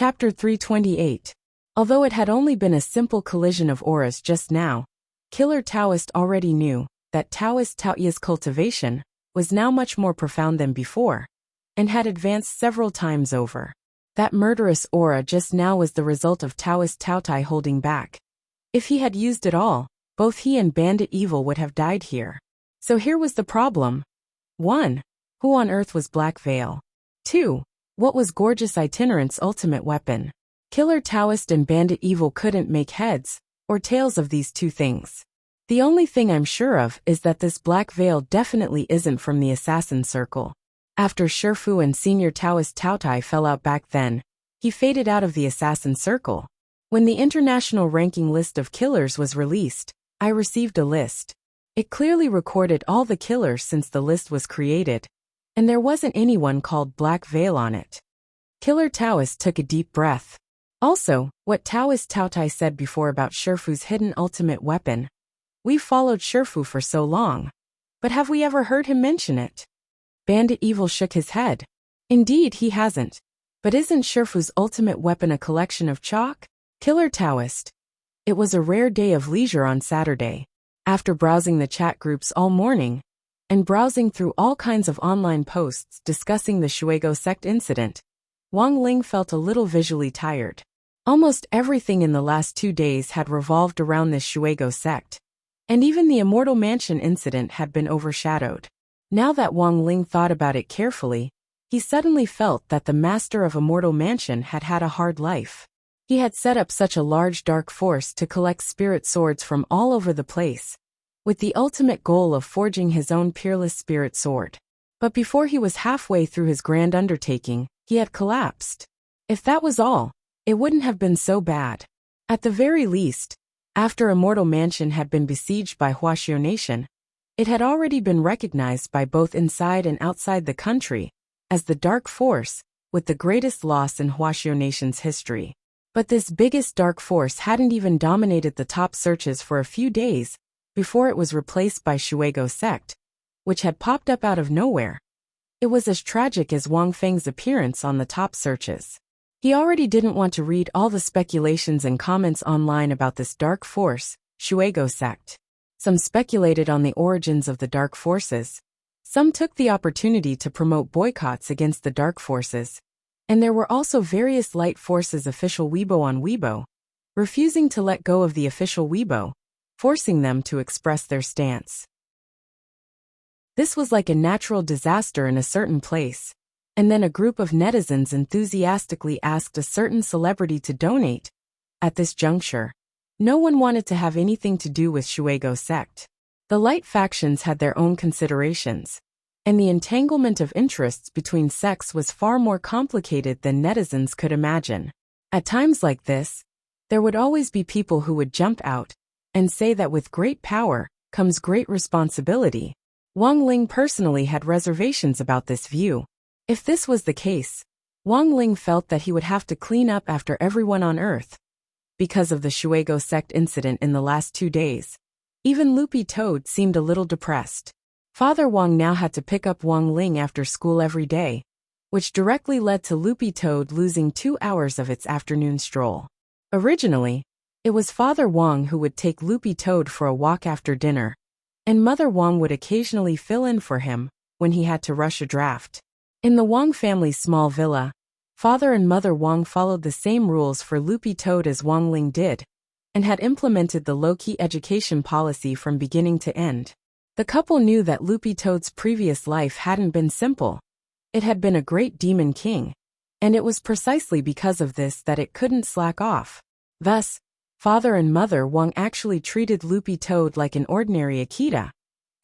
Chapter 328. Although it had only been a simple collision of auras just now, Killer Taoist already knew that Taoist Taoya's cultivation was now much more profound than before, and had advanced several times over. That murderous aura just now was the result of Taoist Taotai holding back. If he had used it all, both he and Bandit Evil would have died here. So here was the problem. 1. Who on earth was Black Veil? 2. What was Gorgeous Itinerant's ultimate weapon? Killer Taoist and Bandit Evil couldn't make heads or tails of these two things. The only thing I'm sure of is that this Black Veil definitely isn't from the Assassin Circle. After Shifu and Senior Taoist Taotai fell out back then, he faded out of the Assassin Circle. When the international ranking list of killers was released, I received a list. It clearly recorded all the killers since the list was created, and there wasn't anyone called Black Veil on it. Killer Taoist took a deep breath. Also, what Taoist Taotai said before about Shifu's hidden ultimate weapon. We've followed Shifu for so long, but have we ever heard him mention it? Bandit Evil shook his head. Indeed, he hasn't. But isn't Shifu's ultimate weapon a collection of chalk? Killer Taoist. It was a rare day of leisure on Saturday. After browsing the chat groups all morning, and browsing through all kinds of online posts discussing the Shuego sect incident, Wang Ling felt a little visually tired. Almost everything in the last 2 days had revolved around this Shuego sect, and even the Immortal Mansion incident had been overshadowed. Now that Wang Ling thought about it carefully, he suddenly felt that the master of Immortal Mansion had had a hard life. He had set up such a large dark force to collect spirit swords from all over the place, with the ultimate goal of forging his own peerless spirit sword. But before he was halfway through his grand undertaking, he had collapsed. If that was all, it wouldn't have been so bad. At the very least, after Immortal Mansion had been besieged by Huaxiao Nation, it had already been recognized by both inside and outside the country as the dark force with the greatest loss in Huaxiao Nation's history. But this biggest dark force hadn't even dominated the top searches for a few days before it was replaced by Shuego sect, which had popped up out of nowhere. It was as tragic as Wang Feng's appearance on the top searches. He already didn't want to read all the speculations and comments online about this dark force, Shuego sect. Some speculated on the origins of the dark forces. Some took the opportunity to promote boycotts against the dark forces. And there were also various light forces official Weibo on Weibo, refusing to let go of the official Weibo, forcing them to express their stance. This was like a natural disaster in a certain place, and then a group of netizens enthusiastically asked a certain celebrity to donate. At this juncture, no one wanted to have anything to do with Shuego sect. The light factions had their own considerations, and the entanglement of interests between sects was far more complicated than netizens could imagine. At times like this, there would always be people who would jump out and say that with great power comes great responsibility. Wang Ling personally had reservations about this view. If this was the case, Wang Ling felt that he would have to clean up after everyone on Earth. Because of the Shuego sect incident in the last 2 days, even Loopy Toad seemed a little depressed. Father Wang now had to pick up Wang Ling after school every day, which directly led to Loopy Toad losing 2 hours of its afternoon stroll. Originally, it was Father Wang who would take Loopy Toad for a walk after dinner, and Mother Wang would occasionally fill in for him when he had to rush a draft. In the Wang family's small villa, Father and Mother Wang followed the same rules for Loopy Toad as Wang Ling did, and had implemented the low-key education policy from beginning to end. The couple knew that Loopy Toad's previous life hadn't been simple. It had been a great demon king, and it was precisely because of this that it couldn't slack off. Thus, Father and Mother Wang actually treated Loopy Toad like an ordinary Akita,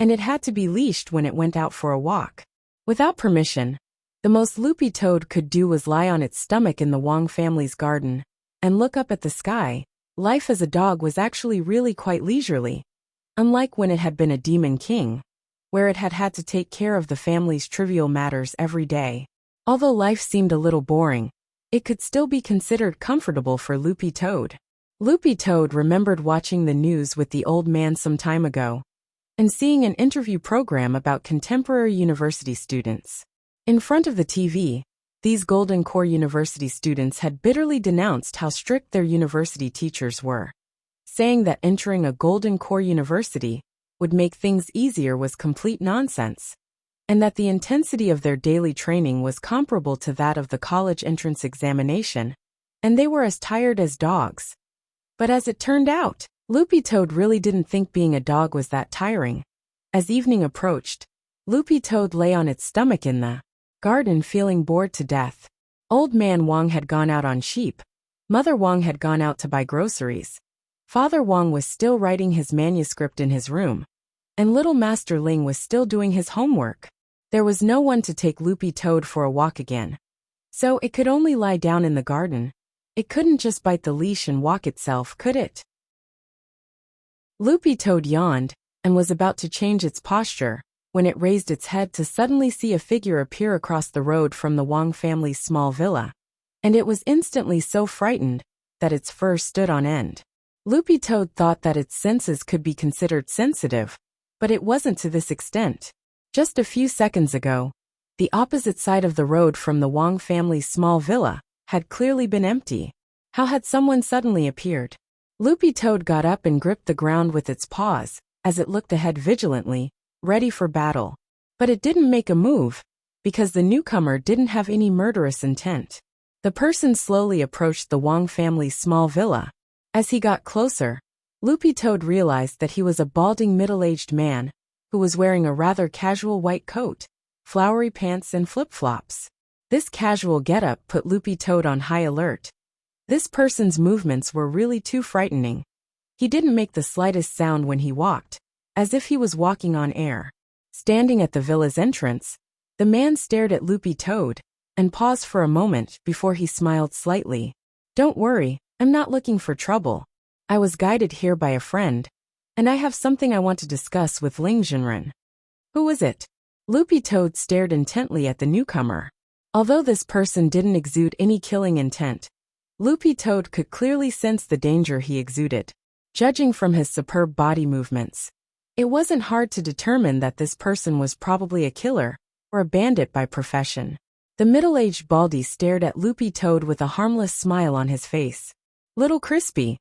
and it had to be leashed when it went out for a walk. Without permission, the most Loopy Toad could do was lie on its stomach in the Wang family's garden and look up at the sky. Life as a dog was actually really quite leisurely, unlike when it had been a demon king, where it had had to take care of the family's trivial matters every day. Although life seemed a little boring, it could still be considered comfortable for Loopy Toad. Loopy Toad remembered watching the news with the old man some time ago, and seeing an interview program about contemporary university students. In front of the TV, These Golden Core University students had bitterly denounced how strict their university teachers were, saying that entering a Golden Core University would make things easier was complete nonsense, and that the intensity of their daily training was comparable to that of the college entrance examination, and they were as tired as dogs. But as it turned out, Loopy Toad really didn't think being a dog was that tiring. As evening approached, Loopy Toad lay on its stomach in the garden feeling bored to death. Old Man Wong had gone out on sheep. Mother Wong had gone out to buy groceries. Father Wong was still writing his manuscript in his room, and little Master Ling was still doing his homework. There was no one to take Loopy Toad for a walk again, so it could only lie down in the garden. It couldn't just bite the leash and walk itself, could it? Loopy Toad yawned and was about to change its posture when it raised its head to suddenly see a figure appear across the road from the Wong family's small villa, and it was instantly so frightened that its fur stood on end. Loopy Toad thought that its senses could be considered sensitive, but it wasn't to this extent. Just a few seconds ago, the opposite side of the road from the Wong family's small villa had clearly been empty. How had someone suddenly appeared? Loopy Toad got up and gripped the ground with its paws as it looked ahead vigilantly, ready for battle. But it didn't make a move, because the newcomer didn't have any murderous intent. The person slowly approached the Wong family's small villa. As he got closer, Loopy Toad realized that he was a balding middle-aged man who was wearing a rather casual white coat, flowery pants and flip-flops. This casual getup put Loopy Toad on high alert. This person's movements were really too frightening. He didn't make the slightest sound when he walked, as if he was walking on air. Standing at the villa's entrance, the man stared at Loopy Toad and paused for a moment before he smiled slightly. "Don't worry, I'm not looking for trouble. I was guided here by a friend, and I have something I want to discuss with Ling Jinren." "Who is it?" Loopy Toad stared intently at the newcomer. Although this person didn't exude any killing intent, Loopy Toad could clearly sense the danger he exuded. Judging from his superb body movements, it wasn't hard to determine that this person was probably a killer or a bandit by profession. The middle-aged baldy stared at Loopy Toad with a harmless smile on his face. "Little Crispy."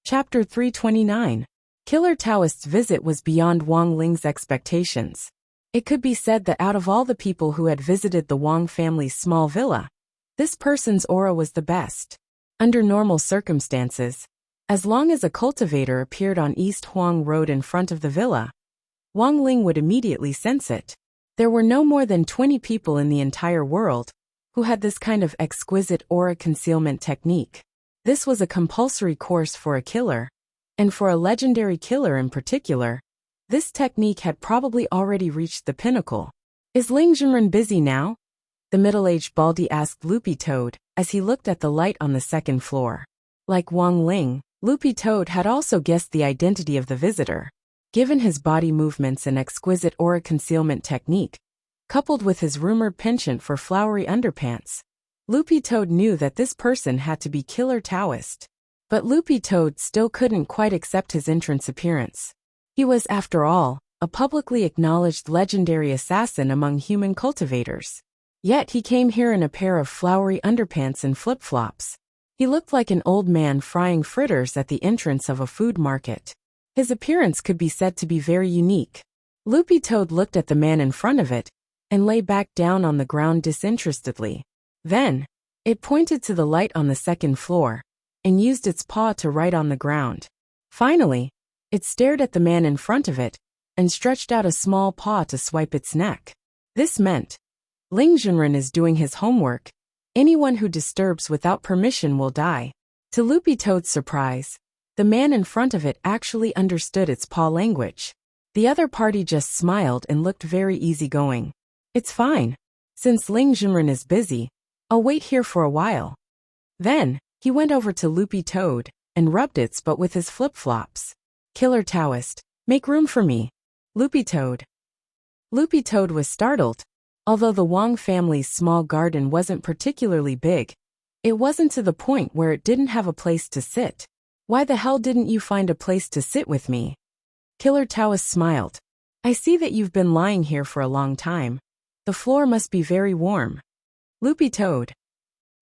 Chapter 329. Killer Taoist's visit was beyond Wong Ling's expectations. It could be said that out of all the people who had visited the Wong family's small villa, this person's aura was the best. Under normal circumstances, as long as a cultivator appeared on East Huang Road in front of the villa, Wong Ling would immediately sense it. There were no more than 20 people in the entire world who had this kind of exquisite aura concealment technique. This was a compulsory course for a killer, and for a legendary killer in particular, this technique had probably already reached the pinnacle. "Is Ling Jinren busy now?" the middle-aged baldy asked Loopy Toad as he looked at the light on the second floor. Like Wong Ling, Loopy Toad had also guessed the identity of the visitor. Given his body movements and exquisite aura concealment technique, coupled with his rumored penchant for flowery underpants, Loopy Toad knew that this person had to be Killer Taoist. But Loopy Toad still couldn't quite accept his entrance appearance. He was, after all, a publicly acknowledged legendary assassin among human cultivators. Yet he came here in a pair of flowery underpants and flip-flops. He looked like an old man frying fritters at the entrance of a food market. His appearance could be said to be very unique. Loopy Toad looked at the man in front of it and lay back down on the ground disinterestedly. Then, it pointed to the light on the second floor and used its paw to write on the ground. Finally, it stared at the man in front of it and stretched out a small paw to swipe its neck. This meant, "Ling Jinren is doing his homework. Anyone who disturbs without permission will die." To Loopy Toad's surprise, the man in front of it actually understood its paw language. The other party just smiled and looked very easygoing. "It's fine. Since Ling Jinren is busy, I'll wait here for a while." Then, he went over to Loopy Toad and rubbed its butt with his flip-flops. "Killer Taoist, make room for me." Loopy Toad. Loopy Toad was startled. Although the Wong family's small garden wasn't particularly big, it wasn't to the point where it didn't have a place to sit. "Why the hell didn't you find a place to sit with me?" Killer Taoist smiled. I see that you've been lying here for a long time. The floor must be very warm. Loopy Toad.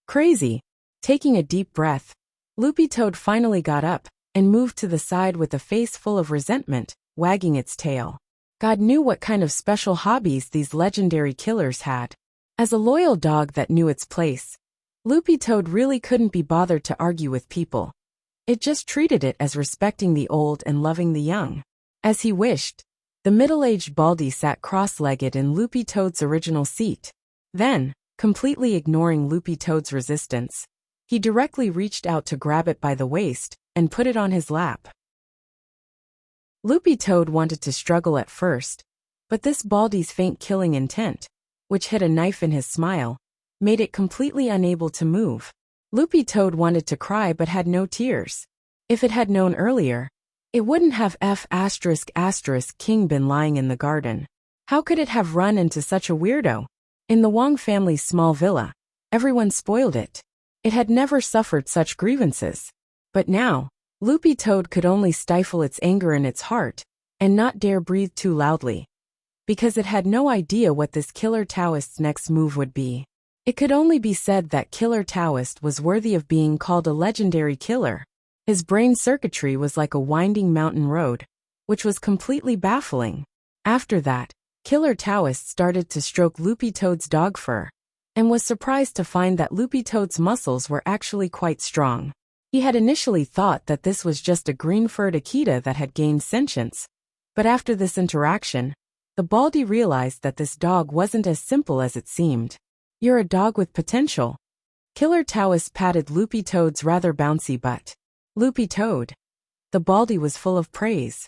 Crazy. Taking a deep breath, Loopy Toad finally got up and moved to the side with a face full of resentment, wagging its tail. God knew what kind of special hobbies these legendary killers had. As a loyal dog that knew its place, Loopy Toad really couldn't be bothered to argue with people. It just treated it as respecting the old and loving the young. As he wished, the middle-aged Baldy sat cross-legged in Loopy Toad's original seat. Then, completely ignoring Loopy Toad's resistance, he directly reached out to grab it by the waist and put it on his lap. Loopy Toad wanted to struggle at first, but this Baldy's faint killing intent, which hid a knife in his smile, made it completely unable to move. Loopy Toad wanted to cry but had no tears. If it had known earlier, it wouldn't have King been lying in the garden. How could it have run into such a weirdo? In the Wong family's small villa, everyone spoiled it. It had never suffered such grievances. But now, Loopy Toad could only stifle its anger in its heart, and not dare breathe too loudly. Because it had no idea what this Killer Taoist's next move would be. It could only be said that Killer Taoist was worthy of being called a legendary killer. His brain circuitry was like a winding mountain road, which was completely baffling. After that, Killer Taoist started to stroke Loopy Toad's dog fur, and was surprised to find that Loopy Toad's muscles were actually quite strong. He had initially thought that this was just a green-furred Akita that had gained sentience, but after this interaction, the Baldy realized that this dog wasn't as simple as it seemed. You're a dog with potential. Killer Taoist patted Loopy Toad's rather bouncy butt. Loopy Toad. The Baldy was full of praise.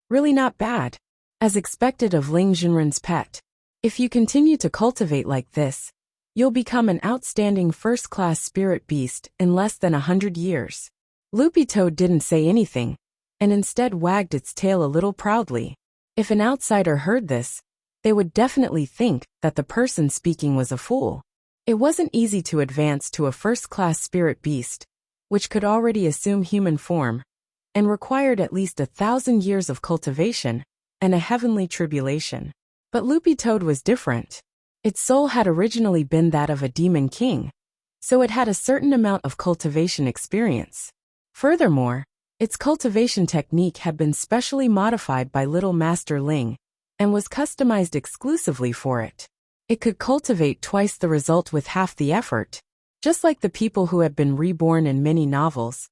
Really not bad. As expected of Ling Junren's pet. If you continue to cultivate like this, you'll become an outstanding first-class spirit beast in less than 100 years. Loopy Toad didn't say anything, and instead wagged its tail a little proudly. If an outsider heard this, they would definitely think that the person speaking was a fool. It wasn't easy to advance to a first-class spirit beast, which could already assume human form, and required at least 1,000 years of cultivation and a heavenly tribulation. But Loopy Toad was different. Its soul had originally been that of a demon king, so it had a certain amount of cultivation experience. Furthermore, its cultivation technique had been specially modified by Little Master Ling, and was customized exclusively for it. It could cultivate twice the result with half the effort. Just like the people who had been reborn in many novels,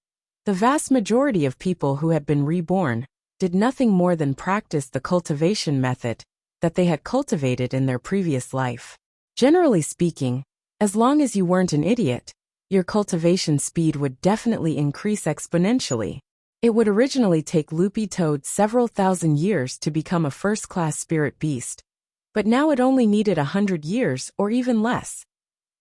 the vast majority of people who had been reborn did nothing more than practice the cultivation method that they had cultivated in their previous life. Generally speaking, as long as you weren't an idiot, your cultivation speed would definitely increase exponentially. It would originally take Loopy Toad several thousand years to become a first-class spirit beast, but now it only needed 100 years or even less.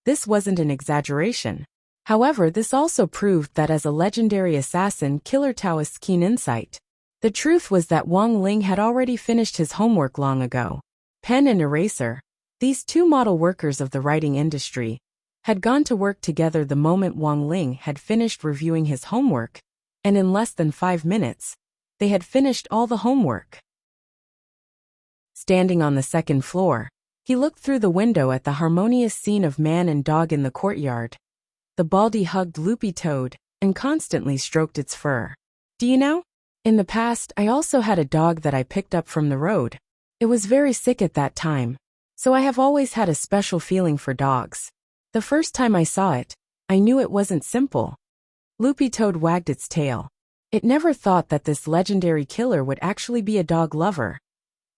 This wasn't an exaggeration. However, this also proved that as a legendary assassin, Killer Taoist's keen insight. The truth was that Wang Ling had already finished his homework long ago. Pen and eraser, these two model workers of the writing industry, had gone to work together the moment Wang Ling had finished reviewing his homework, and in less than 5 minutes, they had finished all the homework. Standing on the second floor, he looked through the window at the harmonious scene of man and dog in the courtyard. The Baldy hugged Loopy Toad and constantly stroked its fur. Do you know? In the past, I also had a dog that I picked up from the road. It was very sick at that time, so I have always had a special feeling for dogs. The first time I saw it, I knew it wasn't simple. Loopy Toad wagged its tail. It never thought that this legendary killer would actually be a dog lover.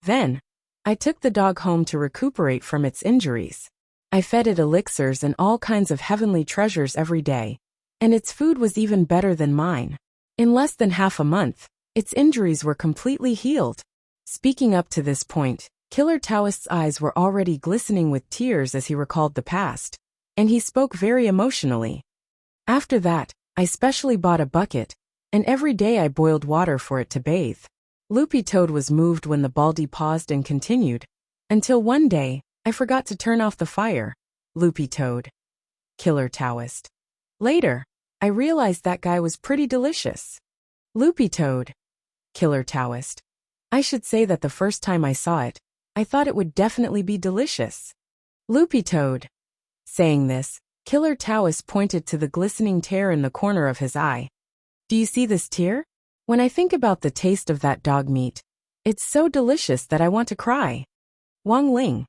Then, I took the dog home to recuperate from its injuries. I fed it elixirs and all kinds of heavenly treasures every day, and its food was even better than mine. In less than half a month, its injuries were completely healed. Speaking up to this point, Killer Taoist's eyes were already glistening with tears as he recalled the past, and he spoke very emotionally. After that, I specially bought a bucket, and every day I boiled water for it to bathe. Loopy Toad was moved when the Baldy paused and continued, until one day, I forgot to turn off the fire. Loopy Toad. Killer Taoist. Later, I realized that guy was pretty delicious. Loopy Toad. Killer Taoist. I should say that the first time I saw it, I thought it would definitely be delicious. Loopy Toad. Saying this, Killer Taoist pointed to the glistening tear in the corner of his eye. Do you see this tear? When I think about the taste of that dog meat, it's so delicious that I want to cry. Wang Ling.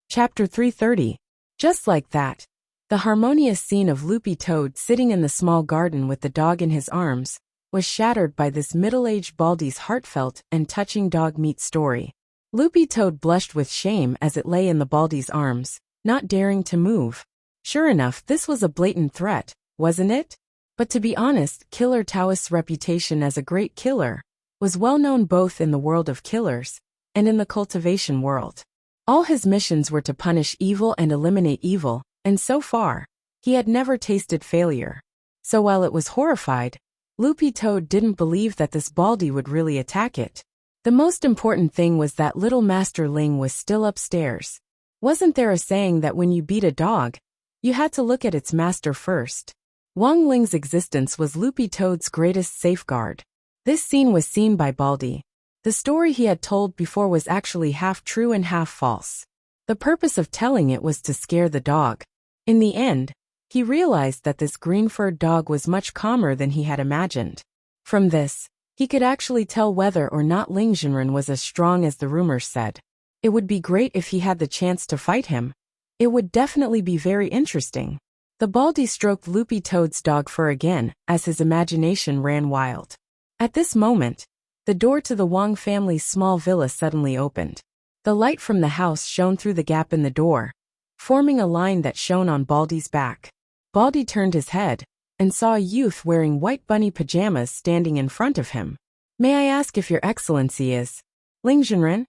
Chapter 330. Just like that. The harmonious scene of Loopy Toad sitting in the small garden with the dog in his arms was shattered by this middle-aged Baldy's heartfelt and touching dog meat story. Loopy Toad blushed with shame as it lay in the Baldy's arms, not daring to move. Sure enough, this was a blatant threat, wasn't it? But to be honest, Killer Taoist's reputation as a great killer was well known both in the world of killers and in the cultivation world. All his missions were to punish evil and eliminate evil, and so far, he had never tasted failure. So while it was horrified, Loopy Toad didn't believe that this Baldy would really attack it. The most important thing was that little Master Ling was still upstairs. Wasn't there a saying that when you beat a dog, you had to look at its master first? Wang Ling's existence was Loopy Toad's greatest safeguard. This scene was seen by Baldy. The story he had told before was actually half true and half false. The purpose of telling it was to scare the dog. In the end, he realized that this green-furred dog was much calmer than he had imagined. From this, he could actually tell whether or not Ling Jinren was as strong as the rumors said. It would be great if he had the chance to fight him. It would definitely be very interesting. The Baldy stroked Loopy Toad's dog fur again, as his imagination ran wild. At this moment, the door to the Wang family's small villa suddenly opened. The light from the house shone through the gap in the door, forming a line that shone on Baldy's back. Baldy turned his head and saw a youth wearing white bunny pajamas standing in front of him. May I ask if your excellency is Ling Jinren?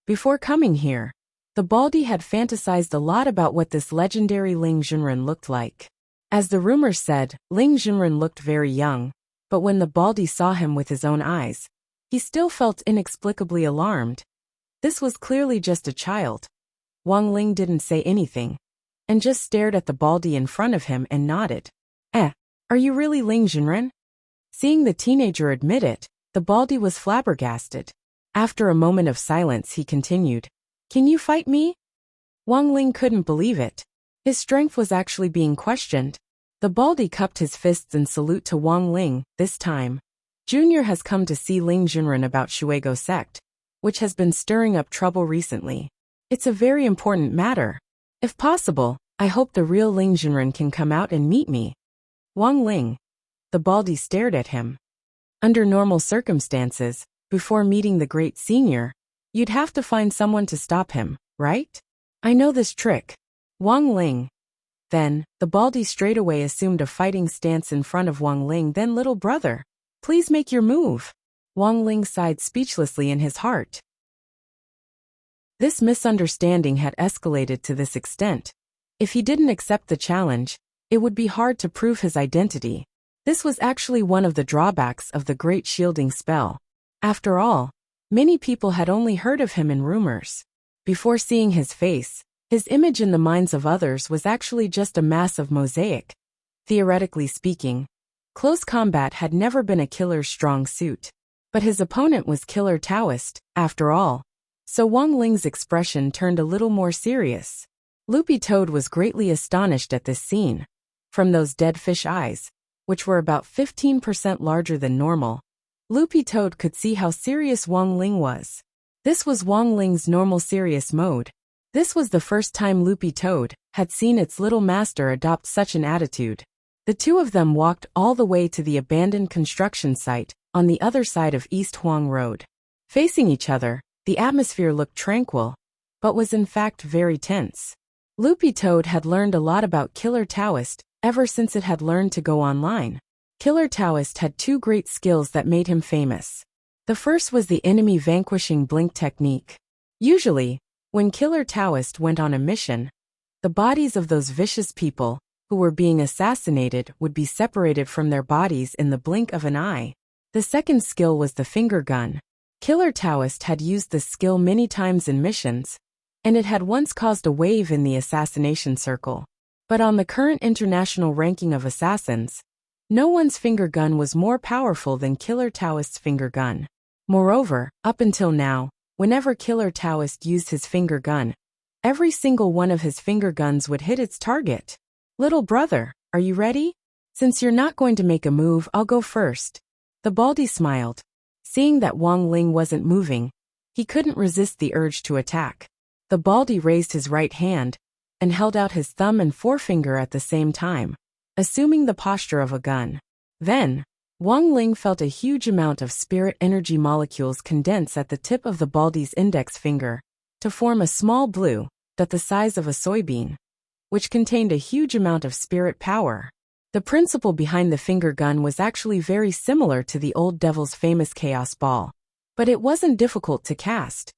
Before coming here, the Baldy had fantasized a lot about what this legendary Ling Jinren looked like. As the rumors said, Ling Jinren looked very young, but when the Baldy saw him with his own eyes, he still felt inexplicably alarmed. This was clearly just a child. Wang Ling didn't say anything, and just stared at the Baldy in front of him and nodded. Are you really Ling Jinren? Seeing the teenager admit it, the Baldy was flabbergasted. After a moment of silence, he continued, Can you fight me? Wang Ling couldn't believe it. His strength was actually being questioned. The Baldy cupped his fists in salute to Wang Ling. This time, Junior has come to see Ling Jinren about Shuego sect, which has been stirring up trouble recently. It's a very important matter. If possible, I hope the real Ling Jinren can come out and meet me. Wang Ling. The Baldy stared at him. Under normal circumstances, before meeting the great senior, you'd have to find someone to stop him, right? I know this trick. Wang Ling. Then, the Baldy straightaway assumed a fighting stance in front of Wang Ling. Then, little brother, please make your move. Wang Ling sighed speechlessly in his heart. This misunderstanding had escalated to this extent. If he didn't accept the challenge, it would be hard to prove his identity. This was actually one of the drawbacks of the Great Shielding Spell. After all, many people had only heard of him in rumors. Before seeing his face, his image in the minds of others was actually just a massive mosaic. Theoretically speaking, close combat had never been a killer's strong suit. But his opponent was Killer Taoist, after all. So Wang Ling's expression turned a little more serious. Loopy Toad was greatly astonished at this scene. From those dead fish eyes, which were about 15% larger than normal, Loopy Toad could see how serious Wang Ling was. This was Wang Ling's normal serious mode. This was the first time Loopy Toad had seen its little master adopt such an attitude. The two of them walked all the way to the abandoned construction site on the other side of East Huang Road. Facing each other, the atmosphere looked tranquil, but was in fact very tense. Loopy Toad had learned a lot about Killer Taoist ever since it had learned to go online. Killer Taoist had two great skills that made him famous. The first was the enemy vanquishing blink technique. Usually, when Killer Taoist went on a mission, the bodies of those vicious people who were being assassinated would be separated from their bodies in the blink of an eye. The second skill was the finger gun. Killer Taoist had used this skill many times in missions, and it had once caused a wave in the assassination circle. But on the current international ranking of assassins, No one's finger gun was more powerful than Killer Taoist's finger gun. Moreover, up until now, whenever Killer Taoist used his finger gun, every single one of his finger guns would hit its target. Little brother, are you ready? Since you're not going to make a move, I'll go first. The Baldy smiled. Seeing that Wang Ling wasn't moving, he couldn't resist the urge to attack. The Baldy raised his right hand and held out his thumb and forefinger at the same time, assuming the posture of a gun. Then, Wang Ling felt a huge amount of spirit energy molecules condense at the tip of the Baldy's index finger to form a small blue dot the size of a soybean, which contained a huge amount of spirit power. The principle behind the finger gun was actually very similar to the old devil's famous chaos ball, but it wasn't difficult to cast.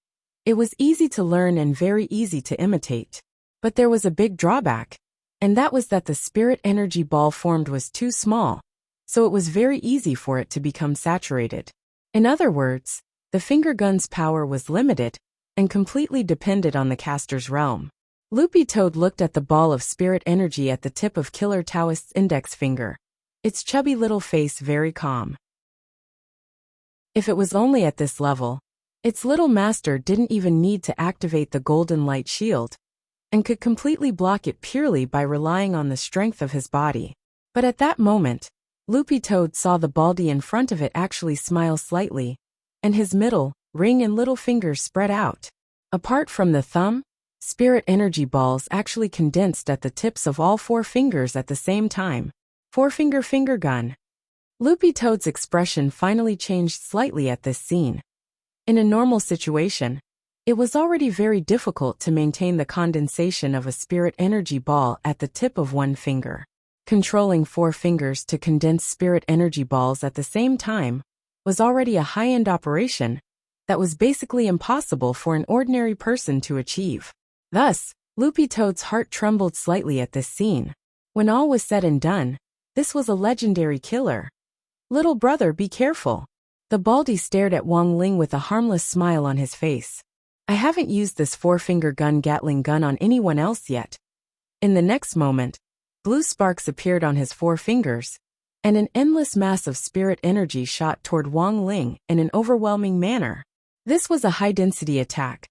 It was easy to learn and very easy to imitate. But there was a big drawback, and that was that the spirit energy ball formed was too small, so it was very easy for it to become saturated. In other words, the finger gun's power was limited and completely depended on the caster's realm. Loopy Toad looked at the ball of spirit energy at the tip of Killer Taoist's index finger, its chubby little face very calm. If it was only at this level, its little master didn't even need to activate the golden light shield, and could completely block it purely by relying on the strength of his body. But at that moment, Loopy Toad saw the Baldy in front of it actually smile slightly, and his middle, ring and little fingers spread out. Apart from the thumb, spirit energy balls actually condensed at the tips of all four fingers at the same time. Four-finger finger gun. Loopy Toad's expression finally changed slightly at this scene. In a normal situation, it was already very difficult to maintain the condensation of a spirit energy ball at the tip of one finger. Controlling four fingers to condense spirit energy balls at the same time was already a high-end operation that was basically impossible for an ordinary person to achieve. Thus, Loopy Toad's heart trembled slightly at this scene. When all was said and done, this was a legendary killer. Little brother, be careful. The Baldy stared at Wang Ling with a harmless smile on his face. I haven't used this four-finger gun Gatling gun on anyone else yet. In the next moment, blue sparks appeared on his four fingers, and an endless mass of spirit energy shot toward Wang Ling in an overwhelming manner. This was a high-density attack.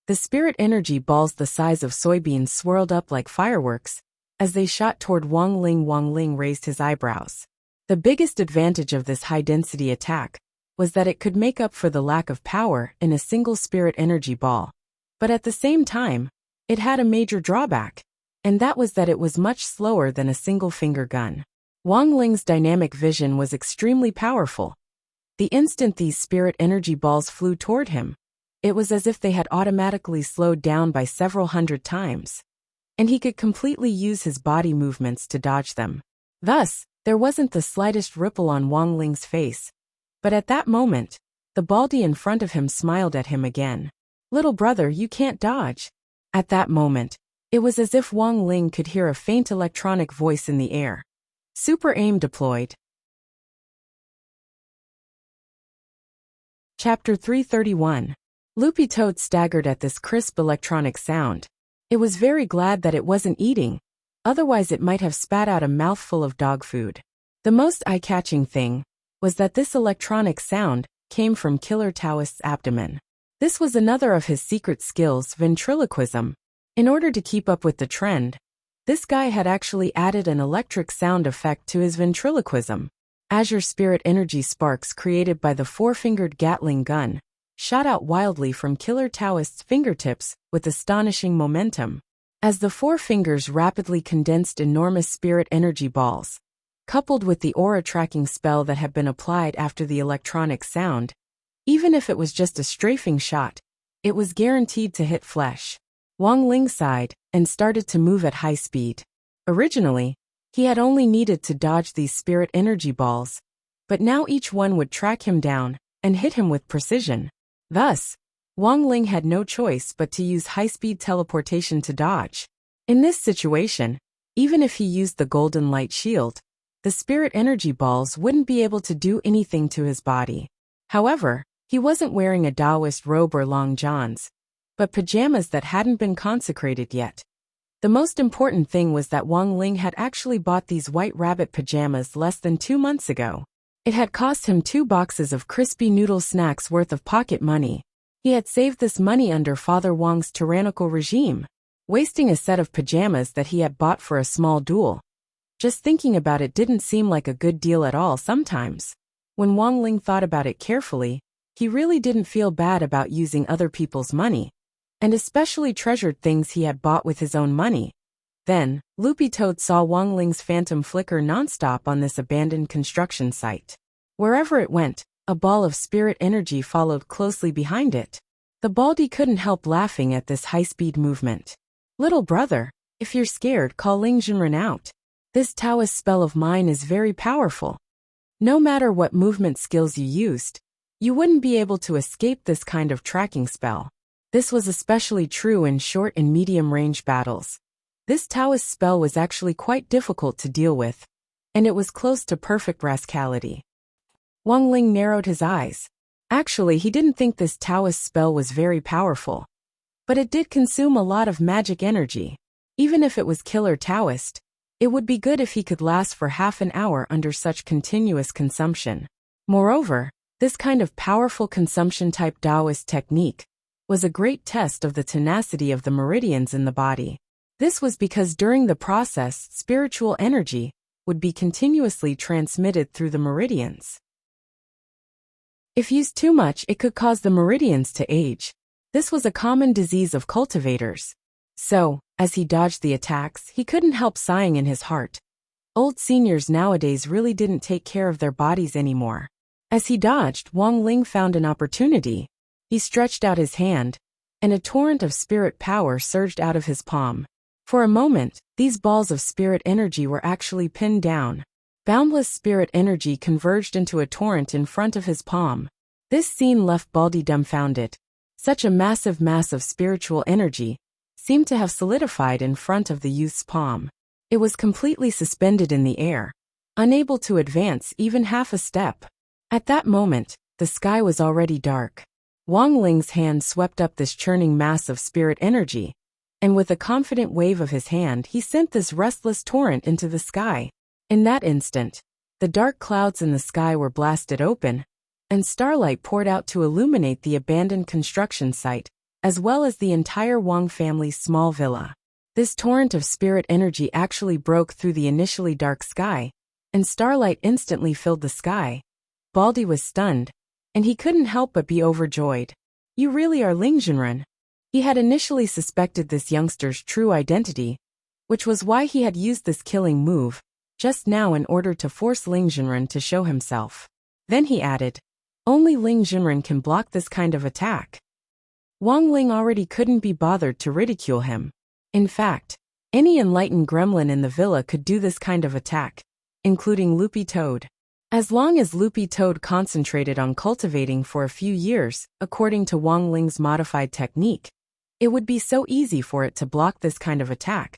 The spirit energy balls the size of soybeans swirled up like fireworks as they shot toward Wang Ling. Wang Ling raised his eyebrows. The biggest advantage of this high-density attack was that it could make up for the lack of power in a single spirit energy ball. But at the same time, it had a major drawback, and that was that it was much slower than a single finger gun. Wang Ling's dynamic vision was extremely powerful. The instant these spirit energy balls flew toward him, it was as if they had automatically slowed down by several hundred times, and he could completely use his body movements to dodge them. Thus, there wasn't the slightest ripple on Wang Ling's face. But at that moment, the Baldy in front of him smiled at him again. Little brother, you can't dodge. At that moment, it was as if Wang Ling could hear a faint electronic voice in the air. Super aim deployed. Chapter 331. Loopy Toad staggered at this crisp electronic sound. It was very glad that it wasn't eating, otherwise it might have spat out a mouthful of dog food. The most eye-catching thing was that this electronic sound came from Killer Taoist's abdomen. This was another of his secret skills, ventriloquism. In order to keep up with the trend, this guy had actually added an electric sound effect to his ventriloquism. Azure spirit energy sparks created by the four-fingered Gatling gun shot out wildly from Killer Taoist's fingertips with astonishing momentum. As the four fingers rapidly condensed enormous spirit energy balls, coupled with the aura-tracking spell that had been applied after the electronic sound, even if it was just a strafing shot, it was guaranteed to hit flesh. Wang Ling sighed and started to move at high speed. Originally, he had only needed to dodge these spirit energy balls, but now each one would track him down and hit him with precision. Thus, Wang Ling had no choice but to use high-speed teleportation to dodge. In this situation, even if he used the golden light shield, the spirit energy balls wouldn't be able to do anything to his body. However, he wasn't wearing a Taoist robe or long johns, but pajamas that hadn't been consecrated yet. The most important thing was that Wang Ling had actually bought these white rabbit pajamas less than 2 months ago. It had cost him 2 boxes of crispy noodle snacks worth of pocket money. He had saved this money under Father Wang's tyrannical regime, wasting a set of pajamas that he had bought for a small duel. Just thinking about it didn't seem like a good deal at all sometimes. When Wang Ling thought about it carefully, he really didn't feel bad about using other people's money, and especially treasured things he had bought with his own money. Then, Loopy Toad saw Wang Ling's phantom flicker nonstop on this abandoned construction site. Wherever it went, a ball of spirit energy followed closely behind it. The Baldy couldn't help laughing at this high-speed movement. "Little brother, if you're scared, call Ling Junren out. This Taoist spell of mine is very powerful. No matter what movement skills you used, you wouldn't be able to escape this kind of tracking spell." This was especially true in short and medium-range battles. This Taoist spell was actually quite difficult to deal with, and it was close to perfect rascality. Wang Ling narrowed his eyes. Actually, he didn't think this Taoist spell was very powerful, but it did consume a lot of magic energy. Even if it was killer Taoist, it would be good if he could last for half an hour under such continuous consumption. Moreover, this kind of powerful consumption-type Taoist technique was a great test of the tenacity of the meridians in the body. This was because during the process, spiritual energy would be continuously transmitted through the meridians. If used too much, it could cause the meridians to age. This was a common disease of cultivators. So, as he dodged the attacks, he couldn't help sighing in his heart. Old seniors nowadays really didn't take care of their bodies anymore. As he dodged, Wang Ling found an opportunity. He stretched out his hand, and a torrent of spirit power surged out of his palm. For a moment, these balls of spirit energy were actually pinned down. Boundless spirit energy converged into a torrent in front of his palm. This scene left Baldy dumbfounded. Such a massive mass of spiritual energy seemed to have solidified in front of the youth's palm. It was completely suspended in the air, unable to advance even half a step. At that moment, the sky was already dark. Wang Ling's hand swept up this churning mass of spirit energy, and with a confident wave of his hand he sent this restless torrent into the sky. In that instant, the dark clouds in the sky were blasted open, and starlight poured out to illuminate the abandoned construction site, as well as the entire Wang family's small villa. This torrent of spirit energy actually broke through the initially dark sky, and starlight instantly filled the sky. Baldy was stunned, and he couldn't help but be overjoyed. "You really are Ling Junren." He had initially suspected this youngster's true identity, which was why he had used this killing move just now in order to force Ling Junren to show himself. Then he added, "Only Ling Junren can block this kind of attack." Wang Ling already couldn't be bothered to ridicule him. In fact, any enlightened gremlin in the villa could do this kind of attack, including Loopy Toad. As long as Loopy Toad concentrated on cultivating for a few years, according to Wang Ling's modified technique, it would be so easy for it to block this kind of attack.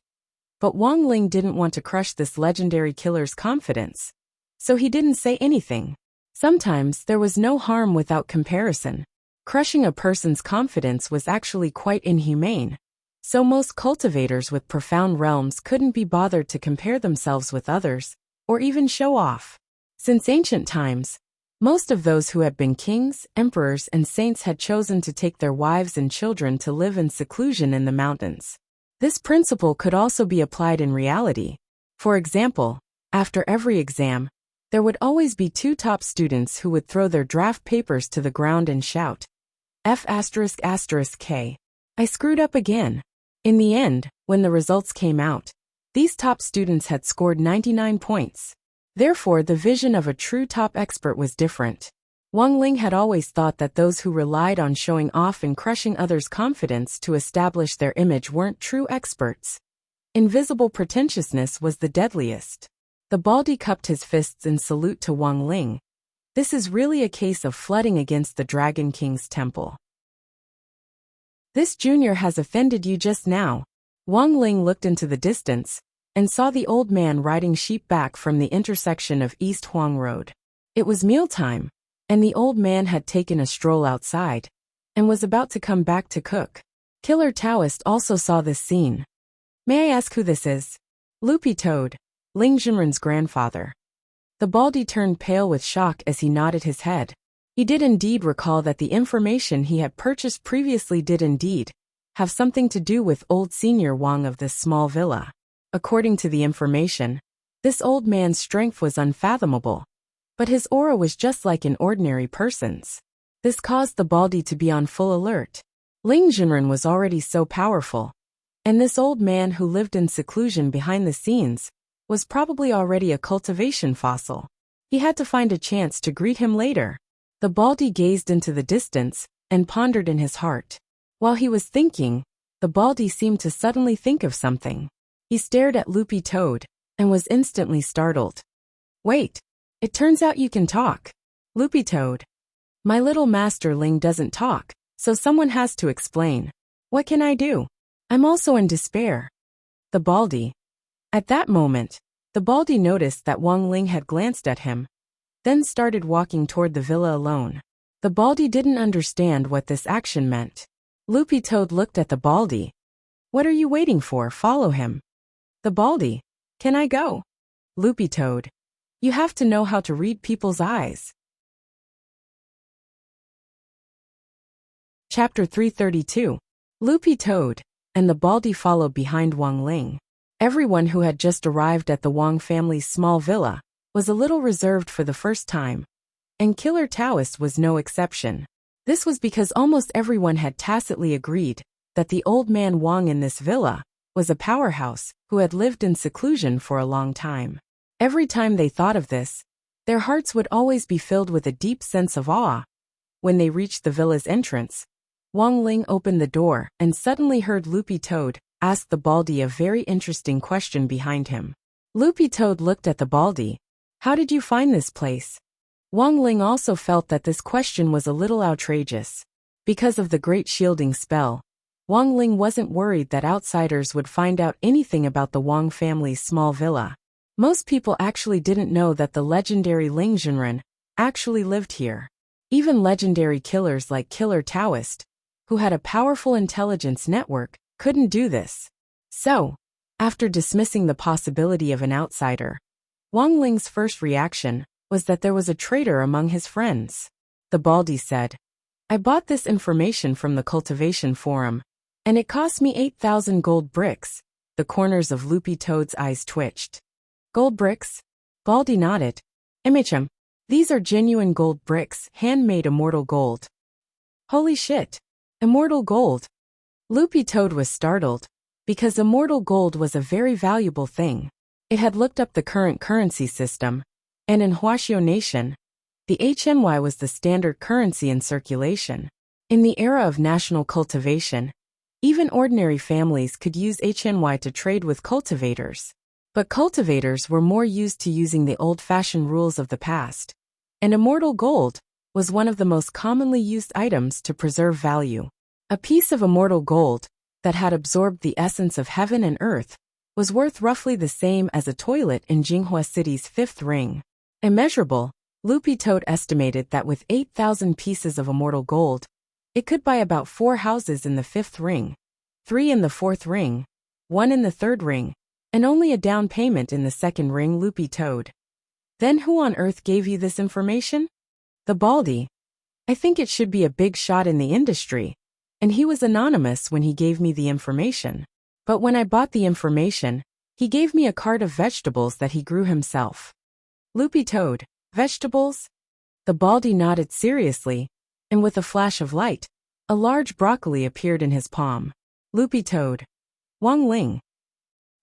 But Wang Ling didn't want to crush this legendary killer's confidence, so he didn't say anything. Sometimes there was no harm without comparison. Crushing a person's confidence was actually quite inhumane, so most cultivators with profound realms couldn't be bothered to compare themselves with others, or even show off. Since ancient times, most of those who had been kings, emperors, and saints had chosen to take their wives and children to live in seclusion in the mountains. This principle could also be applied in reality. For example, after every exam, there would always be 2 top students who would throw their draft papers to the ground and shout, F***K. I screwed up again. In the end, when the results came out, these top students had scored 99 points. Therefore, the vision of a true top expert was different. Wang Ling had always thought that those who relied on showing off and crushing others' confidence to establish their image weren't true experts. Invisible pretentiousness was the deadliest. The Baldy cupped his fists in salute to Wang Ling. This is really a case of flooding against the Dragon King's temple. This junior has offended you just now. Wang Ling looked into the distance and saw the old man riding sheep back from the intersection of East Huang Road. It was mealtime, and the old man had taken a stroll outside and was about to come back to cook. Killer Taoist also saw this scene. May I ask who this is? Loopy Toad, Ling Jinren's grandfather. The baldy turned pale with shock as he nodded his head. He did indeed recall that the information he had purchased previously did indeed have something to do with old Senior Wang of this small villa. According to the information, this old man's strength was unfathomable, but his aura was just like an ordinary person's. This caused the baldy to be on full alert. Ling Jinren was already so powerful, and this old man who lived in seclusion behind the scenes was probably already a cultivation fossil. He had to find a chance to greet him later. The baldy gazed into the distance and pondered in his heart. While he was thinking, the baldy seemed to suddenly think of something. He stared at Loopy Toad and was instantly startled. Wait, it turns out you can talk. Loopy Toad. My little master Ling doesn't talk, so someone has to explain. What can I do? I'm also in despair. The baldy. At that moment, the baldy noticed that Wang Ling had glanced at him, then started walking toward the villa alone. The baldy didn't understand what this action meant. Loopy Toad looked at the baldy. What are you waiting for? Follow him. The baldy. Can I go? Loopy Toad. You have to know how to read people's eyes. Chapter 332. Loopy Toad and the baldy followed behind Wang Ling. Everyone who had just arrived at the Wang family's small villa was a little reserved for the first time, and Killer Taoist was no exception. This was because almost everyone had tacitly agreed that the old man Wang in this villa was a powerhouse who had lived in seclusion for a long time. Every time they thought of this, their hearts would always be filled with a deep sense of awe. When they reached the villa's entrance, Wang Ling opened the door and suddenly heard Loopy Toad ask the baldy a very interesting question behind him. Loopy Toad looked at the baldy. How did you find this place? Wang Ling also felt that this question was a little outrageous. Because of the great shielding spell, Wang Ling wasn't worried that outsiders would find out anything about the Wang family's small villa. Most people actually didn't know that the legendary Ling Jinren actually lived here. Even legendary killers like Killer Taoist, who had a powerful intelligence network, couldn't do this. So, after dismissing the possibility of an outsider, Wang Ling's first reaction was that there was a traitor among his friends. The baldy said, I bought this information from the Cultivation forum, and it cost me 8,000 gold bricks. The corners of Loopy Toad's eyes twitched. Gold bricks? Baldy nodded. MHM, these are genuine gold bricks, handmade immortal gold. Holy shit! Immortal gold. Loopy Toad was startled, because immortal gold was a very valuable thing. It had looked up the current currency system, and in Huaxiao Nation, the HNY was the standard currency in circulation. In the era of national cultivation, even ordinary families could use HNY to trade with cultivators. But cultivators were more used to using the old-fashioned rules of the past, and immortal gold was one of the most commonly used items to preserve value. A piece of immortal gold that had absorbed the essence of heaven and earth was worth roughly the same as a toilet in Jinghua City's 5th ring. Immeasurable, Loopy Toad estimated that with 8,000 pieces of immortal gold, it could buy about 4 houses in the 5th ring, 3 in the 4th ring, 1 in the 3rd ring, and only a down payment in the 2nd ring. Loopy Toad. Then who on earth gave you this information? The baldy. I think it should be a big shot in the industry, and he was anonymous when he gave me the information. But when I bought the information, he gave me a cart of vegetables that he grew himself. Loopy Toad. Vegetables? The baldy nodded seriously, and with a flash of light, a large broccoli appeared in his palm. Loopy Toad. Wang Ling.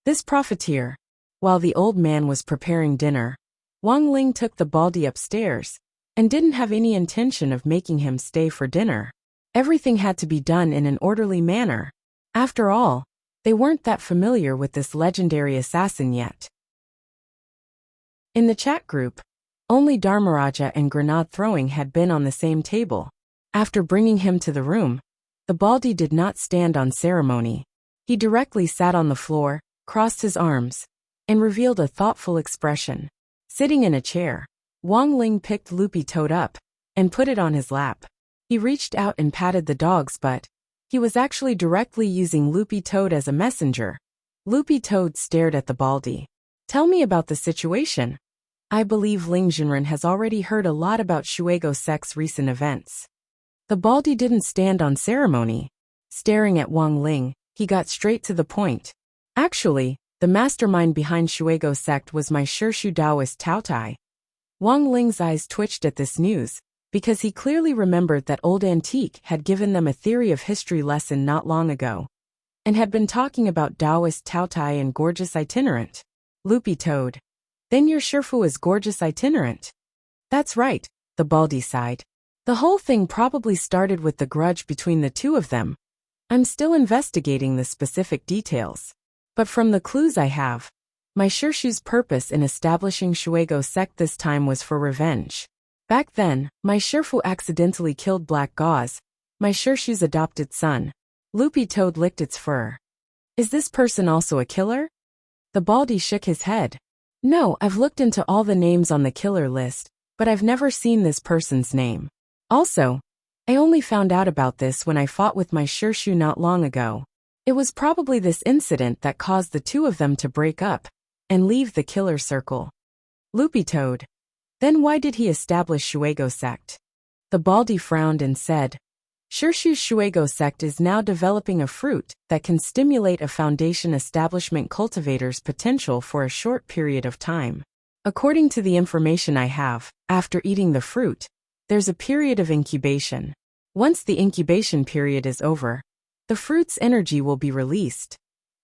This profiteer. While the old man was preparing dinner, Wang Ling took the baldy upstairs, and didn't have any intention of making him stay for dinner. Everything had to be done in an orderly manner. After all, they weren't that familiar with this legendary assassin yet. In the chat group, only Dharmaraja and grenade throwing had been on the same table. After bringing him to the room, the baldy did not stand on ceremony. He directly sat on the floor, crossed his arms, and revealed a thoughtful expression. Sitting in a chair, Wang Ling picked Loopy Toad up and put it on his lap. He reached out and patted the dogs, but he was actually directly using Loopy Toad as a messenger. Loopy Toad stared at the Baldy. Tell me about the situation. I believe Ling Junren has already heard a lot about Shuego Sec's recent events. The Baldy didn't stand on ceremony. Staring at Wang Ling, he got straight to the point. Actually, the mastermind behind Shuego Sect was my Shirshu Taoist Tao Tai. Wang Ling's eyes twitched at this news, because he clearly remembered that old Antique had given them a theory of history lesson not long ago, and had been talking about Taoist Tao Tai and Gorgeous Itinerant. Loopy Toad. Then your Shifu is Gorgeous Itinerant. That's right, the Baldy sighed. The whole thing probably started with the grudge between the two of them. I'm still investigating the specific details. But from the clues I have, my Shirshu's purpose in establishing Shuego Sect this time was for revenge. Back then, my Shifu accidentally killed Black Gauze, my Shirshu's adopted son. Loopy Toad licked its fur. Is this person also a killer? The Baldy shook his head. No, I've looked into all the names on the killer list, but I've never seen this person's name. Also, I only found out about this when I fought with my Shirshu not long ago. It was probably this incident that caused the two of them to break up and leave the killer circle. Loopy Toad. Then why did he establish Shuego Sect? The Baldy frowned and said, Shirshu's Shuego Sect is now developing a fruit that can stimulate a foundation establishment cultivator's potential for a short period of time. According to the information I have, after eating the fruit, there's a period of incubation. Once the incubation period is over, the fruit's energy will be released,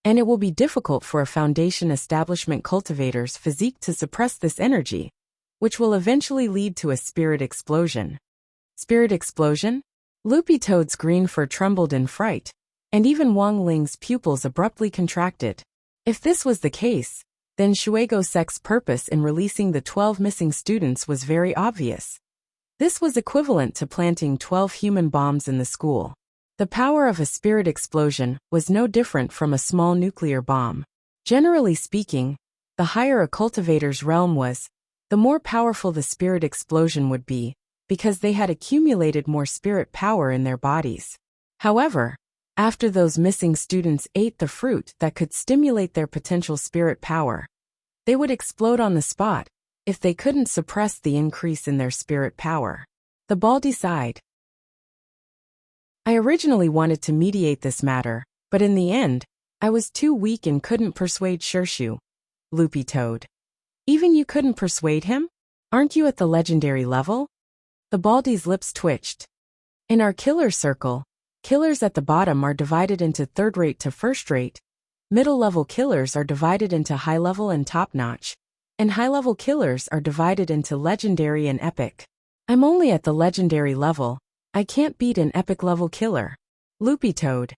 and it will be difficult for a foundation establishment cultivator's physique to suppress this energy, which will eventually lead to a spirit explosion. Spirit explosion? Loopy Toad's green fur trembled in fright, and even Wang Ling's pupils abruptly contracted. If this was the case, then Shuego Sec's purpose in releasing the 12 missing students was very obvious. This was equivalent to planting 12 human bombs in the school. The power of a spirit explosion was no different from a small nuclear bomb. Generally speaking, the higher a cultivator's realm was, the more powerful the spirit explosion would be, because they had accumulated more spirit power in their bodies. However, after those missing students ate the fruit that could stimulate their potential spirit power, they would explode on the spot if they couldn't suppress the increase in their spirit power. The Baldy sighed. I originally wanted to mediate this matter, but in the end, I was too weak and couldn't persuade Shirshu. Loopy Toad. Even you couldn't persuade him? Aren't you at the legendary level? The Baldy's lips twitched. In our killer circle, killers at the bottom are divided into third-rate to first-rate, middle-level killers are divided into high-level and top-notch, and high-level killers are divided into legendary and epic. I'm only at the legendary level. I can't beat an epic-level killer. Loopy Toad.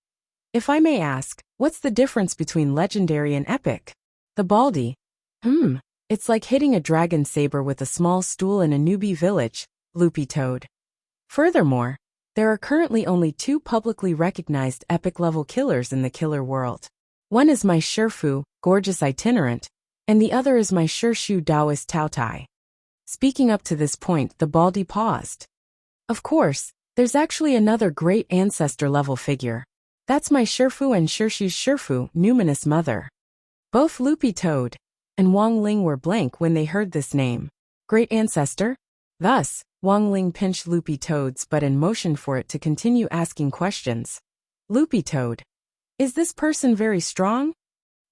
If I may ask, what's the difference between legendary and epic? The Baldy. It's like hitting a dragon saber with a small stool in a newbie village, Loopy Toad. Furthermore, there are currently only 2 publicly recognized epic-level killers in the killer world. One is my Shifu, Gorgeous Itinerant, and the other is my Shirshu Taoist Tao Tai. Speaking up to this point, the Baldy paused. Of course, there's actually another great ancestor-level figure. That's my Shifu and Shirshu's Shifu, Numinous Mother. Both Loopy Toad and Wang Ling were blank when they heard this name. Great ancestor? Thus, Wang Ling pinched Loopy Toad's butt and motioned for it to continue asking questions. Loopy Toad. Is this person very strong?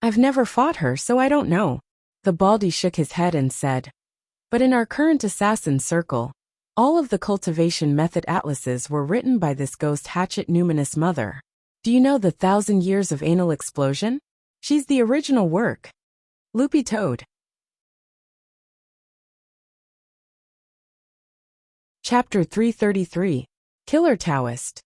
I've never fought her, so I don't know. The Baldy shook his head and said. But in our current assassin circle, all of the cultivation method atlases were written by this ghost hatchet Numinous Mother. Do you know the 1,000 Years of Anal Explosion? She's the original work. Loopy Toad. Chapter 333. Killer Taoist.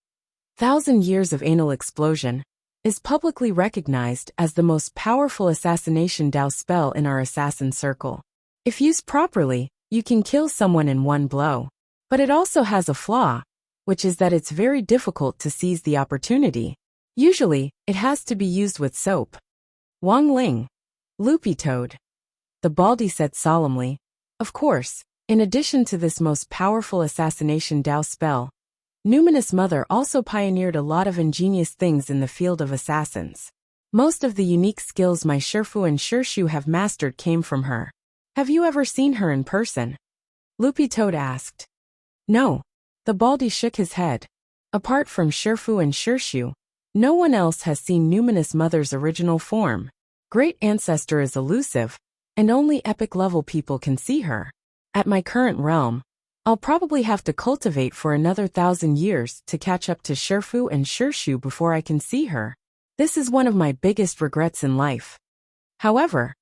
1,000 Years of Anal Explosion is publicly recognized as the most powerful assassination Dao spell in our assassin circle. If used properly, you can kill someone in one blow. But it also has a flaw, which is that it's very difficult to seize the opportunity. Usually, it has to be used with soap. Wang Ling. Loopy Toad. The Baldy said solemnly. Of course, in addition to this most powerful assassination Dao spell, Numinous Mother also pioneered a lot of ingenious things in the field of assassins. Most of the unique skills my Shifu and Shirshu have mastered came from her. Have you ever seen her in person? Loopy Toad asked. No. The Baldy shook his head. Apart from Shifu and Shirshu, no one else has seen Numinous Mother's original form. Great Ancestor is elusive, and only epic-level people can see her. At my current realm, I'll probably have to cultivate for another 1,000 years to catch up to Shifu and Shirshu before I can see her. This is one of my biggest regrets in life. However,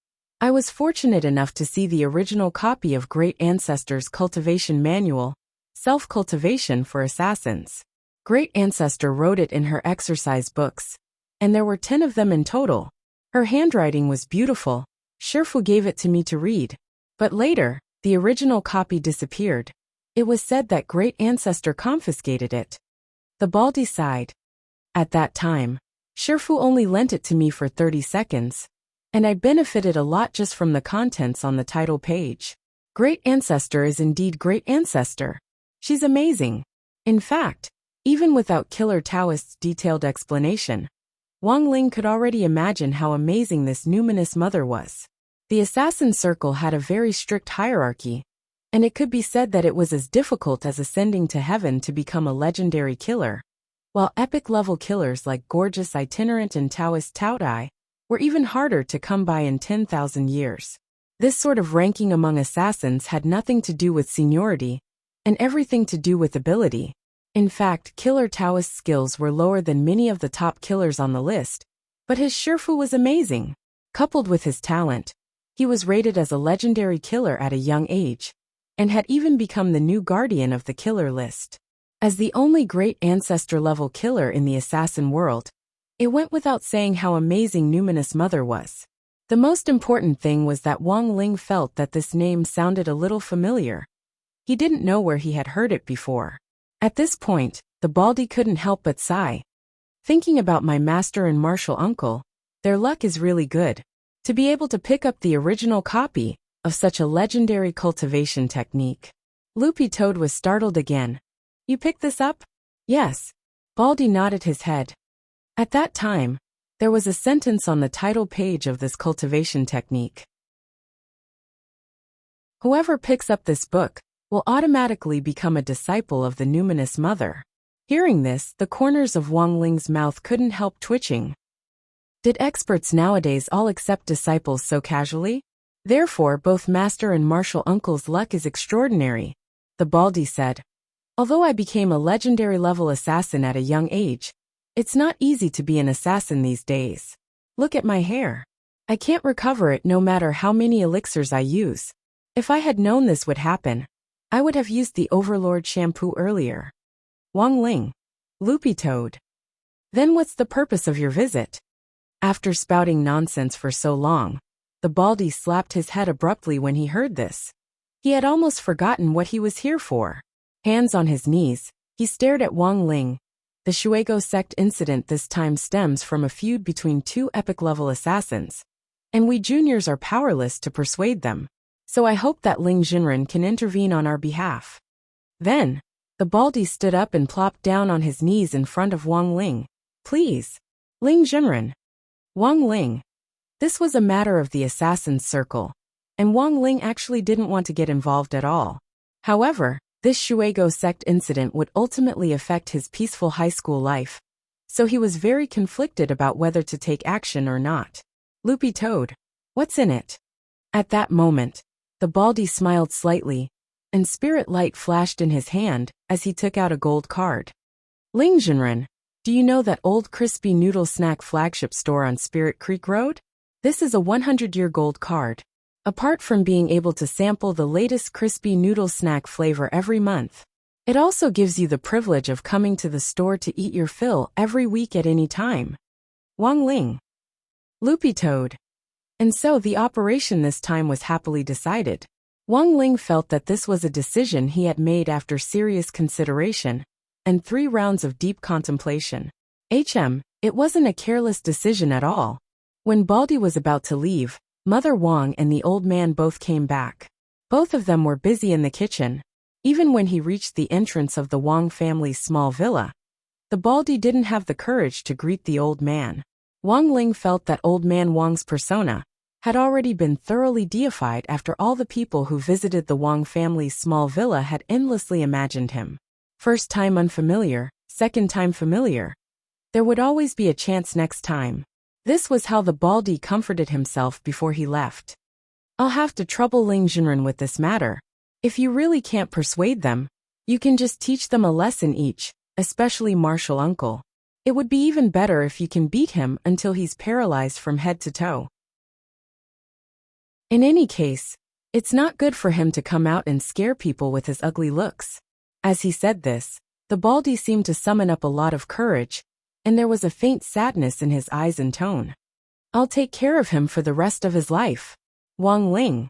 I was fortunate enough to see the original copy of Great Ancestor's Cultivation Manual, Self-Cultivation for Assassins. Great Ancestor wrote it in her exercise books, and there were 10 of them in total. Her handwriting was beautiful. Shifu gave it to me to read. But later, the original copy disappeared. It was said that Great Ancestor confiscated it. The Baldy sighed. At that time, Shifu only lent it to me for 30 seconds, and I benefited a lot just from the contents on the title page. Great Ancestor is indeed Great Ancestor. She's amazing. In fact, even without Killer Taoist's detailed explanation, Wang Ling could already imagine how amazing this numinous mother was. The assassin circle had a very strict hierarchy, and it could be said that it was as difficult as ascending to heaven to become a legendary killer, while epic-level killers like Gorgeous Itinerant and Taoist Taotai were even harder to come by in 10,000 years. This sort of ranking among assassins had nothing to do with seniority, and everything to do with ability. In fact, Killer Taoist's skills were lower than many of the top killers on the list, but his Shifu was amazing. Coupled with his talent, he was rated as a legendary killer at a young age, and had even become the new guardian of the killer list. As the only Great Ancestor-level killer in the assassin world, it went without saying how amazing Numinous Mother was. The most important thing was that Wang Ling felt that this name sounded a little familiar. He didn't know where he had heard it before. At this point, the Baldy couldn't help but sigh. Thinking about my master and martial uncle, their luck is really good. To be able to pick up the original copy of such a legendary cultivation technique. Loopy Toad was startled again. You picked this up? Yes. Baldy nodded his head. At that time, there was a sentence on the title page of this cultivation technique. Whoever picks up this book will automatically become a disciple of the Numinous Mother. Hearing this, the corners of Wang Ling's mouth couldn't help twitching. Did experts nowadays all accept disciples so casually? Therefore, both Master and Martial Uncle's luck is extraordinary, the Baldy said. Although I became a legendary-level assassin at a young age, it's not easy to be an assassin these days. Look at my hair. I can't recover it no matter how many elixirs I use. If I had known this would happen, I would have used the Overlord shampoo earlier. Wang Ling. Loopy Toad. Then what's the purpose of your visit? After spouting nonsense for so long, the Baldy slapped his head abruptly when he heard this. He had almost forgotten what he was here for. Hands on his knees, he stared at Wang Ling. The Shuego sect incident this time stems from a feud between two epic-level assassins, and we juniors are powerless to persuade them. So I hope that Ling Jinren can intervene on our behalf. Then, the Baldy stood up and plopped down on his knees in front of Wang Ling. Please. Ling Jinren. Wang Ling. This was a matter of the assassin's circle, and Wang Ling actually didn't want to get involved at all. However, this Shuego sect incident would ultimately affect his peaceful high school life, so he was very conflicted about whether to take action or not. Loopy Toad. What's in it? At that moment, the Baldy smiled slightly, and spirit light flashed in his hand as he took out a gold card. Ling Jinren, do you know that old crispy noodle snack flagship store on Spirit Creek Road? This is a 100-year gold card. Apart from being able to sample the latest crispy noodle snack flavor every month, it also gives you the privilege of coming to the store to eat your fill every week at any time. Wang Ling. Loopy Toad. And so the operation this time was happily decided. Wang Ling felt that this was a decision he had made after serious consideration and 3 rounds of deep contemplation. It wasn't a careless decision at all. When Baldy was about to leave, Mother Wang and the old man both came back. Both of them were busy in the kitchen. Even when he reached the entrance of the Wang family's small villa, the Baldy didn't have the courage to greet the old man. Wang Ling felt that old man Wang's persona had already been thoroughly deified after all the people who visited the Wang family's small villa had endlessly imagined him. First time unfamiliar, second time familiar. There would always be a chance next time. This was how the Baldy comforted himself before he left. I'll have to trouble Ling Jinren with this matter. If you really can't persuade them, you can just teach them a lesson each, especially Martial Uncle. It would be even better if you can beat him until he's paralyzed from head to toe. In any case, it's not good for him to come out and scare people with his ugly looks. As he said this, the Baldy seemed to summon up a lot of courage, and there was a faint sadness in his eyes and tone. I'll take care of him for the rest of his life. Wang Ling.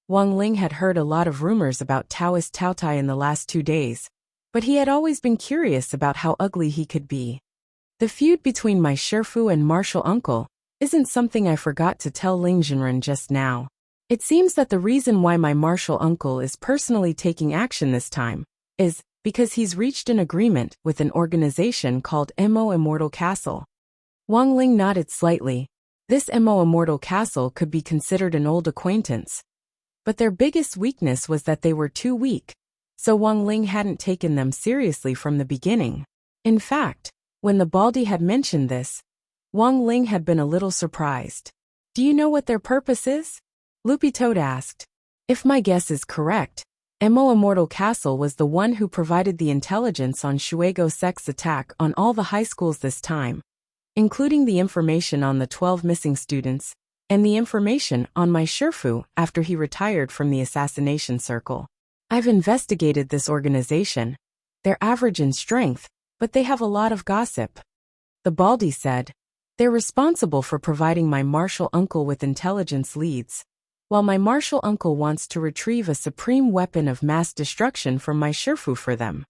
Wang Ling had heard a lot of rumors about Taoist Tao Tai in the last 2 days, but he had always been curious about how ugly he could be. The feud between my Shifu and Martial Uncle isn't something I forgot to tell Ling Jinren just now. It seems that the reason why my Martial Uncle is personally taking action this time is because he's reached an agreement with an organization called Mo Immortal Castle. Wang Ling nodded slightly. This Mo Immortal Castle could be considered an old acquaintance. But their biggest weakness was that they were too weak, so Wang Ling hadn't taken them seriously from the beginning. In fact, when the Baldy had mentioned this, Wang Ling had been a little surprised. Do you know what their purpose is? Loopy Toad asked. If my guess is correct, Mo Immortal Castle was the one who provided the intelligence on Shuego Sek's attack on all the high schools this time, including the information on the 12 missing students, and the information on my Shifu after he retired from the assassination circle. I've investigated this organization. They're average in strength, but they have a lot of gossip. The Baldy said. They're responsible for providing my Martial Uncle with intelligence leads, while my Martial Uncle wants to retrieve a supreme weapon of mass destruction from my Shifu for them.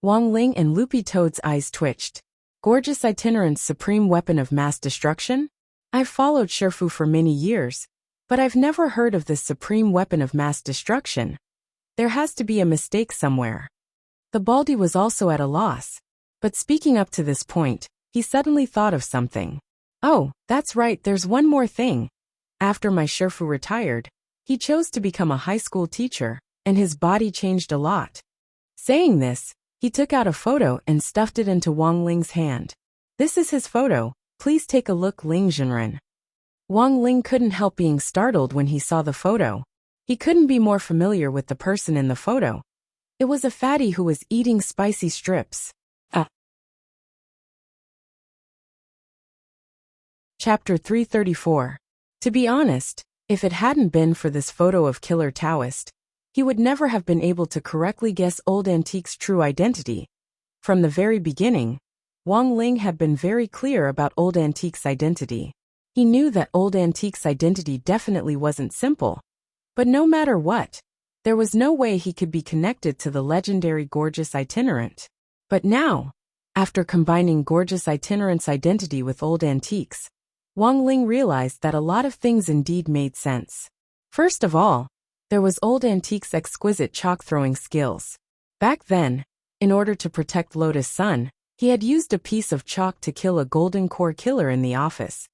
Wang Ling and Loopy Toad's eyes twitched. Gorgeous Itinerant's supreme weapon of mass destruction? I've followed Shifu for many years, but I've never heard of this supreme weapon of mass destruction. There has to be a mistake somewhere. The Baldy was also at a loss, but speaking up to this point, he suddenly thought of something. Oh, that's right, there's one more thing. After my Shifu retired, he chose to become a high school teacher, and his body changed a lot. Saying this, he took out a photo and stuffed it into Wang Ling's hand. This is his photo, please take a look, Ling Jinren. Wang Ling couldn't help being startled when he saw the photo. He couldn't be more familiar with the person in the photo. It was a fatty who was eating spicy strips. Chapter 334. To be honest, if it hadn't been for this photo of Killer Taoist, he would never have been able to correctly guess Old Antique's true identity. From the very beginning, Wang Ling had been very clear about Old Antique's identity. He knew that Old Antique's identity definitely wasn't simple. But no matter what, there was no way he could be connected to the legendary Gorgeous Itinerant. But now, after combining Gorgeous Itinerant's identity with Old Antique's, Wang Ling realized that a lot of things indeed made sense. First of all, there was Old Antique's exquisite chalk-throwing skills. Back then, in order to protect Lotus Sun, he had used a piece of chalk to kill a golden core killer in the office.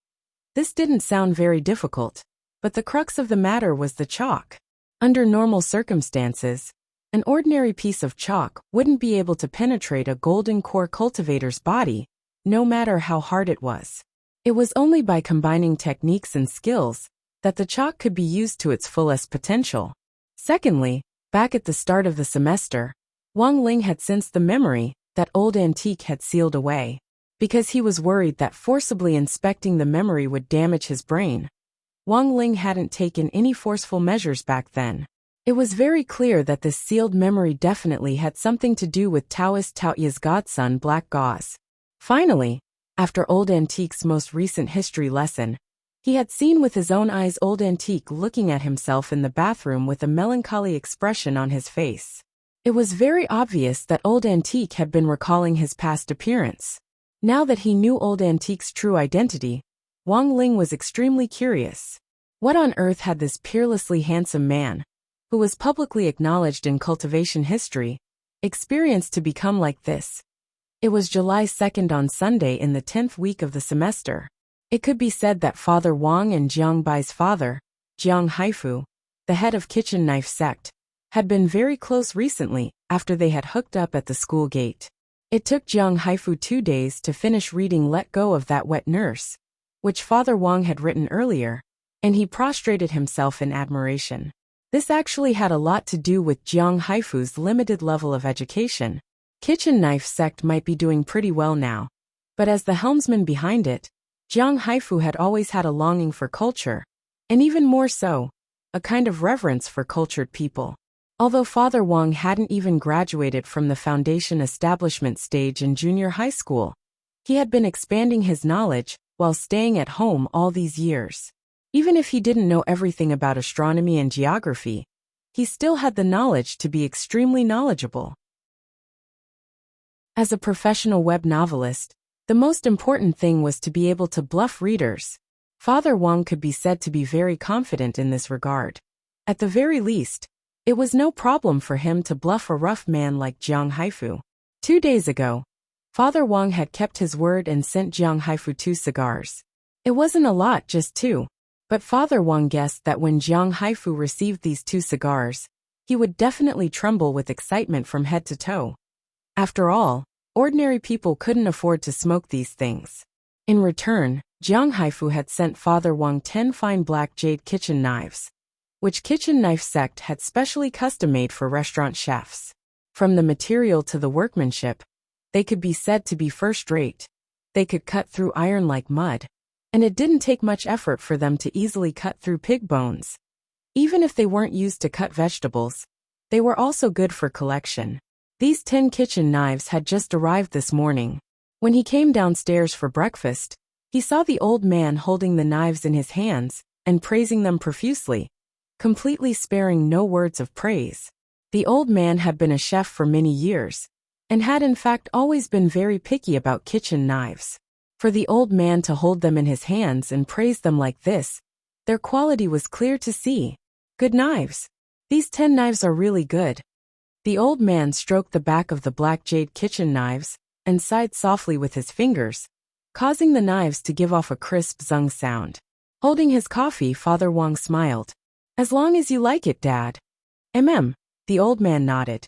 This didn't sound very difficult, but the crux of the matter was the chalk. Under normal circumstances, an ordinary piece of chalk wouldn't be able to penetrate a golden core cultivator's body, no matter how hard it was. It was only by combining techniques and skills that the chalk could be used to its fullest potential. Secondly, back at the start of the semester, Wang Ling had sensed the memory that Old Antique had sealed away. Because he was worried that forcibly inspecting the memory would damage his brain, Wang Ling hadn't taken any forceful measures back then. It was very clear that this sealed memory definitely had something to do with Taoist Tao Ya's godson Black Gauze. Finally, after Old Antique's most recent history lesson, he had seen with his own eyes Old Antique looking at himself in the bathroom with a melancholy expression on his face. It was very obvious that Old Antique had been recalling his past appearance. Now that he knew Old Antique's true identity, Wang Ling was extremely curious. What on earth had this peerlessly handsome man, who was publicly acknowledged in cultivation history, experienced to become like this? It was July 2nd on Sunday in the 10th week of the semester. It could be said that Father Wang and Jiang Bai's father, Jiang Haifu, the head of kitchen knife sect, had been very close recently after they had hooked up at the school gate. It took Jiang Haifu 2 days to finish reading Let Go of That Wet Nurse, which Father Wang had written earlier, and he prostrated himself in admiration. This actually had a lot to do with Jiang Haifu's limited level of education. Kitchen knife sect might be doing pretty well now, but as the helmsman behind it, Jiang Haifu had always had a longing for culture, and even more so, a kind of reverence for cultured people. Although Father Wang hadn't even graduated from the foundation establishment stage in junior high school, he had been expanding his knowledge while staying at home all these years. Even if he didn't know everything about astronomy and geography, he still had the knowledge to be extremely knowledgeable. As a professional web novelist, the most important thing was to be able to bluff readers. Father Wang could be said to be very confident in this regard. At the very least, it was no problem for him to bluff a rough man like Jiang Haifu. 2 days ago, Father Wang had kept his word and sent Jiang Haifu 2 cigars. It wasn't a lot, just 2. But Father Wang guessed that when Jiang Haifu received these 2 cigars, he would definitely tremble with excitement from head to toe. After all, ordinary people couldn't afford to smoke these things. In return, Jiang Haifu had sent Father Wang 10 fine black jade kitchen knives, which kitchen knife sect had specially custom-made for restaurant chefs. From the material to the workmanship, they could be said to be first-rate. They could cut through iron like mud, and it didn't take much effort for them to easily cut through pig bones. Even if they weren't used to cut vegetables, they were also good for collection. These 10 kitchen knives had just arrived this morning. When he came downstairs for breakfast, he saw the old man holding the knives in his hands and praising them profusely, completely sparing no words of praise. The old man had been a chef for many years, and had in fact always been very picky about kitchen knives. For the old man to hold them in his hands and praise them like this, their quality was clear to see. Good knives. These 10 knives are really good. The old man stroked the back of the black jade kitchen knives and sighed softly with his fingers, causing the knives to give off a crisp zung sound. Holding his coffee, Father Wang smiled. As long as you like it, Dad. The old man nodded.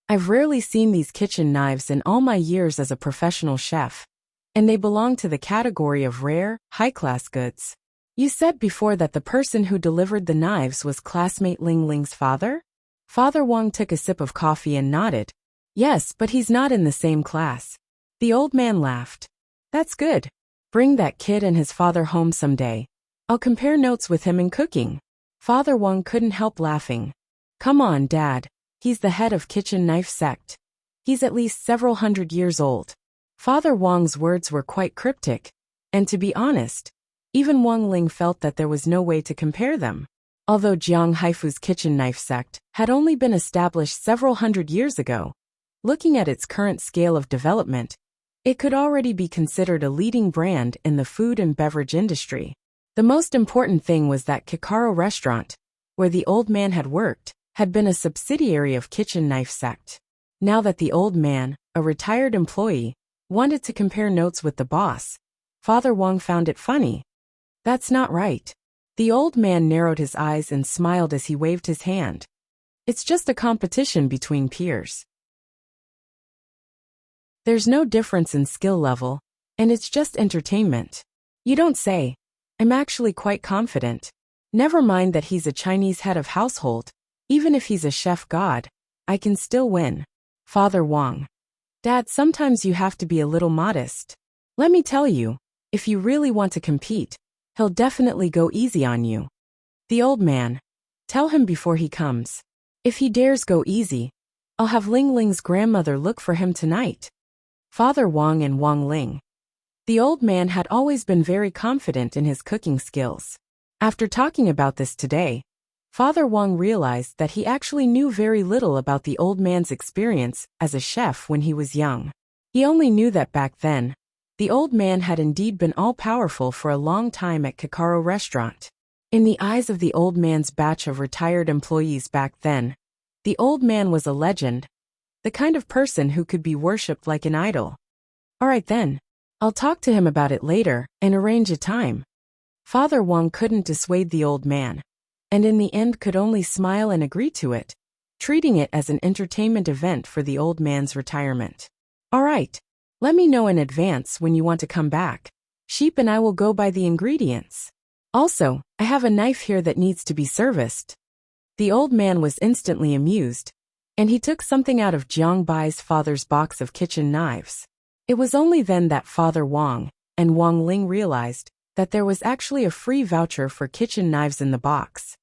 I've rarely seen these kitchen knives in all my years as a professional chef, and they belong to the category of rare, high-class goods. You said before that the person who delivered the knives was classmate Ling Ling's father? Father Wang took a sip of coffee and nodded. Yes, but he's not in the same class. The old man laughed. That's good. Bring that kid and his father home someday. I'll compare notes with him in cooking. Father Wang couldn't help laughing. Come on, Dad. He's the head of kitchen knife sect. He's at least several hundred years old. Father Wang's words were quite cryptic, and to be honest, even Wang Ling felt that there was no way to compare them. Although Jiang Haifu's kitchen knife sect had only been established several hundred years ago, looking at its current scale of development, it could already be considered a leading brand in the food and beverage industry. The most important thing was that Kikaro restaurant, where the old man had worked, had been a subsidiary of kitchen knife sect. Now that the old man, a retired employee, wanted to compare notes with the boss, Father Wang found it funny. That's not right. The old man narrowed his eyes and smiled as he waved his hand. It's just a competition between peers. There's no difference in skill level, and it's just entertainment. You don't say. I'm actually quite confident. Never mind that he's a Chinese head of household. Even if he's a chef god, I can still win. Father Wang. Dad, sometimes you have to be a little modest. Let me tell you, if you really want to compete, he'll definitely go easy on you. The old man. Tell him before he comes. If he dares go easy, I'll have Ling Ling's grandmother look for him tonight. Father Wang and Wang Ling. The old man had always been very confident in his cooking skills. After talking about this today, Father Wang realized that he actually knew very little about the old man's experience as a chef when he was young. He only knew that back then, the old man had indeed been all-powerful for a long time at Kikaro restaurant. In the eyes of the old man's batch of retired employees back then, the old man was a legend, the kind of person who could be worshipped like an idol. All right then, I'll talk to him about it later and arrange a time. Father Wang couldn't dissuade the old man, and in the end could only smile and agree to it, treating it as an entertainment event for the old man's retirement. All right, let me know in advance when you want to come back. Sheep and I will go buy the ingredients. Also, I have a knife here that needs to be serviced. The old man was instantly amused, and he took something out of Jiang Bai's father's box of kitchen knives. It was only then that Father Wang and Wang Ling realized that there was actually a free voucher for kitchen knives in the box.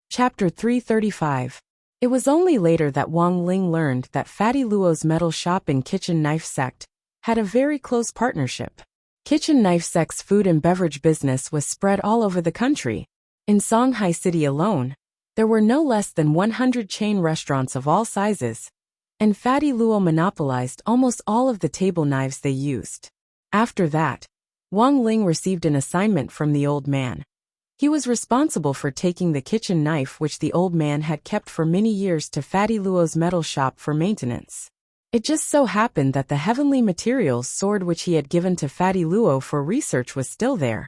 Chapter 335. It was only later that Wang Ling learned that Fatty Luo's metal shop and kitchen knife sect had a very close partnership. Kitchen Knife Sect's food and beverage business was spread all over the country. In Shanghai City alone, there were no less than 100 chain restaurants of all sizes, and Fatty Luo monopolized almost all of the table knives they used. After that, Wang Ling received an assignment from the old man. He was responsible for taking the kitchen knife which the old man had kept for many years to Fatty Luo's metal shop for maintenance. It just so happened that the heavenly materials sword which he had given to Fatty Luo for research was still there,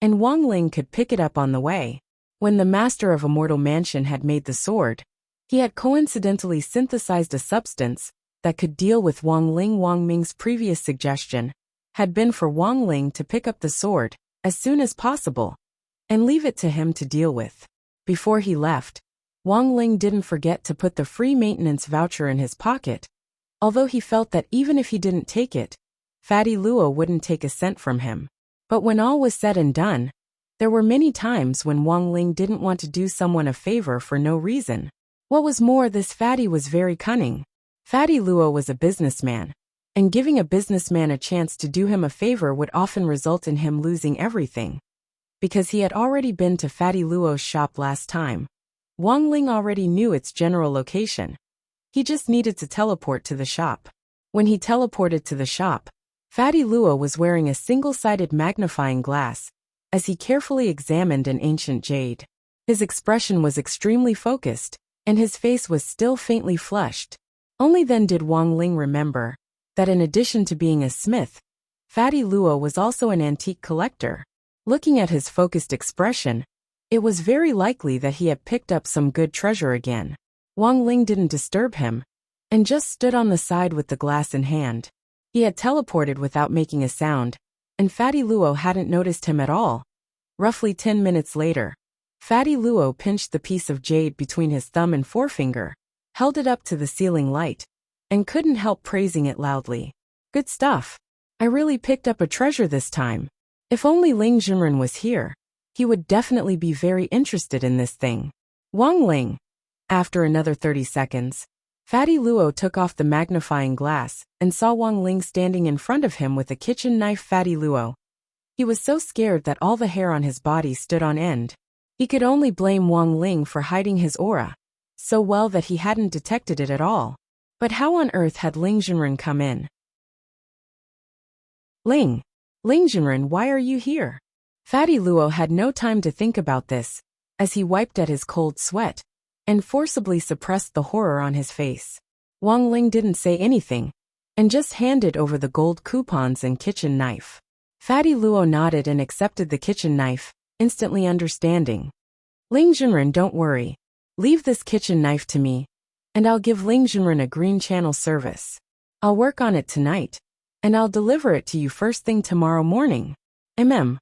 and Wang Ling could pick it up on the way. When the master of Immortal Mansion had made the sword, he had coincidentally synthesized a substance that could deal with Wang Ling. Wang Ming's previous suggestion had been for Wang Ling to pick up the sword as soon as possible and leave it to him to deal with. Before he left, Wang Ling didn't forget to put the free maintenance voucher in his pocket, although he felt that even if he didn't take it, Fatty Luo wouldn't take a cent from him. But when all was said and done, there were many times when Wang Ling didn't want to do someone a favor for no reason. What was more, this Fatty was very cunning. Fatty Luo was a businessman, and giving a businessman a chance to do him a favor would often result in him losing everything. Because he had already been to Fatty Luo's shop last time, Wang Ling already knew its general location. He just needed to teleport to the shop. When he teleported to the shop, Fatty Luo was wearing a single-sided magnifying glass as he carefully examined an ancient jade. His expression was extremely focused, and his face was still faintly flushed. Only then did Wang Ling remember that in addition to being a smith, Fatty Luo was also an antique collector. Looking at his focused expression, it was very likely that he had picked up some good treasure again. Wang Ling didn't disturb him, and just stood on the side with the glass in hand. He had teleported without making a sound, and Fatty Luo hadn't noticed him at all. Roughly 10 minutes later, Fatty Luo pinched the piece of jade between his thumb and forefinger, held it up to the ceiling light, and couldn't help praising it loudly. Good stuff. I really picked up a treasure this time. If only Ling Junren was here, he would definitely be very interested in this thing. Wang Ling. After another 30 seconds, Fatty Luo took off the magnifying glass and saw Wang Ling standing in front of him with a kitchen knife. Fatty Luo. He was so scared that all the hair on his body stood on end. He could only blame Wang Ling for hiding his aura so well that he hadn't detected it at all. But how on earth had Ling Junren come in? Ling Junren, why are you here? Fatty Luo had no time to think about this, as he wiped at his cold sweat and forcibly suppressed the horror on his face. Wang Ling didn't say anything, and just handed over the gold coupons and kitchen knife. Fatty Luo nodded and accepted the kitchen knife, instantly understanding. Ling Junren, don't worry. Leave this kitchen knife to me, and I'll give Ling Junren a green channel service. I'll work on it tonight, and I'll deliver it to you first thing tomorrow morning. Wang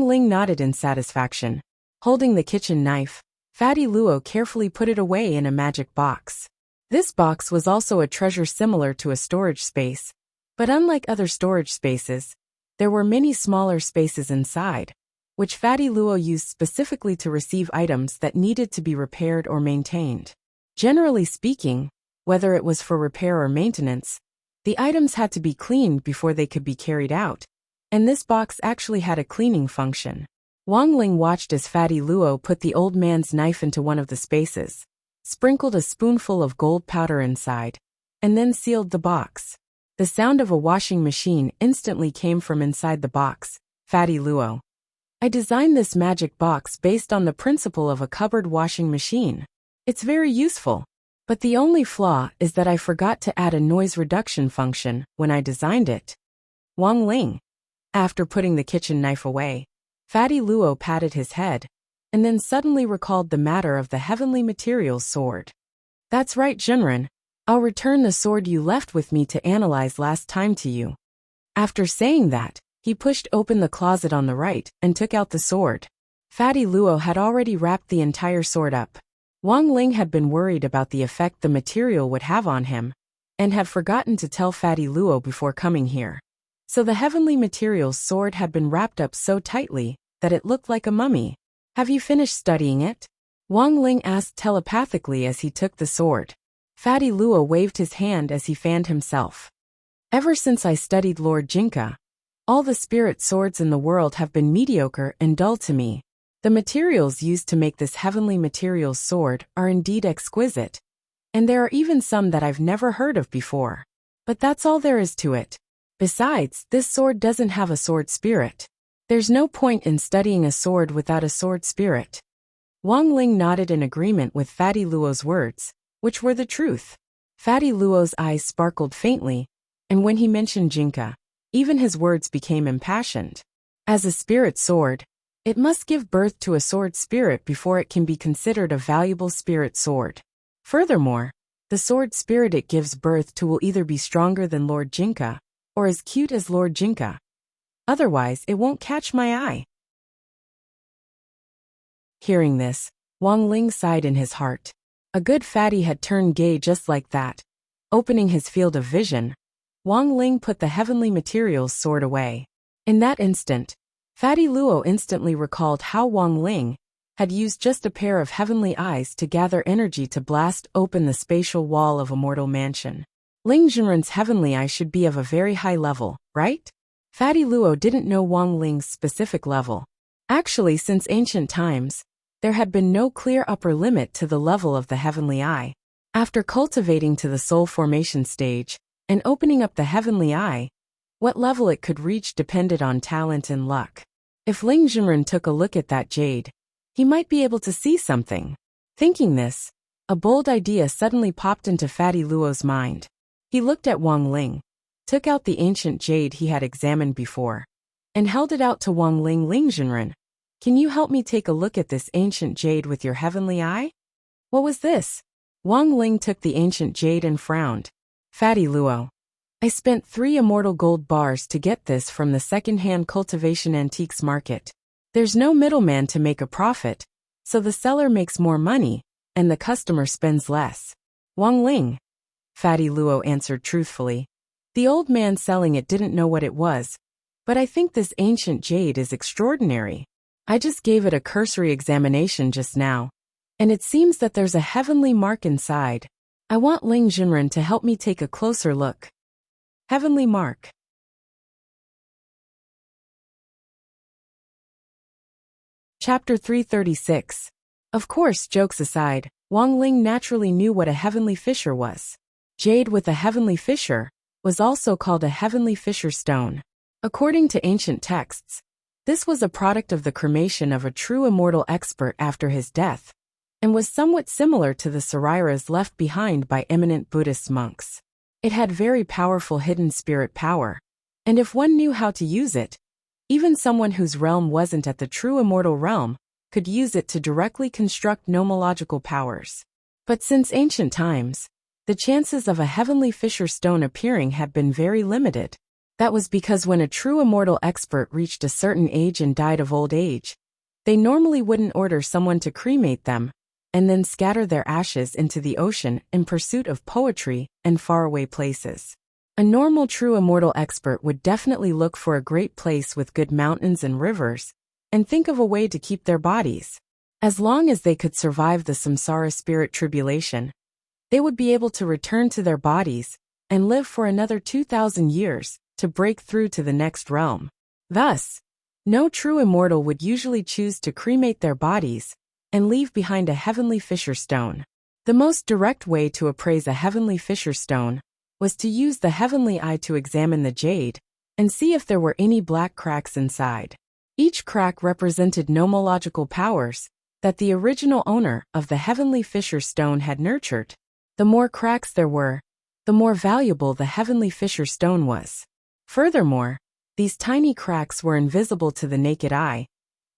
Ling nodded in satisfaction. Holding the kitchen knife, Fatty Luo carefully put it away in a magic box. This box was also a treasure similar to a storage space, but unlike other storage spaces, there were many smaller spaces inside, which Fatty Luo used specifically to receive items that needed to be repaired or maintained. Generally speaking, whether it was for repair or maintenance, the items had to be cleaned before they could be carried out, and this box actually had a cleaning function. Wang Ling watched as Fatty Luo put the old man's knife into one of the spaces, sprinkled a spoonful of gold powder inside, and then sealed the box. The sound of a washing machine instantly came from inside the box. Fatty Luo. I designed this magic box based on the principle of a cupboard washing machine. It's very useful. But the only flaw is that I forgot to add a noise reduction function when I designed it. Wang Ling. After putting the kitchen knife away, Fatty Luo patted his head, and then suddenly recalled the matter of the heavenly materials sword. That's right, Junren. I'll return the sword you left with me to analyze last time to you. After saying that, he pushed open the closet on the right and took out the sword. Fatty Luo had already wrapped the entire sword up. Wang Ling had been worried about the effect the material would have on him, and had forgotten to tell Fatty Luo before coming here. So the heavenly materials sword had been wrapped up so tightly that it looked like a mummy. Have you finished studying it? Wang Ling asked telepathically as he took the sword. Fatty Luo waved his hand as he fanned himself. Ever since I studied Lord Jinka, all the spirit swords in the world have been mediocre and dull to me. The materials used to make this heavenly materials sword are indeed exquisite, and there are even some that I've never heard of before. But that's all there is to it. Besides, this sword doesn't have a sword spirit. There's no point in studying a sword without a sword spirit. Wang Ling nodded in agreement with Fatty Luo's words, which were the truth. Fatty Luo's eyes sparkled faintly, and when he mentioned Jinka, even his words became impassioned. As a spirit sword, it must give birth to a sword spirit before it can be considered a valuable spirit sword. Furthermore, the sword spirit it gives birth to will either be stronger than Lord Jinka, or as cute as Lord Jinka. Otherwise, it won't catch my eye. Hearing this, Wang Ling sighed in his heart. A good fatty had turned gay just like that. Opening his field of vision, Wang Ling put the heavenly materials sword away. In that instant, Fatty Luo instantly recalled how Wang Ling had used just a pair of heavenly eyes to gather energy to blast open the spatial wall of a mortal mansion. Ling Junren's heavenly eye should be of a very high level, right? Fatty Luo didn't know Wang Ling's specific level. Actually, since ancient times, there had been no clear upper limit to the level of the heavenly eye. After cultivating to the soul formation stage and opening up the heavenly eye, what level it could reach depended on talent and luck. If Ling Junren took a look at that jade, he might be able to see something. Thinking this, a bold idea suddenly popped into Fatty Luo's mind. He looked at Wang Ling, took out the ancient jade he had examined before, and held it out to Wang Ling. Ling Junren, can you help me take a look at this ancient jade with your heavenly eye? What was this? Wang Ling took the ancient jade and frowned. Fatty Luo, I spent 3 immortal gold bars to get this from the second-hand cultivation antiques market. There's no middleman to make a profit, so the seller makes more money, and the customer spends less. Wang Ling, Fatty Luo answered truthfully. The old man selling it didn't know what it was, but I think this ancient jade is extraordinary. I just gave it a cursory examination just now, and it seems that there's a heavenly mark inside. I want Ling Junren to help me take a closer look. Heavenly mark. Chapter 336. Of course, jokes aside, Wang Ling naturally knew what a heavenly fissure was. Jade with a heavenly fissure was also called a heavenly fissure stone. According to ancient texts, this was a product of the cremation of a true immortal expert after his death, and was somewhat similar to the sariras left behind by eminent Buddhist monks. It had very powerful hidden spirit power, and if one knew how to use it, even someone whose realm wasn't at the true immortal realm could use it to directly construct nomological powers. But since ancient times, the chances of a heavenly fissure stone appearing had been very limited. That was because when a true immortal expert reached a certain age and died of old age, they normally wouldn't order someone to cremate them and then scatter their ashes into the ocean in pursuit of poetry and faraway places. A normal true immortal expert would definitely look for a great place with good mountains and rivers, and think of a way to keep their bodies. As long as they could survive the samsara spirit tribulation, they would be able to return to their bodies and live for another 2,000 years to break through to the next realm. Thus, no true immortal would usually choose to cremate their bodies and leave behind a heavenly fissure stone. The most direct way to appraise a heavenly fissure stone was to use the heavenly eye to examine the jade and see if there were any black cracks inside. Each crack represented nomological powers that the original owner of the heavenly fissure stone had nurtured. The more cracks there were, the more valuable the heavenly fissure stone was. Furthermore, these tiny cracks were invisible to the naked eye,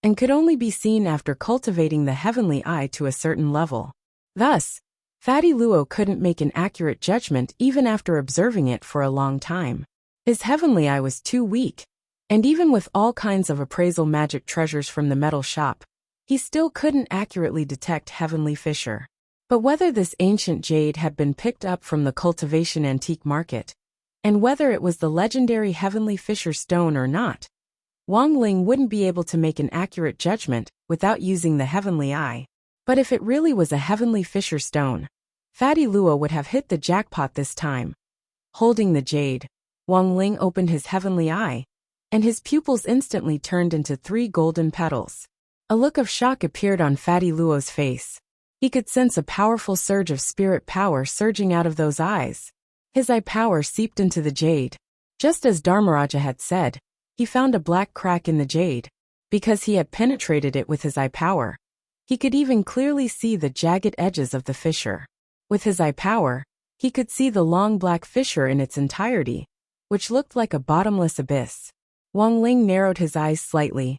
and could only be seen after cultivating the heavenly eye to a certain level. Thus, Fatty Luo couldn't make an accurate judgment even after observing it for a long time. His heavenly eye was too weak, and even with all kinds of appraisal magic treasures from the metal shop, he still couldn't accurately detect heavenly fissure. But whether this ancient jade had been picked up from the Cultivation antique market, and whether it was the legendary heavenly fissure stone or not, Wang Ling wouldn't be able to make an accurate judgment without using the heavenly eye. But if it really was a heavenly fissure stone, Fatty Luo would have hit the jackpot this time. Holding the jade, Wang Ling opened his heavenly eye, and his pupils instantly turned into 3 golden petals. A look of shock appeared on Fatty Luo's face. He could sense a powerful surge of spirit power surging out of those eyes. His eye power seeped into the jade. Just as Dharmaraja had said, he found a black crack in the jade. Because he had penetrated it with his eye power, he could even clearly see the jagged edges of the fissure. With his eye power, he could see the long black fissure in its entirety, which looked like a bottomless abyss. Wang Ling narrowed his eyes slightly.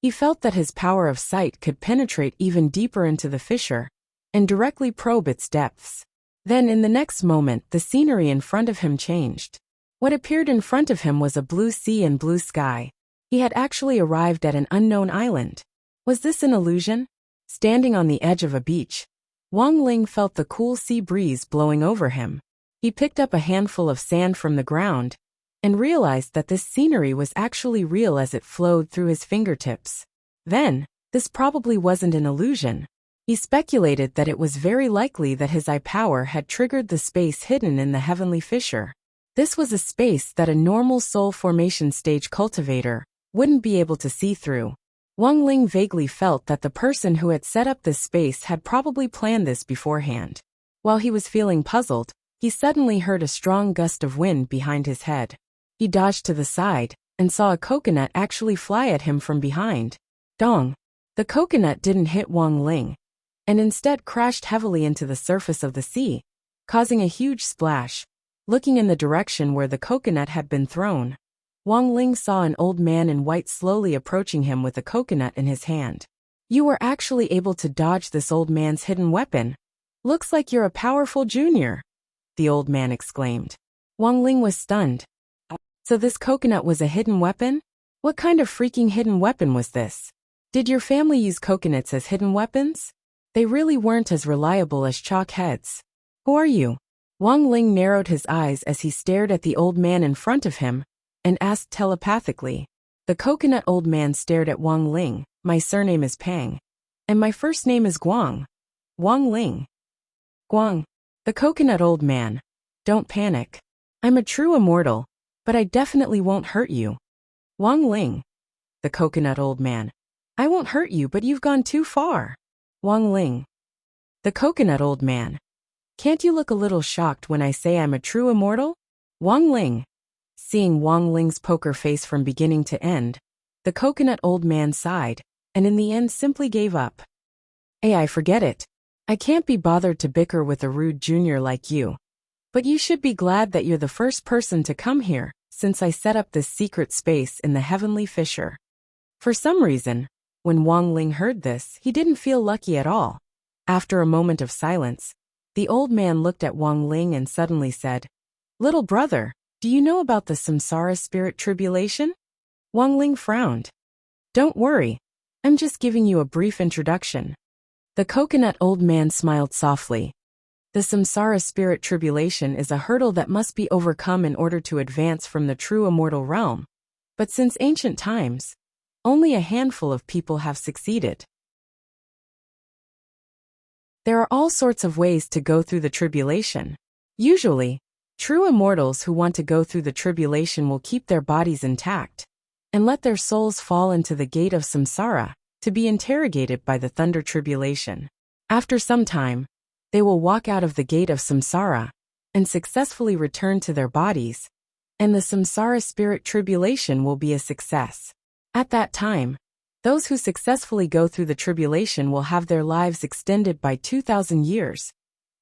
He felt that his power of sight could penetrate even deeper into the fissure and directly probe its depths. Then in the next moment, the scenery in front of him changed. What appeared in front of him was a blue sea and blue sky. He had actually arrived at an unknown island. Was this an illusion? Standing on the edge of a beach, Wang Ling felt the cool sea breeze blowing over him. He picked up a handful of sand from the ground and realized that this scenery was actually real as it flowed through his fingertips. Then, this probably wasn't an illusion. He speculated that it was very likely that his eye power had triggered the space hidden in the heavenly fissure. This was a space that a normal soul formation stage cultivator wouldn't be able to see through. Wang Ling vaguely felt that the person who had set up this space had probably planned this beforehand. While he was feeling puzzled, he suddenly heard a strong gust of wind behind his head. He dodged to the side and saw a coconut actually fly at him from behind. Dong! The coconut didn't hit Wang Ling, and instead crashed heavily into the surface of the sea, causing a huge splash. Looking in the direction where the coconut had been thrown, Wang Ling saw an old man in white slowly approaching him with a coconut in his hand. You were actually able to dodge this old man's hidden weapon. Looks like you're a powerful junior, the old man exclaimed. Wang Ling was stunned. So this coconut was a hidden weapon? What kind of freaking hidden weapon was this? Did your family use coconuts as hidden weapons? They really weren't as reliable as chalk heads. Who are you? Wang Ling narrowed his eyes as he stared at the old man in front of him and asked telepathically. The coconut old man stared at Wang Ling. My surname is Pang. And my first name is Guang. Wang Ling. Guang. The coconut old man. Don't panic. I'm a true immortal, but I definitely won't hurt you. Wang Ling. The coconut old man. I won't hurt you, but you've gone too far. Wang Ling. The coconut old man. Can't you look a little shocked when I say I'm a true immortal? Wang Ling. Seeing Wang Ling's poker face from beginning to end, the coconut old man sighed, and in the end simply gave up. I forget it. I can't be bothered to bicker with a rude junior like you. But you should be glad that you're the first person to come here, since I set up this secret space in the heavenly fissure. For some reason, when Wang Ling heard this, he didn't feel lucky at all. After a moment of silence, the old man looked at Wang Ling and suddenly said, Little brother, do you know about the samsara spirit tribulation? Wang Ling frowned. Don't worry, I'm just giving you a brief introduction. The coconut old man smiled softly. The samsara spirit tribulation is a hurdle that must be overcome in order to advance from the true immortal realm. But since ancient times, only a handful of people have succeeded. There are all sorts of ways to go through the tribulation. Usually, true immortals who want to go through the tribulation will keep their bodies intact and let their souls fall into the gate of samsara to be interrogated by the thunder tribulation. After some time, they will walk out of the gate of samsara and successfully return to their bodies, and the samsara spirit tribulation will be a success. At that time, Those who successfully go through the tribulation will have their lives extended by 2,000 years,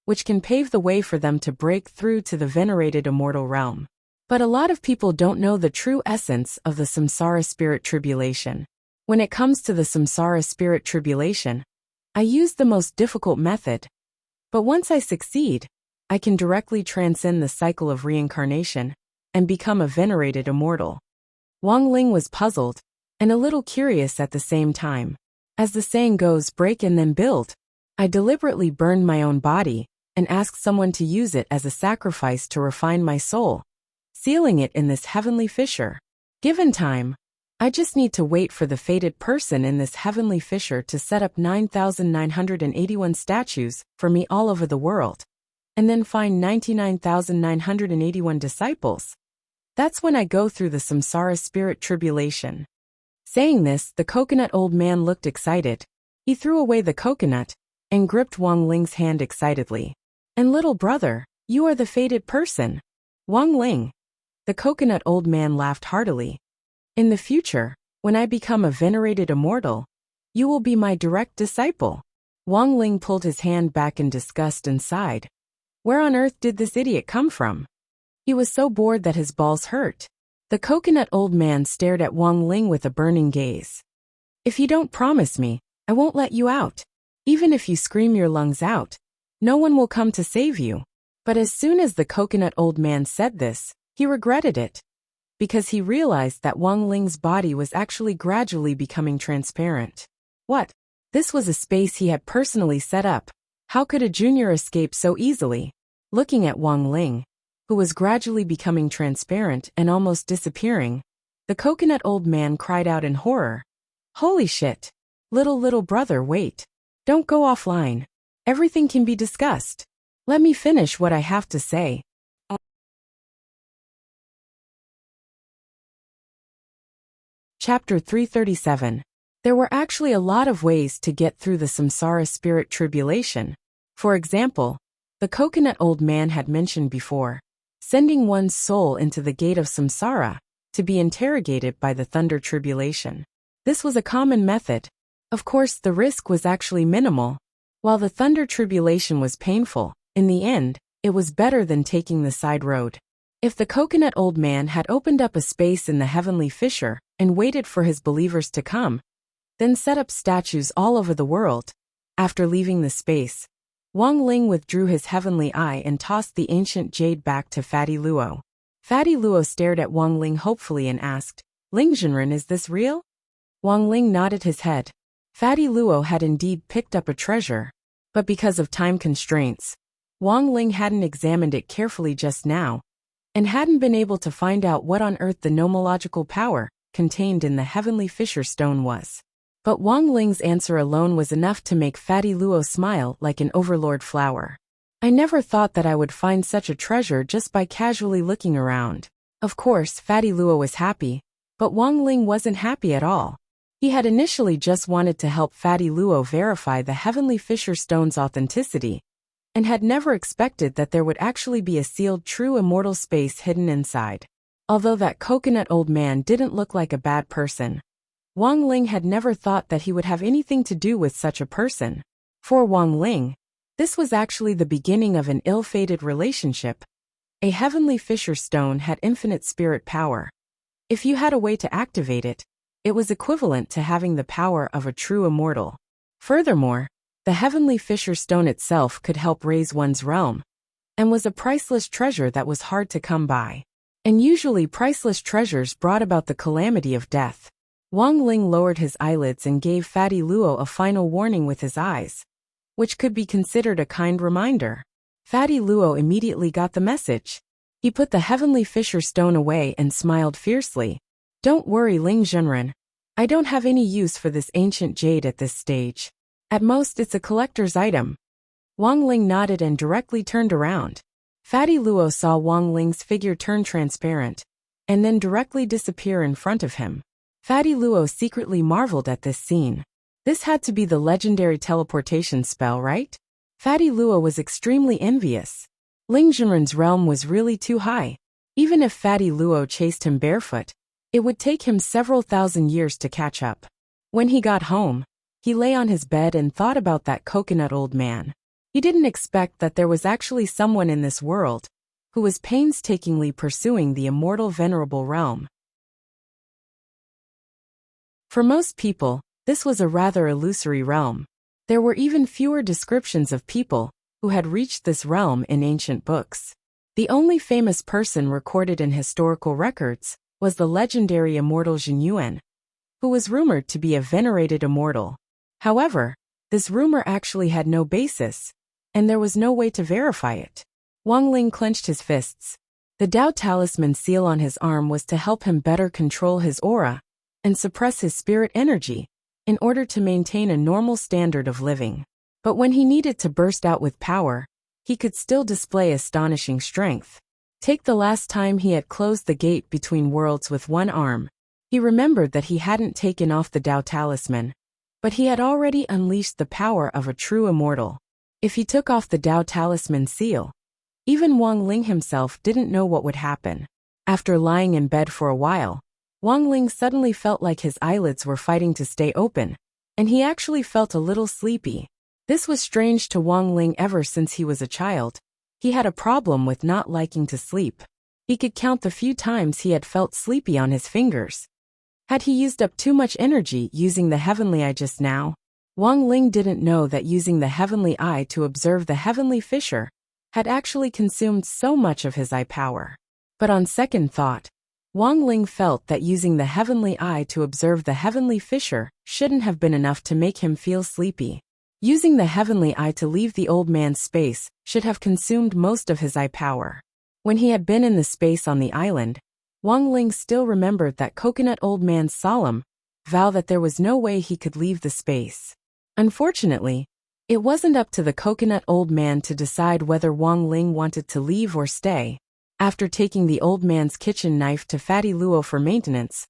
which can pave the way for them to break through to the venerated immortal realm. But a lot of people don't know the true essence of the samsara spirit tribulation. When it comes to the samsara spirit tribulation, I use the most difficult method. But once I succeed, I can directly transcend the cycle of reincarnation and become a venerated immortal. Wang Ling was puzzled and a little curious at the same time. As the saying goes, break and then build. I deliberately burned my own body and asked someone to use it as a sacrifice to refine my soul, sealing it in this heavenly fissure. Given time, I just need to wait for the fated person in this heavenly fissure to set up 9,981 statues for me all over the world, and then find 99,981 disciples. That's when I go through the samsara spirit tribulation. Saying this, the coconut old man looked excited. He threw away the coconut and gripped Wang Ling's hand excitedly. And little brother, you are the fated person. Wang Ling. The coconut old man laughed heartily. In the future, when I become a venerated immortal, you will be my direct disciple. Wang Ling pulled his hand back in disgust and sighed. Where on earth did this idiot come from? He was so bored that his balls hurt. The coconut old man stared at Wang Ling with a burning gaze. If you don't promise me, I won't let you out. Even if you scream your lungs out, no one will come to save you. But as soon as the coconut old man said this, he regretted it, because he realized that Wang Ling's body was actually gradually becoming transparent. What? This was a space he had personally set up. How could a junior escape so easily? Looking at Wang Ling, who was gradually becoming transparent and almost disappearing, the coconut old man cried out in horror. Holy shit! Little brother, wait. Don't go offline. Everything can be discussed. Let me finish what I have to say. Chapter 337. There were actually a lot of ways to get through the samsara spirit tribulation. For example, the coconut old man had mentioned before, sending one's soul into the gate of samsara to be interrogated by the thunder tribulation. This was a common method. Of course, the risk was actually minimal. While the thunder tribulation was painful, in the end, it was better than taking the side road. If the coconut old man had opened up a space in the heavenly fissure and waited for his believers to come, then set up statues all over the world, after leaving the space, Wang Ling withdrew his heavenly eye and tossed the ancient jade back to Fatty Luo. Fatty Luo stared at Wang Ling hopefully and asked, Ling Zhenren, is this real? Wang Ling nodded his head. Fatty Luo had indeed picked up a treasure, but because of time constraints, Wang Ling hadn't examined it carefully just now, and hadn't been able to find out what on earth the nomological power contained in the heavenly fissure stone was. But Wang Ling's answer alone was enough to make Fatty Luo smile like an overlord flower. I never thought that I would find such a treasure just by casually looking around. Of course, Fatty Luo was happy, but Wang Ling wasn't happy at all. He had initially just wanted to help Fatty Luo verify the heavenly fissure stone's authenticity, and had never expected that there would actually be a sealed true immortal space hidden inside. Although that coconut old man didn't look like a bad person, Wang Ling had never thought that he would have anything to do with such a person. For Wang Ling, this was actually the beginning of an ill-fated relationship. A heavenly fissure stone had infinite spirit power. If you had a way to activate it, it was equivalent to having the power of a true immortal. Furthermore, the heavenly fissure stone itself could help raise one's realm, and was a priceless treasure that was hard to come by. And usually priceless treasures brought about the calamity of death. Wang Ling lowered his eyelids and gave Fatty Luo a final warning with his eyes, which could be considered a kind reminder. Fatty Luo immediately got the message. He put the heavenly fissure stone away and smiled fiercely. Don't worry, Ling Zhenren. I don't have any use for this ancient jade at this stage. At most, it's a collector's item. Wang Ling nodded and directly turned around. Fatty Luo saw Wang Ling's figure turn transparent, and then directly disappear in front of him. Fatty Luo secretly marveled at this scene. This had to be the legendary teleportation spell, right? Fatty Luo was extremely envious. Ling Zhenren's realm was really too high. Even if Fatty Luo chased him barefoot, it would take him several thousand years to catch up. When he got home, he lay on his bed and thought about that coconut old man. He didn't expect that there was actually someone in this world who was painstakingly pursuing the immortal venerable realm. For most people, this was a rather illusory realm. There were even fewer descriptions of people who had reached this realm in ancient books. The only famous person recorded in historical records was the legendary immortal Zhen Yuan, who was rumored to be a venerated immortal. However, this rumor actually had no basis, and there was no way to verify it. Wang Ling clenched his fists. The Dao Talisman seal on his arm was to help him better control his aura and suppress his spirit energy in order to maintain a normal standard of living. But when he needed to burst out with power, he could still display astonishing strength. Take the last time he had closed the gate between worlds with one arm. He remembered that he hadn't taken off the Dao Talisman, but he had already unleashed the power of a true immortal. If he took off the Dao Talisman seal, even Wang Ling himself didn't know what would happen. After lying in bed for a while, Wang Ling suddenly felt like his eyelids were fighting to stay open, and he actually felt a little sleepy. This was strange to Wang Ling ever since he was a child. He had a problem with not liking to sleep. He could count the few times he had felt sleepy on his fingers. Had he used up too much energy using the heavenly eye just now? Wang Ling didn't know that using the heavenly eye to observe the heavenly fissure had actually consumed so much of his eye power. But on second thought, Wang Ling felt that using the heavenly eye to observe the heavenly fissure shouldn't have been enough to make him feel sleepy. Using the heavenly eye to leave the old man's space should have consumed most of his eye power. When he had been in the space on the island, Wang Ling still remembered that coconut old man's solemn vow that there was no way he could leave the space. Unfortunately, it wasn't up to the coconut old man to decide whether Wang Ling wanted to leave or stay. After taking the old man's kitchen knife to Fatty Luo for maintenance,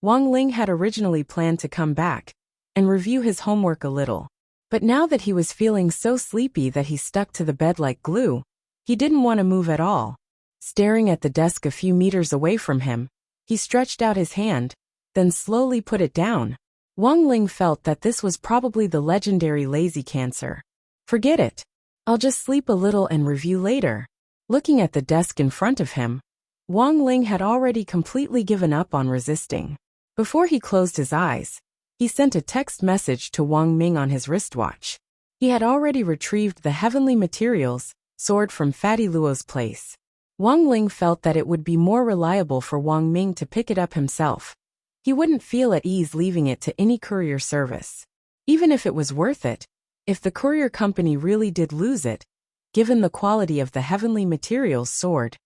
Wang Ling had originally planned to come back and review his homework a little. But now that he was feeling so sleepy that he stuck to the bed like glue, he didn't want to move at all. Staring at the desk a few meters away from him, he stretched out his hand, then slowly put it down. Wang Ling felt that this was probably the legendary lazy cancer. Forget it. I'll just sleep a little and review later. Looking at the desk in front of him, Wang Ling had already completely given up on resisting. Before he closed his eyes, he sent a text message to Wang Ming on his wristwatch. He had already retrieved the heavenly materials stored from Fatty Luo's place. Wang Ling felt that it would be more reliable for Wang Ming to pick it up himself. He wouldn't feel at ease leaving it to any courier service. Even if it was worth it, if the courier company really did lose it, given the quality of the heavenly materials stored,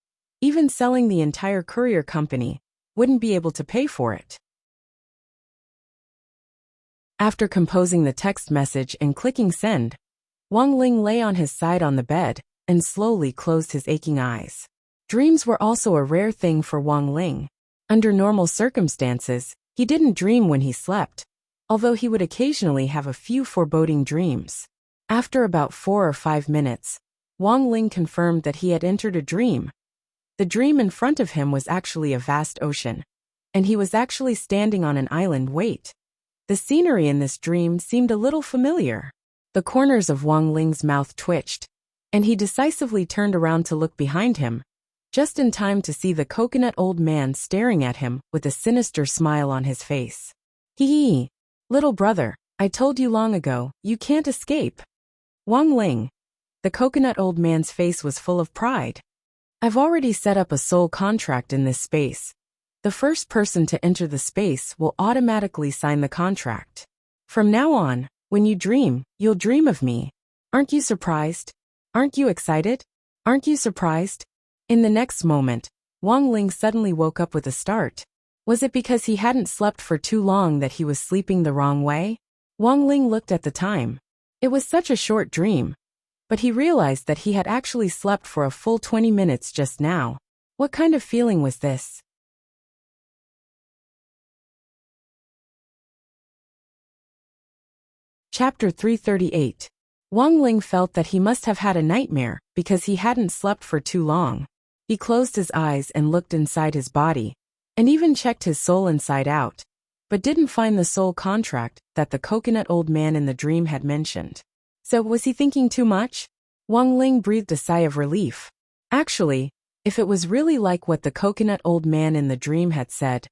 even selling the entire courier company wouldn't be able to pay for it. After composing the text message and clicking send, Wang Ling lay on his side on the bed and slowly closed his aching eyes. Dreams were also a rare thing for Wang Ling. Under normal circumstances, he didn't dream when he slept, although he would occasionally have a few foreboding dreams. After about 4 or 5 minutes, Wang Ling confirmed that he had entered a dream. The dream in front of him was actually a vast ocean, and he was actually standing on an island. Wait. The scenery in this dream seemed a little familiar. The corners of Wang Ling's mouth twitched, and he decisively turned around to look behind him, just in time to see the coconut old man staring at him with a sinister smile on his face. Hee hee, little brother, I told you long ago, you can't escape. Wang Ling. The coconut old man's face was full of pride. I've already set up a soul contract in this space. The first person to enter the space will automatically sign the contract. From now on, when you dream, you'll dream of me. Aren't you surprised? Aren't you excited? Aren't you surprised? In the next moment, Wang Ling suddenly woke up with a start. Was it because he hadn't slept for too long that he was sleeping the wrong way? Wang Ling looked at the time. It was such a short dream. But he realized that he had actually slept for a full 20 minutes just now. What kind of feeling was this? Chapter 338. Wang Ling felt that he must have had a nightmare because he hadn't slept for too long. He closed his eyes and looked inside his body, and even checked his soul inside out. but didn't find the soul contract that the coconut old man in the dream had mentioned. So was he thinking too much? Wang Ling breathed a sigh of relief. Actually, if it was really like what the coconut old man in the dream had said,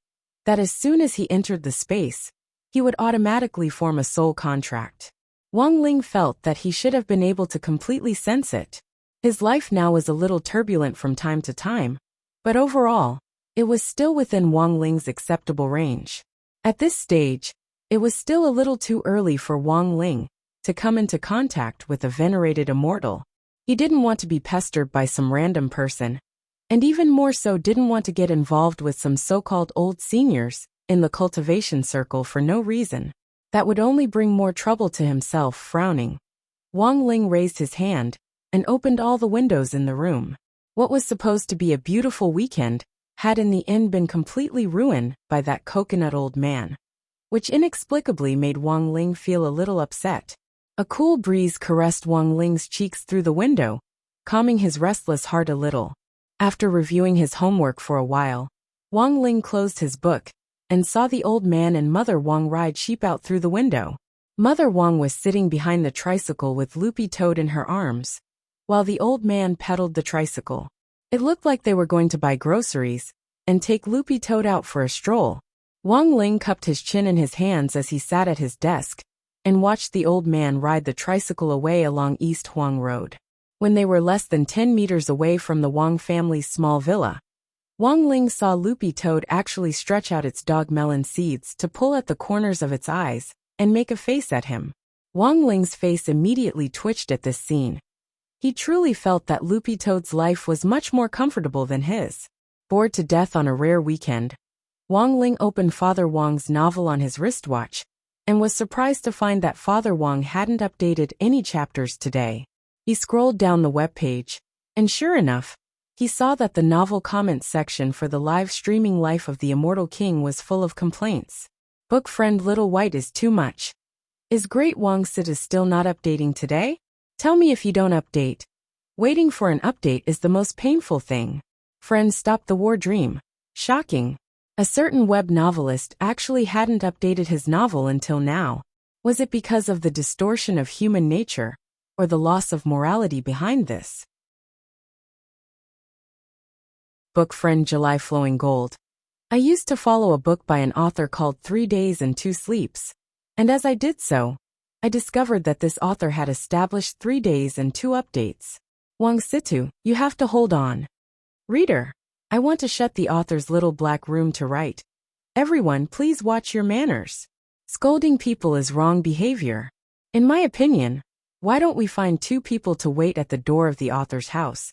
that as soon as he entered the space, he would automatically form a soul contract. Wang Ling felt that he should have been able to completely sense it. His life now was a little turbulent from time to time, but overall, it was still within Wang Ling's acceptable range. At this stage, it was still a little too early for Wang Ling to come into contact with a venerated immortal. He didn't want to be pestered by some random person, and even more so didn't want to get involved with some so-called old seniors in the cultivation circle for no reason. That would only bring more trouble to himself. Frowning, Wang Ling raised his hand and opened all the windows in the room. What was supposed to be a beautiful weekend had in the end been completely ruined by that coconut old man, which inexplicably made Wang Ling feel a little upset. A cool breeze caressed Wang Ling's cheeks through the window, calming his restless heart a little. After reviewing his homework for a while, Wang Ling closed his book and saw the old man and Mother Wang ride sheep out through the window. Mother Wang was sitting behind the tricycle with Loopy Toad in her arms, while the old man pedaled the tricycle. It looked like they were going to buy groceries and take Loopy Toad out for a stroll. Wang Ling cupped his chin in his hands as he sat at his desk and watched the old man ride the tricycle away along East Huang Road. When they were less than 10 meters away from the Wang family's small villa, Wang Ling saw Loopy Toad actually stretch out its dog melon seeds to pull at the corners of its eyes and make a face at him. Wang Ling's face immediately twitched at this scene. He truly felt that Loopy Toad's life was much more comfortable than his. Bored to death on a rare weekend, Wang Ling opened Father Wang's novel on his wristwatch and was surprised to find that Father Wang hadn't updated any chapters today. He scrolled down the webpage, and sure enough, he saw that the novel comments section for the live streaming Life of the Immortal King was full of complaints. Book friend Little White is too much. Is Great Wang Sit is still not updating today? Tell me if you don't update. Waiting for an update is the most painful thing. Friend Stop the War Dream. Shocking. A certain web novelist actually hadn't updated his novel until now. Was it because of the distortion of human nature, or the loss of morality behind this? Book friend July Flowing Gold. I used to follow a book by an author called 3 Days and 2 Sleeps, and as I did so, I discovered that this author had established 3 days and 2 updates. Wang Situ, you have to hold on. Reader, I want to shut the author's little black room to write. Everyone, please watch your manners. Scolding people is wrong behavior. In my opinion, why don't we find 2 people to wait at the door of the author's house?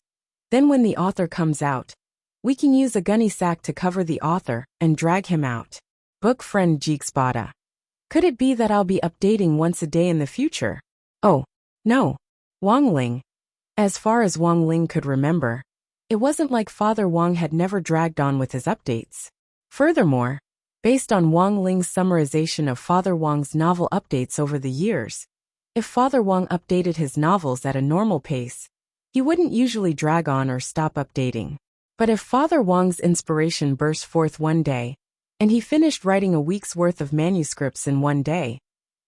Then when the author comes out, we can use a gunny sack to cover the author and drag him out. Book friend Jeekspada. Could it be that I'll be updating once a day in the future? Oh, no. Wang Ling. As far as Wang Ling could remember, it wasn't like Father Wang had never dragged on with his updates. Furthermore, based on Wang Ling's summarization of Father Wang's novel updates over the years, if Father Wang updated his novels at a normal pace, he wouldn't usually drag on or stop updating. But if Father Wang's inspiration burst forth one day, and he finished writing a week's worth of manuscripts in one day,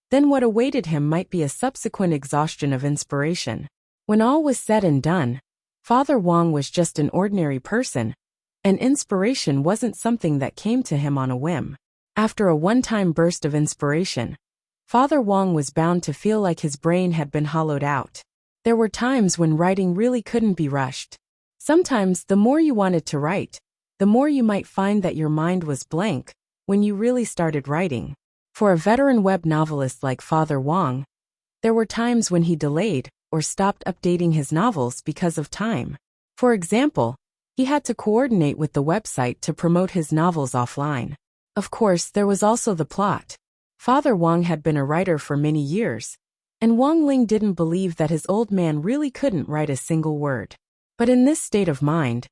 then what awaited him might be a subsequent exhaustion of inspiration. When all was said and done, Father Wang was just an ordinary person, and inspiration wasn't something that came to him on a whim. After a one-time burst of inspiration, Father Wang was bound to feel like his brain had been hollowed out. There were times when writing really couldn't be rushed. Sometimes the more you wanted to write, the more you might find that your mind was blank when you really started writing. For a veteran web novelist like Father Wang, there were times when he delayed or stopped updating his novels because of time. For example, he had to coordinate with the website to promote his novels offline. Of course, there was also the plot. Father Wang had been a writer for many years, and Wang Ling didn't believe that his old man really couldn't write a single word. But in this state of mind,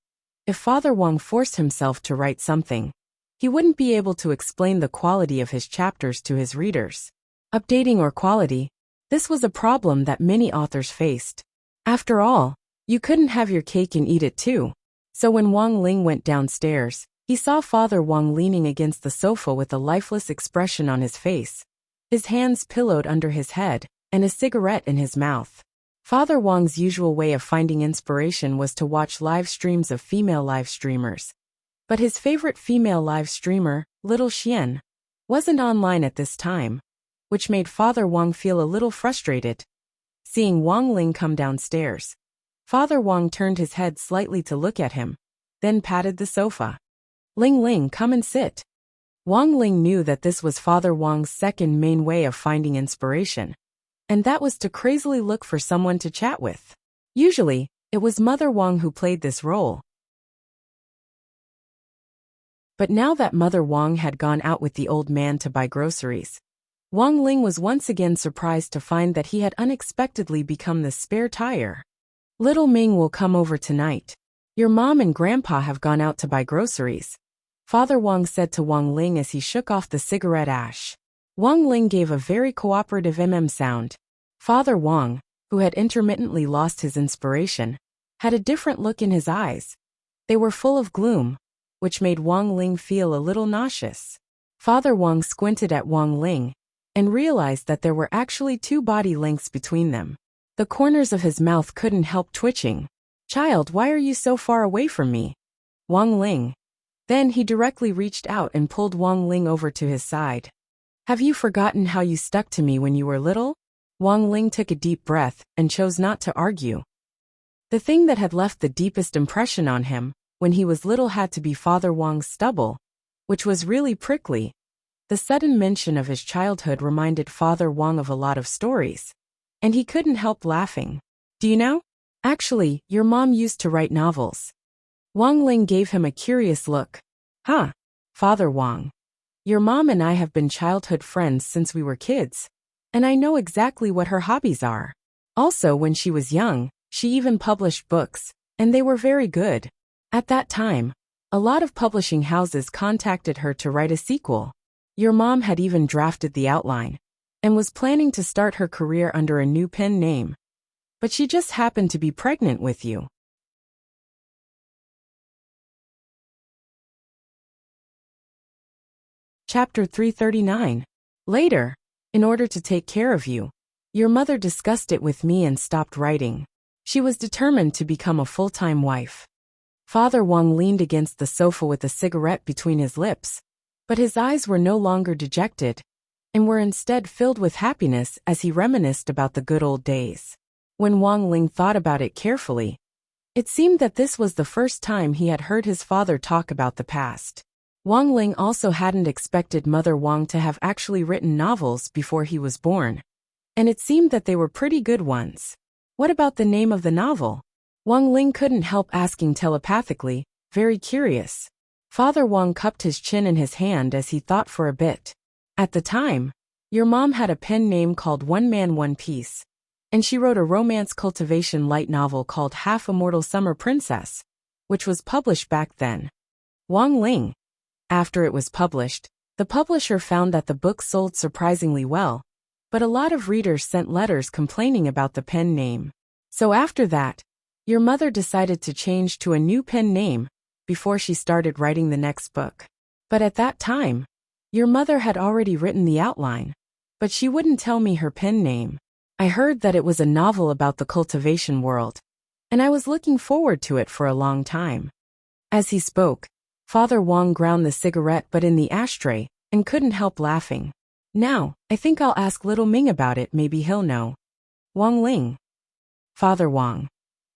if Father Wang forced himself to write something, he wouldn't be able to explain the quality of his chapters to his readers. Updating or quality, this was a problem that many authors faced. After all, you couldn't have your cake and eat it too. So when Wang Ling went downstairs, He saw Father Wang leaning against the sofa with a lifeless expression on his face, his hands pillowed under his head, and a cigarette in his mouth. Father Wang's usual way of finding inspiration was to watch live streams of female live streamers. But his favorite female live streamer, Little Xian, wasn't online at this time, which made Father Wang feel a little frustrated. Seeing Wang Ling come downstairs, Father Wang turned his head slightly to look at him, then patted the sofa. "Ling Ling, come and sit." Wang Ling knew that this was Father Wang's second main way of finding inspiration, and that was to crazily look for someone to chat with. Usually, it was Mother Wang who played this role. But now that Mother Wang had gone out with the old man to buy groceries, Wang Ling was once again surprised to find that he had unexpectedly become the spare tire. "Little Ming will come over tonight. Your mom and grandpa have gone out to buy groceries," Father Wang said to Wang Ling as he shook off the cigarette ash. Wang Ling gave a very cooperative sound. Father Wang, who had intermittently lost his inspiration, had a different look in his eyes. They were full of gloom, which made Wang Ling feel a little nauseous. Father Wang squinted at Wang Ling and realized that there were actually 2 body lengths between them. The corners of his mouth couldn't help twitching. "Child, why are you so far away from me?" Wang Ling. Then he directly reached out and pulled Wang Ling over to his side. "Have you forgotten how you stuck to me when you were little?" Wang Ling took a deep breath and chose not to argue. The thing that had left the deepest impression on him when he was little had to be Father Wang's stubble, which was really prickly. The sudden mention of his childhood reminded Father Wang of a lot of stories, and he couldn't help laughing. "Do you know? Actually, your mom used to write novels." Wang Ling gave him a curious look. "Huh? Father Wang. Your mom and I have been childhood friends since we were kids, and I know exactly what her hobbies are. Also, when she was young, she even published books, and they were very good. At that time, a lot of publishing houses contacted her to write a sequel. Your mom had even drafted the outline, and was planning to start her career under a new pen name. But she just happened to be pregnant with you." Chapter 339. Later, in order to take care of you, your mother discussed it with me and stopped writing. She was determined to become a full-time wife. Father Wang leaned against the sofa with a cigarette between his lips, but his eyes were no longer dejected, and were instead filled with happiness as he reminisced about the good old days. When Wang Ling thought about it carefully, it seemed that this was the first time he had heard his father talk about the past. Wang Ling also hadn't expected Mother Wang to have actually written novels before he was born, and it seemed that they were pretty good ones. "What about the name of the novel?" Wang Ling couldn't help asking telepathically, very curious. Father Wang cupped his chin in his hand as he thought for a bit. "At the time, your mom had a pen name called One Man One Piece, and she wrote a romance cultivation light novel called Half Immortal Summer Princess, which was published back then." Wang Ling. After it was published, the publisher found that the book sold surprisingly well, but a lot of readers sent letters complaining about the pen name. So after that, your mother decided to change to a new pen name before she started writing the next book. But at that time, your mother had already written the outline, but she wouldn't tell me her pen name. I heard that it was a novel about the cultivation world, and I was looking forward to it for a long time. As he spoke, Father Wang ground the cigarette butt in the ashtray and couldn't help laughing. "Now, I think I'll ask little Ming about it, maybe he'll know." Wang Ling. Father Wang.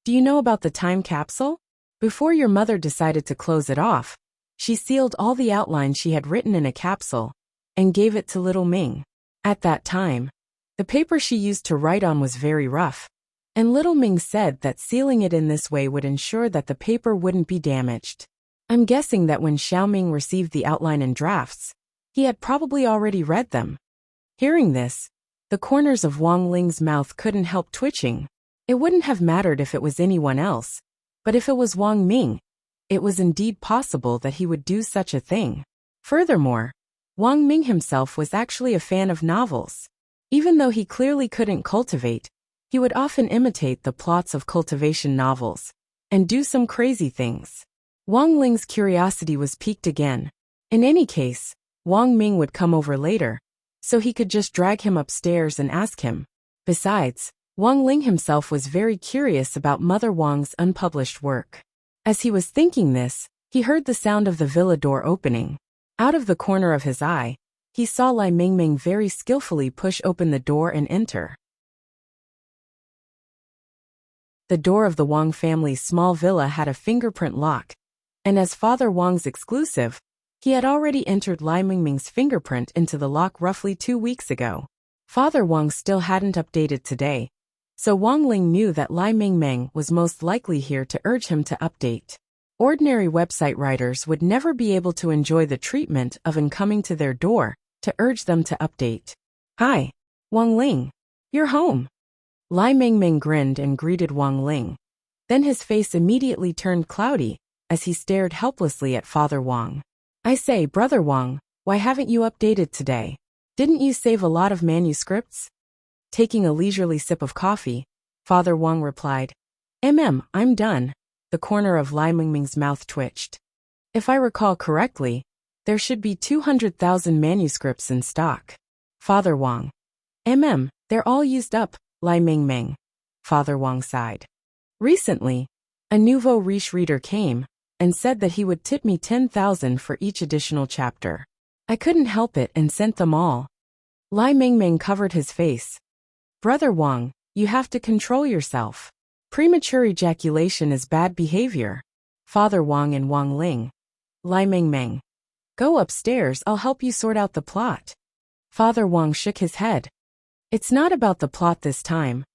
"Do you know about the time capsule?" Before your mother decided to close it off, she sealed all the outlines she had written in a capsule and gave it to little Ming. At that time, the paper she used to write on was very rough, and little Ming said that sealing it in this way would ensure that the paper wouldn't be damaged. I'm guessing that when Xiaoming received the outline in drafts, he had probably already read them. Hearing this, the corners of Wang Ling's mouth couldn't help twitching. It wouldn't have mattered if it was anyone else, but if it was Wang Ming, it was indeed possible that he would do such a thing. Furthermore, Wang Ming himself was actually a fan of novels. Even though he clearly couldn't cultivate, he would often imitate the plots of cultivation novels and do some crazy things. Wang Ling's curiosity was piqued again. In any case, Wang Ming would come over later, so he could just drag him upstairs and ask him. Besides, Wang Ling himself was very curious about Mother Wang's unpublished work. As he was thinking this, he heard the sound of the villa door opening. Out of the corner of his eye, he saw Lai Mingming very skillfully push open the door and enter. The door of the Wang family's small villa had a fingerprint lock, and as Father Wang's exclusive, he had already entered Lai Mingming's fingerprint into the lock roughly 2 weeks ago. Father Wang still hadn't updated today, so Wang Ling knew that Lai Mingming was most likely here to urge him to update. Ordinary website writers would never be able to enjoy the treatment of an coming to their door to urge them to update. "Hi, Wang Ling. You're home." Lai Mingming grinned and greeted Wang Ling. Then his face immediately turned cloudy as he stared helplessly at Father Wang. "I say, Brother Wang, why haven't you updated today? Didn't you save a lot of manuscripts?" Taking a leisurely sip of coffee, Father Wang replied, I'm done." The corner of Lai Mingming's mouth twitched. "If I recall correctly, there should be 200,000 manuscripts in stock." Father Wang. They're all used up, Lai Mingming." Father Wang sighed. "Recently, a nouveau riche reader came and said that he would tip me 10,000 for each additional chapter. I couldn't help it and sent them all." Lai Mingming covered his face. "Brother Wang, you have to control yourself. Premature ejaculation is bad behavior." Father Wang and Wang Ling. Lai Mingming. "Go upstairs, I'll help you sort out the plot." Father Wang shook his head. "It's not about the plot this time,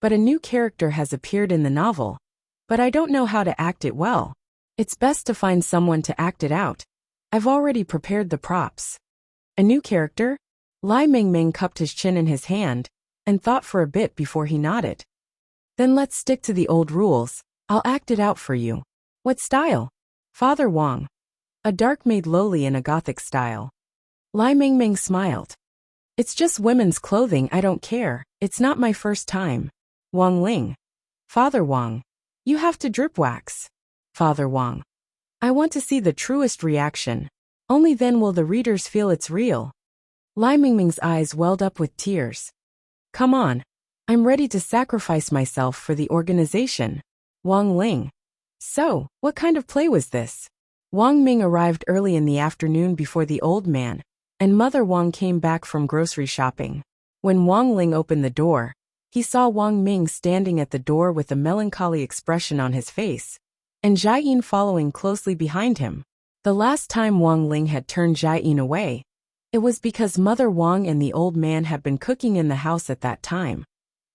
but a new character has appeared in the novel, but I don't know how to act it well. It's best to find someone to act it out. I've already prepared the props." "A new character?" Lai Mingming cupped his chin in his hand and thought for a bit before he nodded. "Then let's stick to the old rules. I'll act it out for you." "What style?" Father Wang. "A dark maid lowly in a Gothic style." Lai Mingming smiled. "It's just women's clothing, I don't care. It's not my first time." Wang Ling. Father Wang. "You have to drip wax." Father Wang. "I want to see the truest reaction. Only then will the readers feel it's real." Lai Mingming's eyes welled up with tears. "Come on. I'm ready to sacrifice myself for the organization." Wang Ling. "So, what kind of play was this?" Wang Ming arrived early in the afternoon before the old man, and Mother Wang came back from grocery shopping. When Wang Ling opened the door, he saw Wang Ming standing at the door with a melancholy expression on his face, and Jai Yin following closely behind him. The last time Wang Ling had turned Jai Yin away, it was because Mother Wang and the old man had been cooking in the house at that time.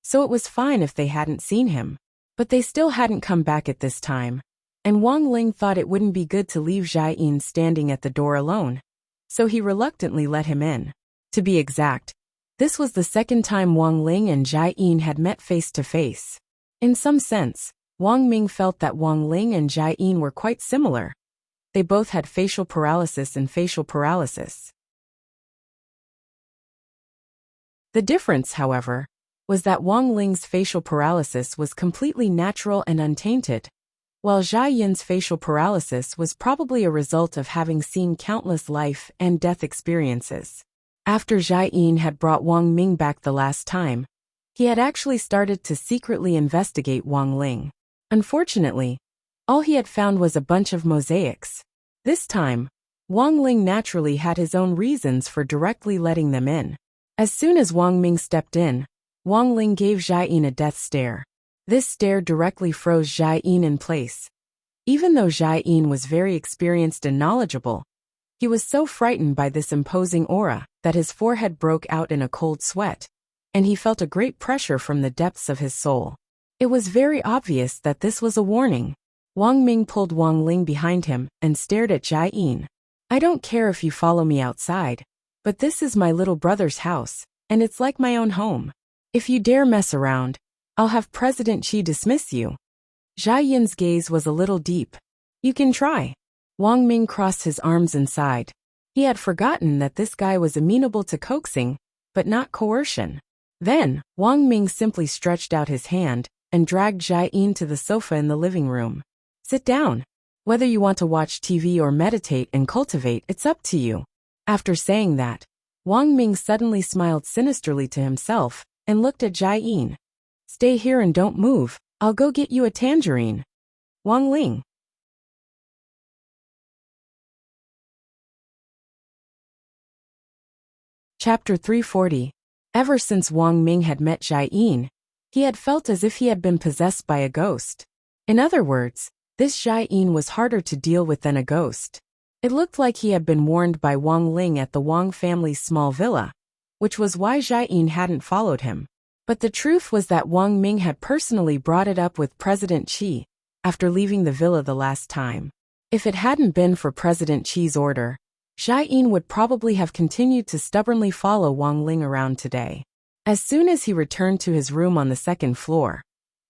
So it was fine if they hadn't seen him. But they still hadn't come back at this time, and Wang Ling thought it wouldn't be good to leave Jai Yin standing at the door alone. So he reluctantly let him in. To be exact, this was the second time Wang Ling and Jai Yin had met face to face. In some sense, Wang Ming felt that Wang Ling and Jai Yin were quite similar. They both had facial paralysis and facial paralysis. The difference, however, was that Wang Ling's facial paralysis was completely natural and untainted, while Jai Yin's facial paralysis was probably a result of having seen countless life and death experiences. After Jai Yin had brought Wang Ming back the last time, he had actually started to secretly investigate Wang Ling. Unfortunately, all he had found was a bunch of mosaics. This time, Wang Ling naturally had his own reasons for directly letting them in. As soon as Wang Ming stepped in, Wang Ling gave Jai Yin a death stare. This stare directly froze Jai Yin in place. Even though Jai Yin was very experienced and knowledgeable, he was so frightened by this imposing aura that his forehead broke out in a cold sweat, and he felt a great pressure from the depths of his soul. It was very obvious that this was a warning. Wang Ming pulled Wang Ling behind him and stared at Jai Yin. "I don't care if you follow me outside, but this is my little brother's house, and it's like my own home. If you dare mess around, I'll have President Qi dismiss you." Jai Yin's gaze was a little deep. "You can try." Wang Ming crossed his arms and sighed. He had forgotten that this guy was amenable to coaxing, but not coercion. Then, Wang Ming simply stretched out his hand and dragged Jai Yin to the sofa in the living room. "Sit down." Whether you want to watch TV or meditate and cultivate, it's up to you. After saying that, Wang Ming suddenly smiled sinisterly to himself and looked at Jai Yin. Stay here and don't move, I'll go get you a tangerine. Wang Ling. Chapter 340. Ever since Wang Ming had met Jai Yin, he had felt as if he had been possessed by a ghost. In other words, this Jai Yin was harder to deal with than a ghost. It looked like he had been warned by Wang Ling at the Wang family's small villa, which was why Jai Yin hadn't followed him. But the truth was that Wang Ming had personally brought it up with President Qi after leaving the villa the last time. If it hadn't been for President Qi's order, Jai Yin would probably have continued to stubbornly follow Wang Ling around today. As soon as he returned to his room on the second floor,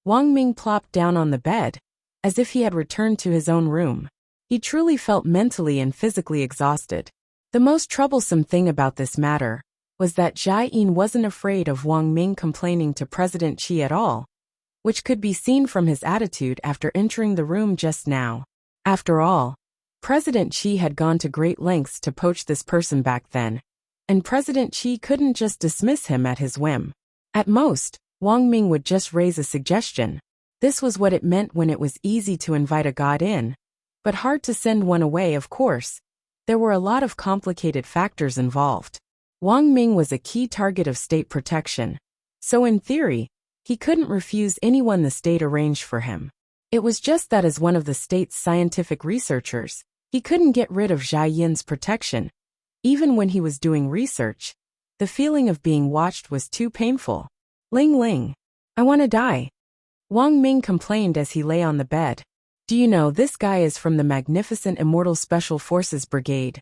Wang Ming plopped down on the bed, as if he had returned to his own room. He truly felt mentally and physically exhausted. The most troublesome thing about this matter was that Jai Yin wasn't afraid of Wang Ming complaining to President Qi at all, which could be seen from his attitude after entering the room just now. After all, President Qi had gone to great lengths to poach this person back then, and President Qi couldn't just dismiss him at his whim. At most, Wang Ming would just raise a suggestion. This was what it meant when it was easy to invite a god in, but hard to send one away, of course. There were a lot of complicated factors involved. Wang Ming was a key target of state protection, so in theory, he couldn't refuse anyone the state arranged for him. It was just that as one of the state's scientific researchers, he couldn't get rid of Jai Yin's protection. Even when he was doing research, the feeling of being watched was too painful. Ling Ling. I want to die. Wang Ming complained as he lay on the bed. Do you know this guy is from the magnificent Immortal Special Forces Brigade?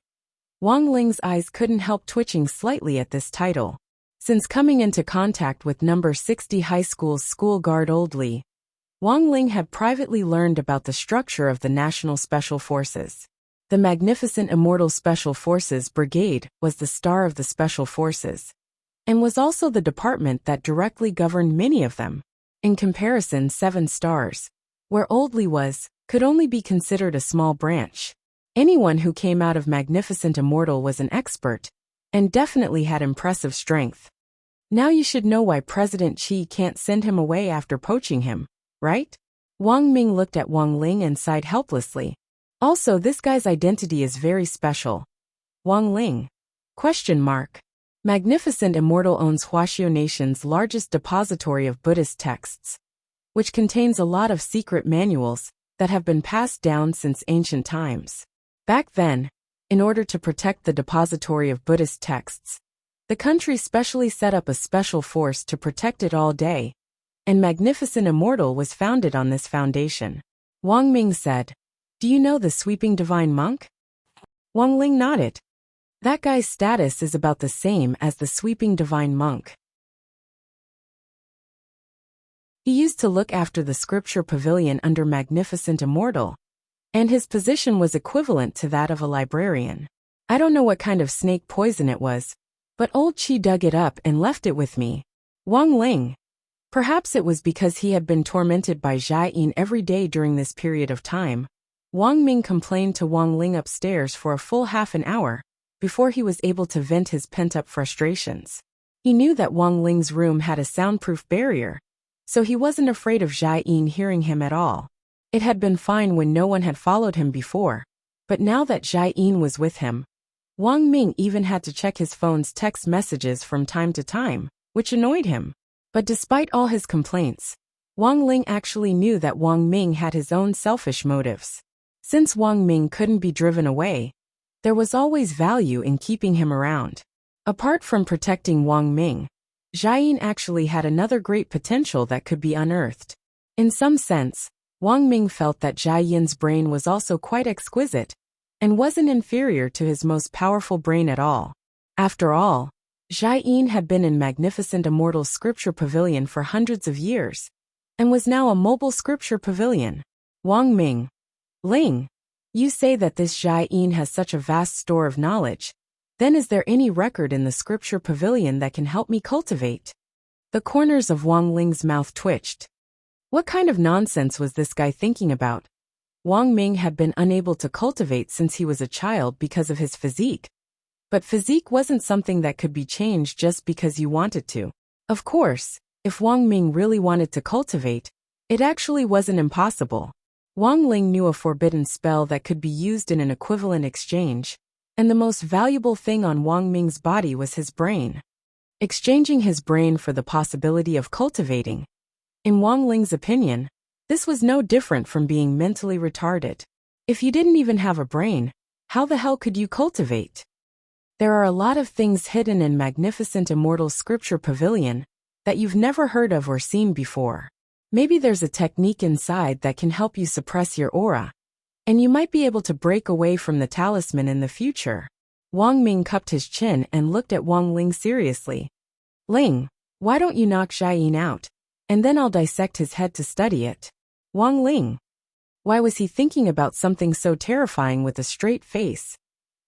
Wang Ling's eyes couldn't help twitching slightly at this title. Since coming into contact with number 60 high school's school guard Old Li, Wang Ling had privately learned about the structure of the National Special Forces. The magnificent Immortal Special Forces Brigade was the star of the Special Forces, and was also the department that directly governed many of them. In comparison, 7 stars, where Old Li was, could only be considered a small branch. Anyone who came out of Magnificent Immortal was an expert, and definitely had impressive strength. Now you should know why President Qi can't send him away after poaching him, right? Wang Ming looked at Wang Ling and sighed helplessly. Also, this guy's identity is very special. Wang Ling? Question mark. Magnificent Immortal owns Huaxiao Nation's largest depository of Buddhist texts, which contains a lot of secret manuals that have been passed down since ancient times. Back then, in order to protect the depository of Buddhist texts, the country specially set up a special force to protect it all day, and Magnificent Immortal was founded on this foundation. Wang Ming said, Do you know the Sweeping Divine Monk? Wang Ling nodded. That guy's status is about the same as the Sweeping Divine Monk. He used to look after the scripture pavilion under Magnificent Immortal, and his position was equivalent to that of a librarian. I don't know what kind of snake poison it was, but old Qi dug it up and left it with me. Wang Ling. Perhaps it was because he had been tormented by Jai Yin every day during this period of time. Wang Ming complained to Wang Ling upstairs for a full half an hour before he was able to vent his pent-up frustrations. He knew that Wang Ling's room had a soundproof barrier, so he wasn't afraid of Jai Yin hearing him at all. It had been fine when no one had followed him before, but now that Jai Yin was with him, Wang Ming even had to check his phone's text messages from time to time, which annoyed him. But despite all his complaints, Wang Ling actually knew that Wang Ming had his own selfish motives. Since Wang Ming couldn't be driven away, there was always value in keeping him around. Apart from protecting Wang Ming, Jai Yin actually had another great potential that could be unearthed. In some sense, Wang Ming felt that Jai Yin's brain was also quite exquisite, and wasn't inferior to his most powerful brain at all. After all, Jai Yin had been in Magnificent Immortal's scripture pavilion for hundreds of years, and was now a mobile scripture pavilion. Wang Ming. Ling, you say that this Jai Yin has such a vast store of knowledge. Then is there any record in the scripture pavilion that can help me cultivate? The corners of Wang Ling's mouth twitched. What kind of nonsense was this guy thinking about? Wang Ming had been unable to cultivate since he was a child because of his physique. But physique wasn't something that could be changed just because you wanted to. Of course, if Wang Ming really wanted to cultivate, it actually wasn't impossible. Wang Ling knew a forbidden spell that could be used in an equivalent exchange, and the most valuable thing on Wang Ming's body was his brain. Exchanging his brain for the possibility of cultivating. In Wang Ling's opinion, this was no different from being mentally retarded. If you didn't even have a brain, how the hell could you cultivate? There are a lot of things hidden in magnificent immortal scripture pavilion that you've never heard of or seen before. Maybe there's a technique inside that can help you suppress your aura, and you might be able to break away from the talisman in the future. Wang Ming cupped his chin and looked at Wang Ling seriously. Ling, why don't you knock Xiaoyin out, and then I'll dissect his head to study it. Wang Ling. Why was he thinking about something so terrifying with a straight face?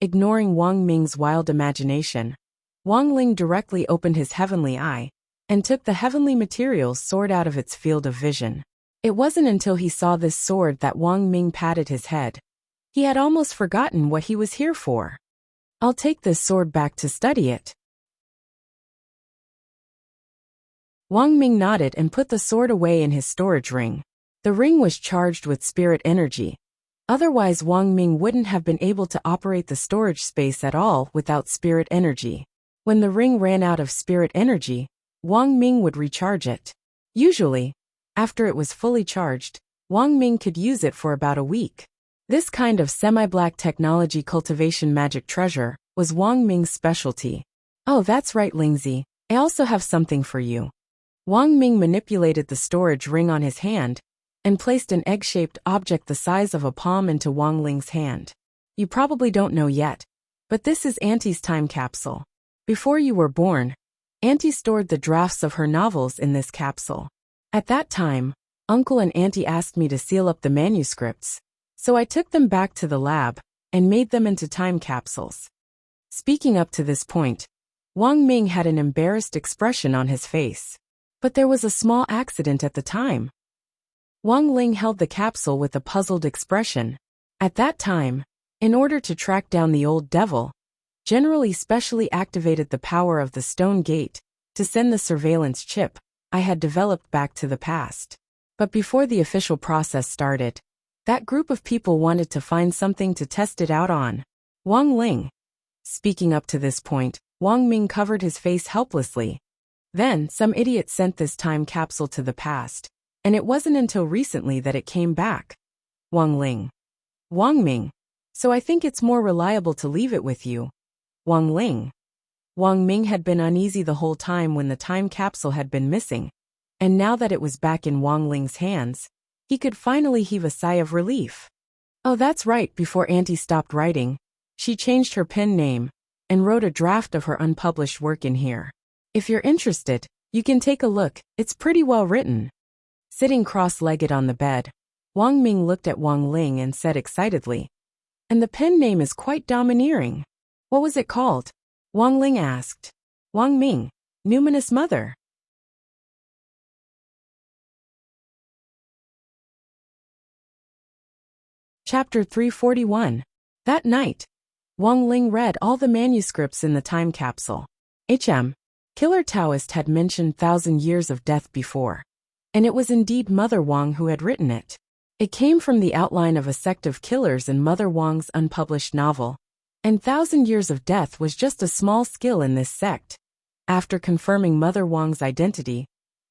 Ignoring Wang Ming's wild imagination, Wang Ling directly opened his heavenly eye and took the heavenly materials sword out of its field of vision. It wasn't until he saw this sword that Wang Ming patted his head. He had almost forgotten what he was here for. I'll take this sword back to study it. Wang Ming nodded and put the sword away in his storage ring. The ring was charged with spirit energy. Otherwise, Wang Ming wouldn't have been able to operate the storage space at all without spirit energy. When the ring ran out of spirit energy, Wang Ming would recharge it. Usually, after it was fully charged, Wang Ming could use it for about a week. This kind of semi-black technology cultivation magic treasure was Wang Ming's specialty. Oh, that's right, Lingzi. I also have something for you. Wang Ming manipulated the storage ring on his hand and placed an egg-shaped object the size of a palm into Wang Ling's hand. You probably don't know yet, but this is Auntie's time capsule. Before you were born, Auntie stored the drafts of her novels in this capsule. At that time, Uncle and Auntie asked me to seal up the manuscripts, so I took them back to the lab and made them into time capsules. Speaking up to this point, Wang Ming had an embarrassed expression on his face. But there was a small accident at the time. Wang Ling held the capsule with a puzzled expression. At that time, in order to track down the old devil, generally specially activated the power of the stone gate to send the surveillance chip I had developed back to the past. But before the official process started, that group of people wanted to find something to test it out on. Wang Ling. Speaking up to this point, Wang Ming covered his face helplessly. Then, some idiot sent this time capsule to the past, and it wasn't until recently that it came back. Wang Ling. Wang Ming. So I think it's more reliable to leave it with you. Wang Ling. Wang Ming had been uneasy the whole time when the time capsule had been missing, and now that it was back in Wang Ling's hands, he could finally heave a sigh of relief. Oh, that's right, before Auntie stopped writing, she changed her pen name and wrote a draft of her unpublished work in here. If you're interested, you can take a look, it's pretty well written. Sitting cross-legged on the bed, Wang Ming looked at Wang Ling and said excitedly, and the pen name is quite domineering. What was it called? Wang Ling asked. Wang Ming, Numinous Mother. Chapter 341. That night, Wang Ling read all the manuscripts in the time capsule. Killer Taoist had mentioned 1,000 years of death before, and it was indeed Mother Wang who had written it. It came from the outline of a sect of killers in Mother Wang's unpublished novel, and 1,000 years of death was just a small skill in this sect. After confirming Mother Wang's identity,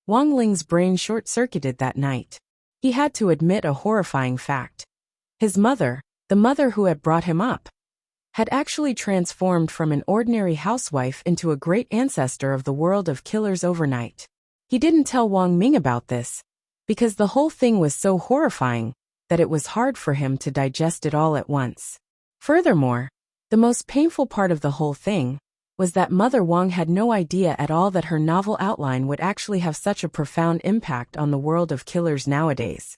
Wang Ling's brain short-circuited that night. He had to admit a horrifying fact. His mother, the mother who had brought him up, had actually transformed from an ordinary housewife into a great ancestor of the world of killers overnight. He didn't tell Wang Ming about this, because the whole thing was so horrifying that it was hard for him to digest it all at once. Furthermore, the most painful part of the whole thing was that Mother Wang had no idea at all that her novel outline would actually have such a profound impact on the world of killers nowadays.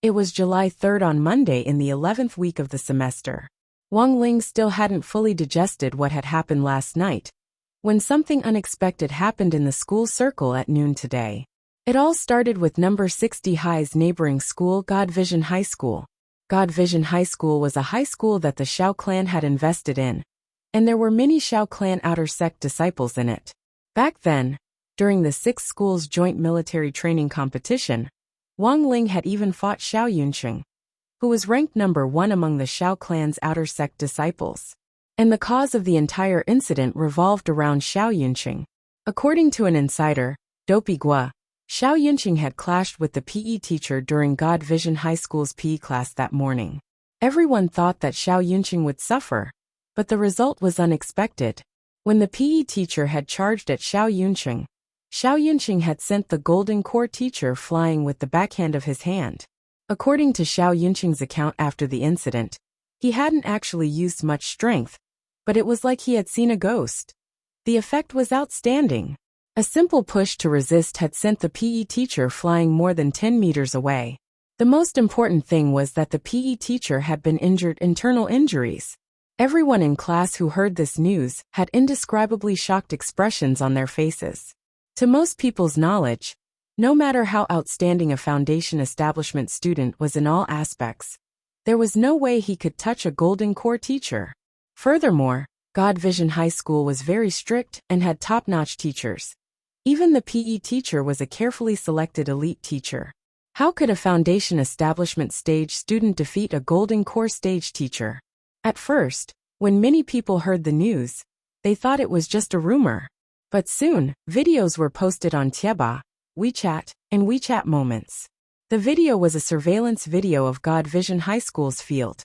It was July 3rd on Monday in the 11th week of the semester. Wang Ling still hadn't fully digested what had happened last night, when something unexpected happened in the school circle at noon today. It all started with number 60 High's neighboring school, God Vision High School. God Vision High School was a high school that the Shao clan had invested in, and there were many Shao clan outer sect disciples in it. Back then, during the 6 schools' joint military training competition, Wang Ling had even fought Xiao Yunqing, who was ranked number 1 among the Shao clan's outer sect disciples. And the cause of the entire incident revolved around Xiao Yunqing. According to an insider, Dopey Gua, Xiao Yunqing had clashed with the PE teacher during God Vision High School's PE class that morning. Everyone thought that Xiao Yunqing would suffer, but the result was unexpected. When the PE teacher had charged at Xiao Yunqing had sent the golden core teacher flying with the backhand of his hand. According to Xiao Yunqing's account after the incident, he hadn't actually used much strength, but it was like he had seen a ghost. The effect was outstanding. A simple push to resist had sent the PE teacher flying more than 10 meters away. The most important thing was that the PE teacher had been injured internal injuries. Everyone in class who heard this news had indescribably shocked expressions on their faces. To most people's knowledge, no matter how outstanding a foundation establishment student was in all aspects, there was no way he could touch a golden core teacher. Furthermore, God Vision High School was very strict and had top-notch teachers. Even the PE teacher was a carefully selected elite teacher. How could a foundation establishment stage student defeat a golden core stage teacher? At first, when many people heard the news, they thought it was just a rumor. But soon, videos were posted on Tieba, WeChat, and WeChat Moments. The video was a surveillance video of God Vision High School's field.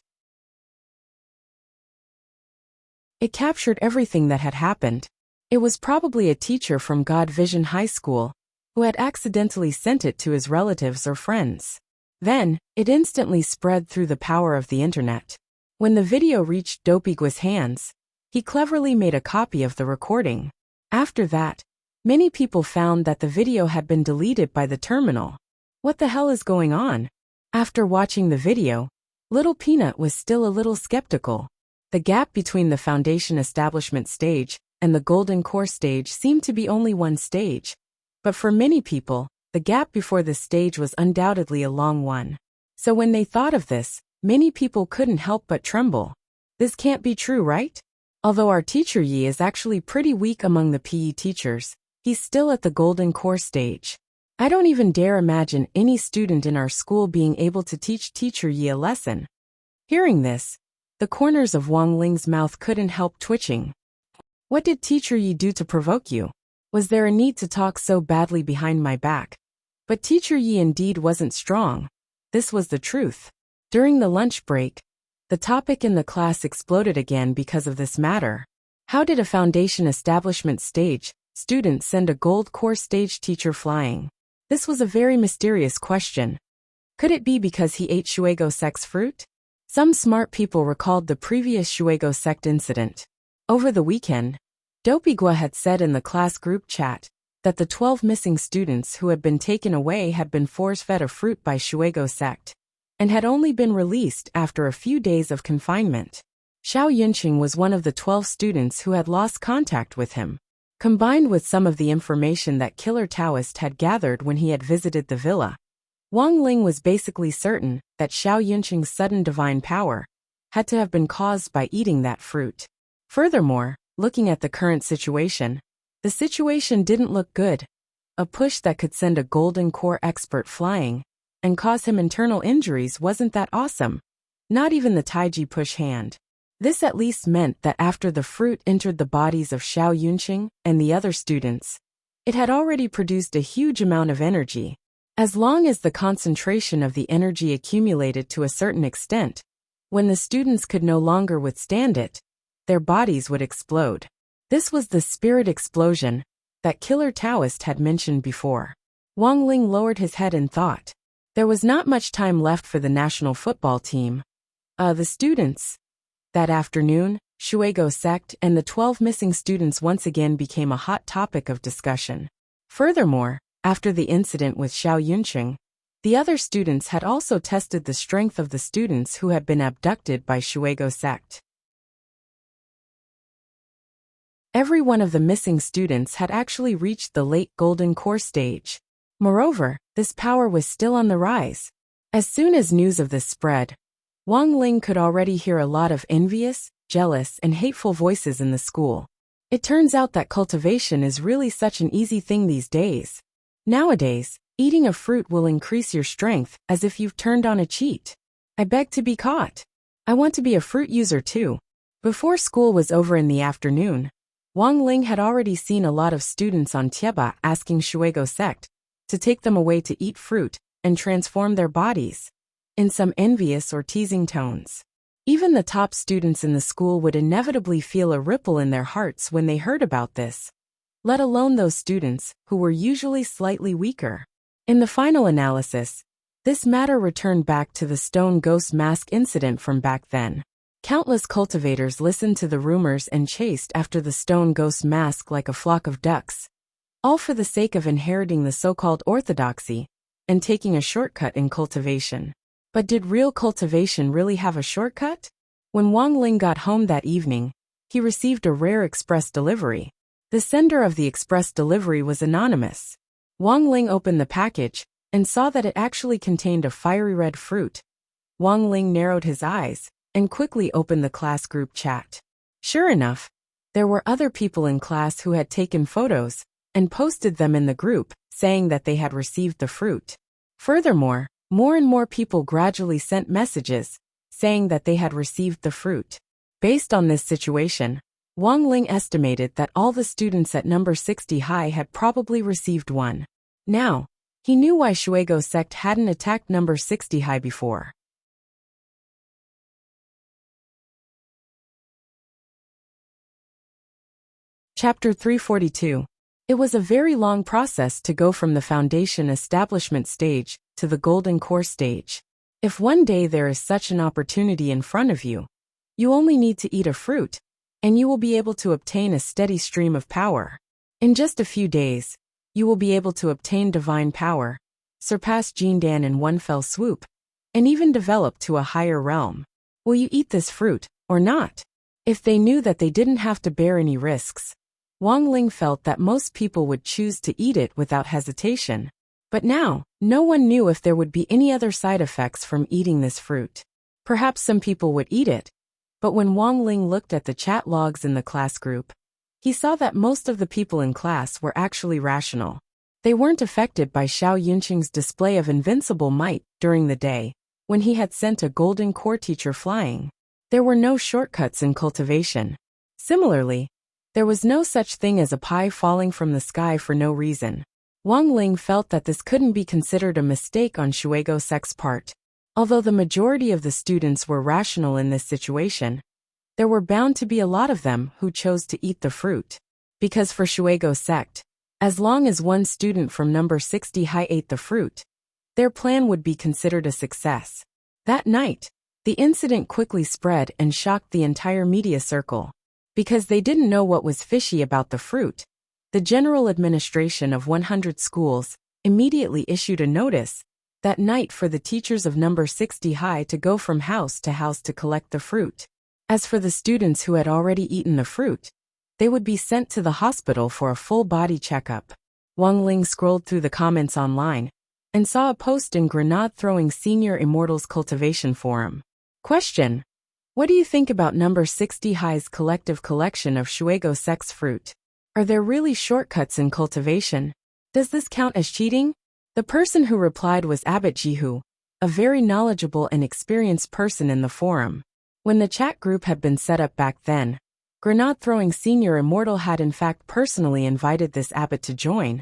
It captured everything that had happened. It was probably a teacher from God Vision High School who had accidentally sent it to his relatives or friends. Then, it instantly spread through the power of the internet. When the video reached Dopeygua's hands, he cleverly made a copy of the recording. After that, many people found that the video had been deleted by the terminal. What the hell is going on? After watching the video, Little Peanut was still a little skeptical. The gap between the foundation establishment stage and the golden core stage seemed to be only one stage. But for many people, the gap before the stage was undoubtedly a long one. So when they thought of this, many people couldn't help but tremble. This can't be true, right? Although our teacher Yi is actually pretty weak among the PE teachers, he's still at the golden core stage. I don't even dare imagine any student in our school being able to teach teacher Yi a lesson. Hearing this, the corners of Wang Ling's mouth couldn't help twitching. What did teacher Yi do to provoke you? Was there a need to talk so badly behind my back? But teacher Yi indeed wasn't strong. This was the truth. During the lunch break, the topic in the class exploded again because of this matter. How did a foundation establishment stage student send a gold core stage teacher flying? This was a very mysterious question. Could it be because he ate Shuego sect's fruit? Some smart people recalled the previous Shuego sect incident. Over the weekend, Dopeygua had said in the class group chat that the 12 missing students who had been taken away had been force-fed a fruit by Shuego sect, and had only been released after a few days of confinement. Xiao Yunqing was one of the 12 students who had lost contact with him. Combined with some of the information that Killer Taoist had gathered when he had visited the villa, Wang Ling was basically certain that Xiao Yunqing's sudden divine power had to have been caused by eating that fruit. Furthermore, looking at the current situation, the situation didn't look good. A push that could send a golden core expert flying and cause him internal injuries wasn't that awesome. Not even the Taiji push hand. This at least meant that after the fruit entered the bodies of Xiao Yunqing and the other students, it had already produced a huge amount of energy. As long as the concentration of the energy accumulated to a certain extent, when the students could no longer withstand it, their bodies would explode. This was the spirit explosion that Killer Taoist had mentioned before. Wang Ling lowered his head in thought. There was not much time left for the national football team. The students. That afternoon, Shuego sect and the 12 missing students once again became a hot topic of discussion. Furthermore, after the incident with Xiao Yunqing, the other students had also tested the strength of the students who had been abducted by Shuego sect. Every one of the missing students had actually reached the late golden core stage. Moreover, this power was still on the rise. As soon as news of this spread, Wang Ling could already hear a lot of envious, jealous, and hateful voices in the school. It turns out that cultivation is really such an easy thing these days. Nowadays, eating a fruit will increase your strength as if you've turned on a cheat. I beg to be caught. I want to be a fruit user too. Before school was over in the afternoon, Wang Ling had already seen a lot of students on Tieba asking Shuego sect to take them away to eat fruit and transform their bodies, in some envious or teasing tones. Even the top students in the school would inevitably feel a ripple in their hearts when they heard about this, let alone those students who were usually slightly weaker. In the final analysis, this matter returned back to the stone ghost mask incident from back then. Countless cultivators listened to the rumors and chased after the stone ghost mask like a flock of ducks, all for the sake of inheriting the so-called orthodoxy and taking a shortcut in cultivation. But did real cultivation really have a shortcut? When Wang Ling got home that evening, he received a rare express delivery. The sender of the express delivery was anonymous. Wang Ling opened the package and saw that it actually contained a fiery red fruit. Wang Ling narrowed his eyes and quickly opened the class group chat. Sure enough, there were other people in class who had taken photos and posted them in the group, saying that they had received the fruit. Furthermore, more and more people gradually sent messages, saying that they had received the fruit. Based on this situation, Wang Ling estimated that all the students at number 60 high had probably received one. Now, he knew why Shuego sect hadn't attacked number 60 high before. Chapter 342. It was a very long process to go from the foundation establishment stage to the golden core stage. If one day there is such an opportunity in front of you, you only need to eat a fruit, and you will be able to obtain a steady stream of power. In just a few days, you will be able to obtain divine power, surpass Jindan in one fell swoop, and even develop to a higher realm. Will you eat this fruit, or not? If they knew that they didn't have to bear any risks, Wang Ling felt that most people would choose to eat it without hesitation. But now, no one knew if there would be any other side effects from eating this fruit. Perhaps some people would eat it, but when Wang Ling looked at the chat logs in the class group, he saw that most of the people in class were actually rational. They weren't affected by Xiao Yunqing's display of invincible might during the day, when he had sent a golden core teacher flying. There were no shortcuts in cultivation. Similarly, there was no such thing as a pie falling from the sky for no reason. Wang Ling felt that this couldn't be considered a mistake on Shuego sect's part. Although the majority of the students were rational in this situation, there were bound to be a lot of them who chose to eat the fruit. Because for Shuego sect, as long as one student from number 60 high ate the fruit, their plan would be considered a success. That night, the incident quickly spread and shocked the entire media circle. Because they didn't know what was fishy about the fruit, the General Administration of 100 schools immediately issued a notice that night for the teachers of number 60 high to go from house to collect the fruit. As for the students who had already eaten the fruit, they would be sent to the hospital for a full body checkup. Wang Ling scrolled through the comments online and saw a post in Grenade-throwing Senior Immortals Cultivation Forum. Question: what do you think about number 60 high's collective collection of Shuego sect's fruit? Are there really shortcuts in cultivation? Does this count as cheating? The person who replied was Abbot Jihu, a very knowledgeable and experienced person in the forum. When the chat group had been set up back then, Grenade-throwing Senior Immortal had in fact personally invited this abbot to join,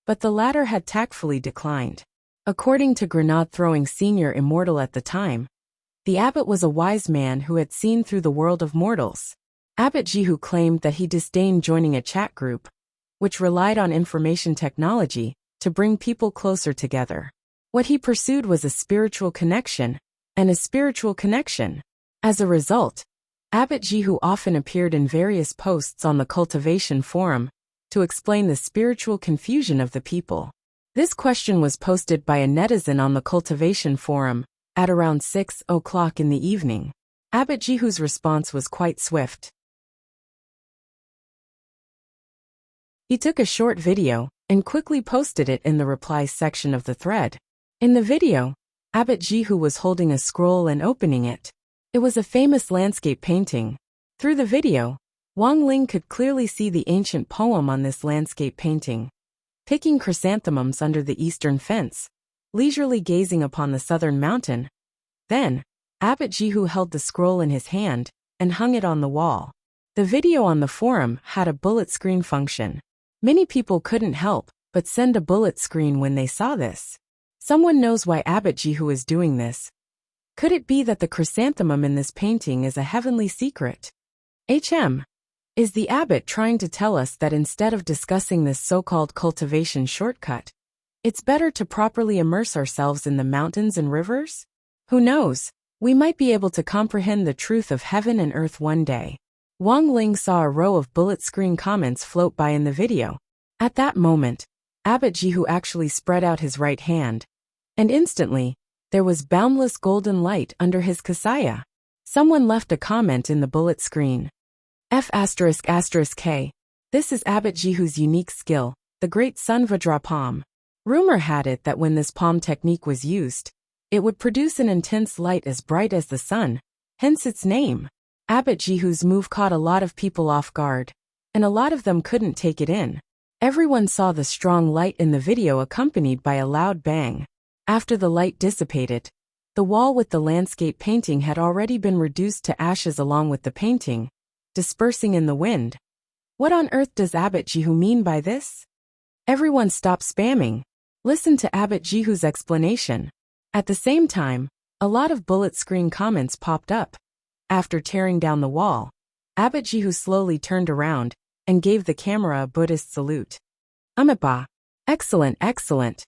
but the latter had tactfully declined. According to Grenade-throwing Senior Immortal at the time, the abbot was a wise man who had seen through the world of mortals. Abbot Jihu claimed that he disdained joining a chat group, which relied on information technology to bring people closer together. What he pursued was a spiritual connection, and a spiritual connection. As a result, Abbot Jihu often appeared in various posts on the Cultivation forum to explain the spiritual confusion of the people. This question was posted by a netizen on the Cultivation forum at around 6 o'clock in the evening. Abbot Jihu's response was quite swift. He took a short video and quickly posted it in the replies section of the thread. In the video, Abbot Jihu was holding a scroll and opening it. It was a famous landscape painting. Through the video, Wang Ling could clearly see the ancient poem on this landscape painting. Picking chrysanthemums under the eastern fence, leisurely gazing upon the southern mountain. Then, Abbot Jihu held the scroll in his hand and hung it on the wall. The video on the forum had a bullet screen function. Many people couldn't help but send a bullet screen when they saw this. Someone knows why Abbot Jihu is doing this. Could it be that the chrysanthemum in this painting is a heavenly secret? Is the abbot trying to tell us that instead of discussing this so-called cultivation shortcut, it's better to properly immerse ourselves in the mountains and rivers? Who knows? We might be able to comprehend the truth of heaven and earth one day. Wang Ling saw a row of bullet screen comments float by in the video. At that moment, Abbot Jihu actually spread out his right hand, and instantly, there was boundless golden light under his kasaya. Someone left a comment in the bullet screen. F***K. This is Abbot Jihu's unique skill, the Great Sun Vajra palm. Rumor had it that when this palm technique was used, it would produce an intense light as bright as the sun, hence its name. Abbot Jihu's move caught a lot of people off guard, and a lot of them couldn't take it in. Everyone saw the strong light in the video accompanied by a loud bang. After the light dissipated, the wall with the landscape painting had already been reduced to ashes along with the painting, dispersing in the wind. What on earth does Abbot Jihu mean by this? Everyone stop spamming. Listen to Abbot Jihu's explanation. At the same time, a lot of bullet screen comments popped up. After tearing down the wall, Abbot Jihu slowly turned around and gave the camera a Buddhist salute. Amipa. Excellent, excellent.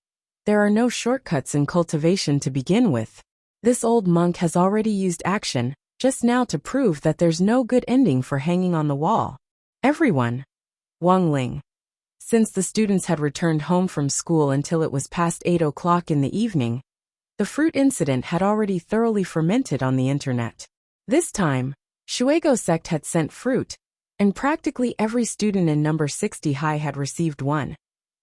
There are no shortcuts in cultivation to begin with. This old monk has already used action just now to prove that there's no good ending for hanging on the wall. Everyone. Wang Ling. Since the students had returned home from school until it was past 8 o'clock in the evening, the fruit incident had already thoroughly fermented on the internet. This time, Shuego sect had sent fruit, and practically every student in number 60 high had received one.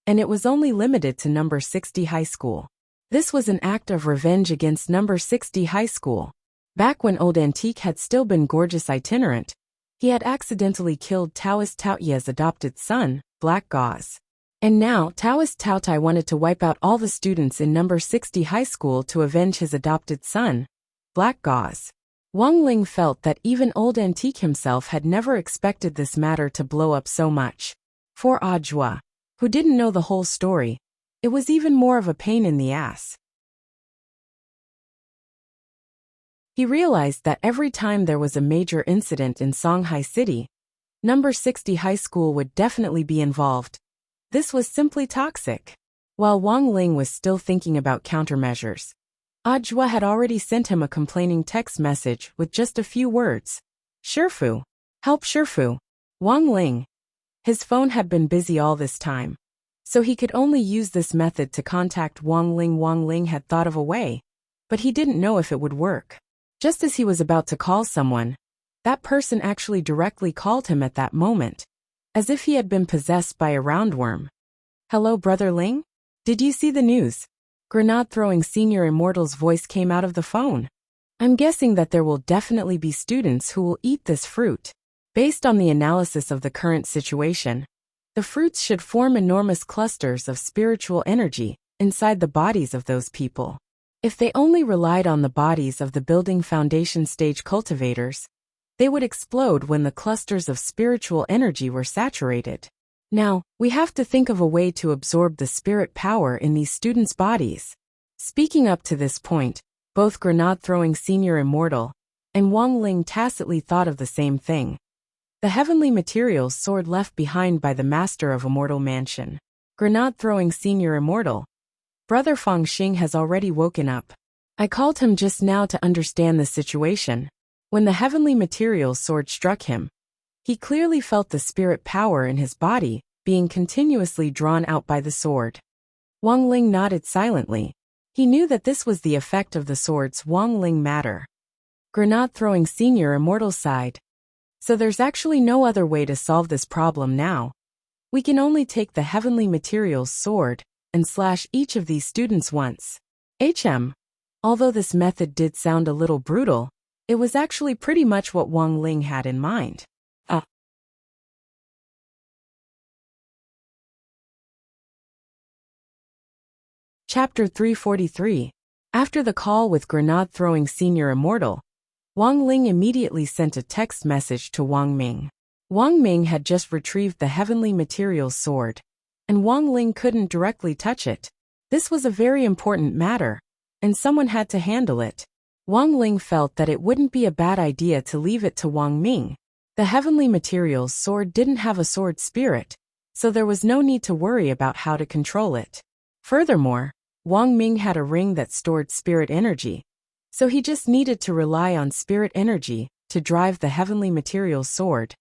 And it was only limited to number 60 high school. This was an act of revenge against number 60 high school. Back when Old Antique had still been gorgeous itinerant, he had accidentally killed Taoist Taoye's adopted son, Black Gauze. And now Taoist Taotai wanted to wipe out all the students in number 60 high school to avenge his adopted son, Black Gauze. Wang Ling felt that even Old Antique himself had never expected this matter to blow up so much. For Ajua, who didn't know the whole story, it was even more of a pain in the ass. He realized that every time there was a major incident in Songhai City, number 60 high school would definitely be involved. This was simply toxic. While Wang Ling was still thinking about countermeasures, Ajua had already sent him a complaining text message with just a few words. Shifu. Help Shifu. Wang Ling. His phone had been busy all this time, so he could only use this method to contact Wang Ling. Wang Ling had thought of a way, but he didn't know if it would work. Just as he was about to call someone, that person actually directly called him at that moment, as if he had been possessed by a roundworm. Hello, Brother Ling? Did you see the news? Grenade-throwing Senior Immortal's voice came out of the phone. I'm guessing that there will definitely be students who will eat this fruit. Based on the analysis of the current situation, the fruits should form enormous clusters of spiritual energy inside the bodies of those people. If they only relied on the bodies of the building foundation stage cultivators, they would explode when the clusters of spiritual energy were saturated. Now, we have to think of a way to absorb the spirit power in these students' bodies. Speaking up to this point, both Grenade-throwing Senior Immortal and Wang Ling tacitly thought of the same thing. The heavenly materials sword left behind by the master of Immortal Mansion. Grenade-throwing Senior Immortal. Brother Feng Xing has already woken up. I called him just now to understand the situation. When the heavenly materials sword struck him, he clearly felt the spirit power in his body being continuously drawn out by the sword. Wang Ling nodded silently. He knew that this was the effect of the sword's Wang Ling matter. Grenade-throwing Senior Immortal sighed. So there's actually no other way to solve this problem now. We can only take the heavenly materials sword and slash each of these students once. Although this method did sound a little brutal, it was actually pretty much what Wang Ling had in mind. Chapter 343. After the call with grenade-throwing senior immortal, Wang Ling immediately sent a text message to Wang Ming. Wang Ming had just retrieved the heavenly materials sword, and Wang Ling couldn't directly touch it. This was a very important matter, and someone had to handle it. Wang Ling felt that it wouldn't be a bad idea to leave it to Wang Ming. The heavenly materials sword didn't have a sword spirit, so there was no need to worry about how to control it. Furthermore, Wang Ming had a ring that stored spirit energy, so he just needed to rely on spirit energy to drive the heavenly materials sword.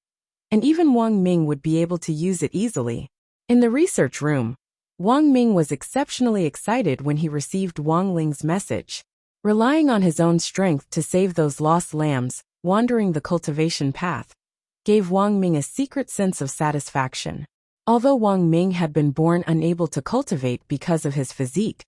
And even Wang Ming would be able to use it easily. In the research room, Wang Ming was exceptionally excited when he received Wang Ling's message. Relying on his own strength to save those lost lambs, wandering the cultivation path, gave Wang Ming a secret sense of satisfaction. Although Wang Ming had been born unable to cultivate because of his physique,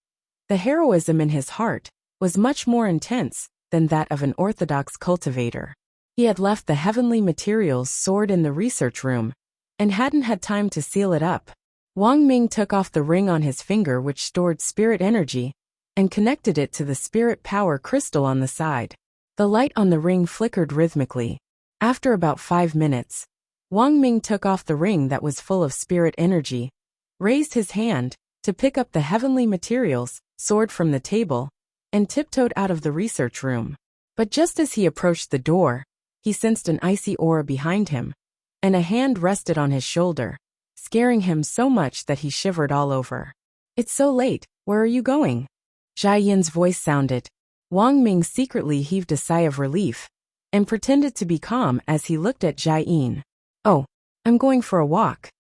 the heroism in his heart was much more intense than that of an orthodox cultivator. He had left the heavenly materials sword in the research room and hadn't had time to seal it up. Wang Ming took off the ring on his finger which stored spirit energy and connected it to the spirit power crystal on the side. The light on the ring flickered rhythmically. After about 5 minutes, Wang Ming took off the ring that was full of spirit energy, raised his hand to pick up the heavenly materials sword from the table, and tiptoed out of the research room. But just as he approached the door, he sensed an icy aura behind him, and a hand rested on his shoulder, scaring him so much that he shivered all over. "It's so late, where are you going?" Jia Yin's voice sounded. Wang Ming secretly heaved a sigh of relief, and pretended to be calm as he looked at Jia Yin. "Oh, I'm going for a walk."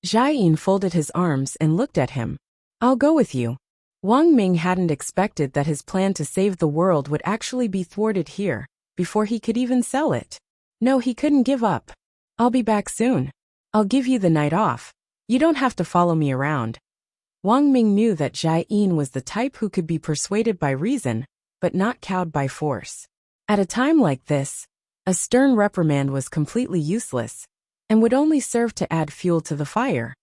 Jia Yin folded his arms and looked at him. "I'll go with you." Wang Ming hadn't expected that his plan to save the world would actually be thwarted here, before he could even sell it. No, he couldn't give up. "I'll be back soon. I'll give you the night off. You don't have to follow me around." Wang Ming knew that Jia Yin was the type who could be persuaded by reason, but not cowed by force. At a time like this, a stern reprimand was completely useless, and would only serve to add fuel to the fire.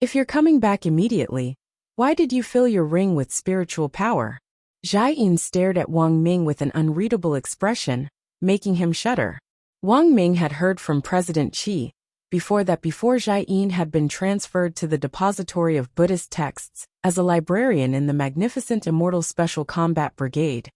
"If you're coming back immediately, why did you fill your ring with spiritual power?" Jia Yin stared at Wang Ming with an unreadable expression, making him shudder. Wang Ming had heard from President Qi before Jia Yin had been transferred to the depository of Buddhist texts as a librarian in the magnificent Immortal Special Combat Brigade.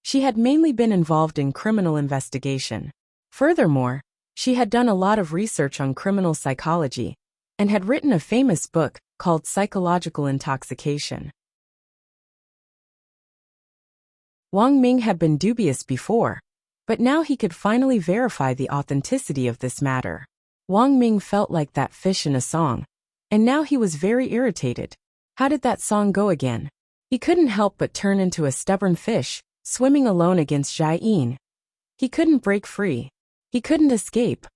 She had mainly been involved in criminal investigation. Furthermore, she had done a lot of research on criminal psychology and had written a famous book called Psychological Intoxication. Wang Ming had been dubious before, but now he could finally verify the authenticity of this matter. Wang Ming felt like that fish in a song, and now he was very irritated. How did that song go again? He couldn't help but turn into a stubborn fish, swimming alone against Jia Yin. He couldn't break free. He couldn't escape.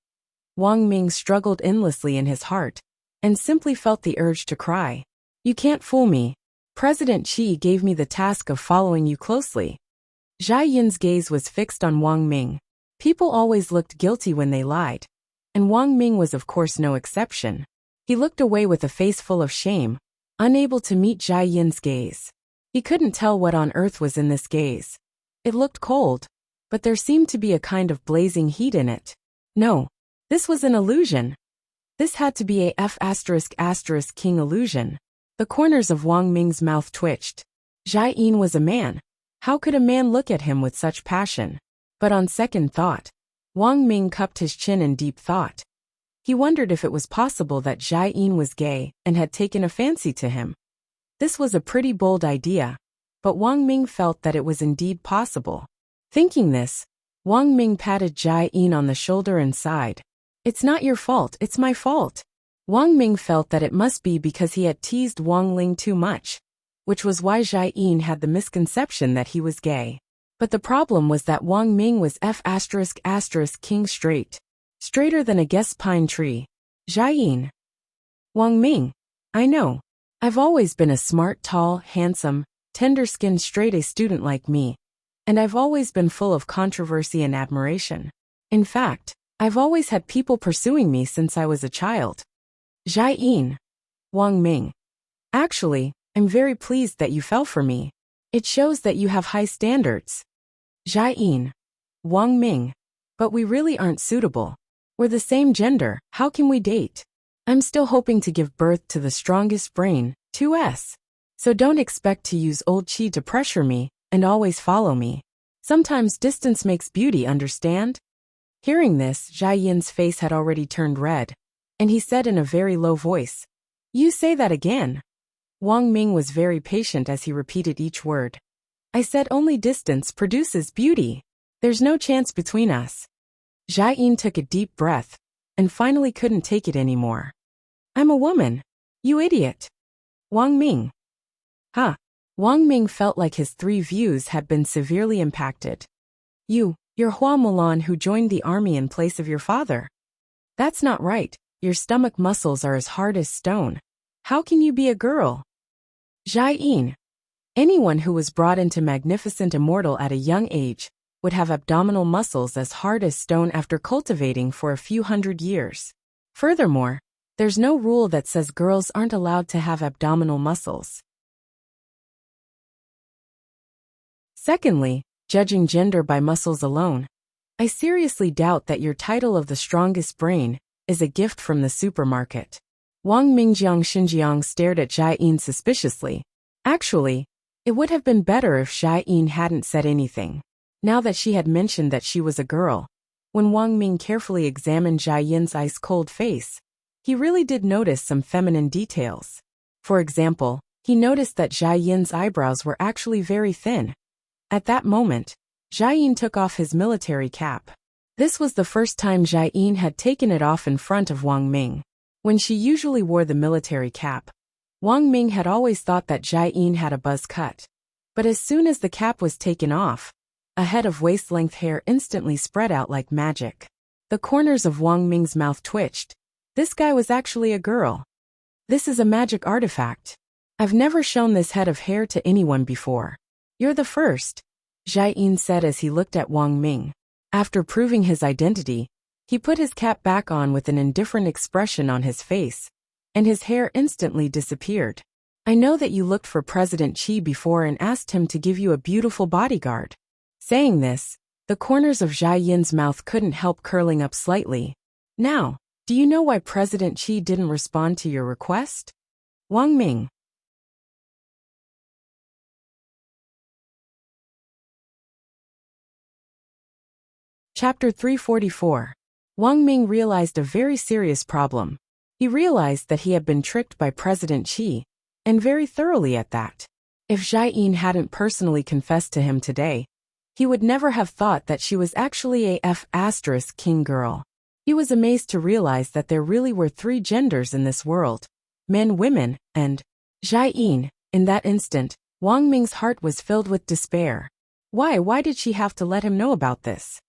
Wang Ming struggled endlessly in his heart, and simply felt the urge to cry. "You can't fool me. President Qi gave me the task of following you closely." Jia Yin's gaze was fixed on Wang Ming. People always looked guilty when they lied, and Wang Ming was of course no exception. He looked away with a face full of shame, unable to meet Jia Yin's gaze. He couldn't tell what on earth was in this gaze. It looked cold, but there seemed to be a kind of blazing heat in it. No, this was an illusion. This had to be a F***king illusion. The corners of Wang Ming's mouth twitched. Jia Yin was a man. How could a man look at him with such passion? But on second thought, Wang Ming cupped his chin in deep thought. He wondered if it was possible that Jia Yin was gay and had taken a fancy to him. This was a pretty bold idea, but Wang Ming felt that it was indeed possible. Thinking this, Wang Ming patted Jia Yin on the shoulder and sighed. "It's not your fault, it's my fault." Wang Ming felt that it must be because he had teased Wang Ling too much, which was why Jia Yin had the misconception that he was gay. But the problem was that Wang Ming was F***king straight. Straighter than a guess pine tree. "Jia Yin." "Wang Ming. I know. I've always been a smart, tall, handsome, tender-skinned straight-A student like me. and I've always been full of controversy and admiration. In fact, I've always had people pursuing me since I was a child. Jiayin. Wang Ming. Actually, I'm very pleased that you fell for me. It shows that you have high standards. Jiayin. Wang Ming. But we really aren't suitable. We're the same gender, how can we date? I'm still hoping to give birth to the strongest brain, 2S. So don't expect to use old chi to pressure me, and always follow me. Sometimes distance makes beauty, understand? Hearing this, Jiayin's face had already turned red, and he said in a very low voice, "You say that again." Wang Ming was very patient as he repeated each word. "I said only distance produces beauty. There's no chance between us." Jiayin took a deep breath, and finally couldn't take it anymore. "I'm a woman. You idiot." Wang Ming. Huh. Wang Ming felt like his 3 views had been severely impacted. You're Hua Mulan who joined the army in place of your father. That's not right, your stomach muscles are as hard as stone. How can you be a girl? Jiayin. Anyone who was brought into magnificent immortal at a young age would have abdominal muscles as hard as stone after cultivating for a few hundred years. Furthermore, there's no rule that says girls aren't allowed to have abdominal muscles. Secondly, judging gender by muscles alone, I seriously doubt that your title of the strongest brain is a gift from the supermarket. Wang Mingjiang Xinjiang stared at Jiayin suspiciously. Actually, it would have been better if Jiayin hadn't said anything. Now that she had mentioned that she was a girl, when Wang Ming carefully examined Jiayin's ice-cold face, he really did notice some feminine details. For example, he noticed that Jiayin's eyebrows were actually very thin. At that moment, Jiayin took off his military cap. This was the first time Jiayin had taken it off in front of Wang Ming. When she usually wore the military cap, Wang Ming had always thought that Jiayin had a buzz cut. But as soon as the cap was taken off, a head of waist-length hair instantly spread out like magic. The corners of Wang Ming's mouth twitched. This guy was actually a girl. This is a magic artifact. I've never shown this head of hair to anyone before. You're the first, Jiayin said as he looked at Wang Ming. After proving his identity, he put his cap back on with an indifferent expression on his face, and his hair instantly disappeared. I know that you looked for President Qi before and asked him to give you a beautiful bodyguard. Saying this, the corners of Jiayin's mouth couldn't help curling up slightly. Now, do you know why President Qi didn't respond to your request? Wang Ming. Chapter 344. Wang Ming realized a very serious problem. He realized that he had been tricked by President Qi, and very thoroughly at that. If Jiayin hadn't personally confessed to him today, he would never have thought that she was actually a F***king girl. He was amazed to realize that there really were 3 genders in this world: men, women, and Jiayin. In that instant, Wang Ming's heart was filled with despair. Why did she have to let him know about this?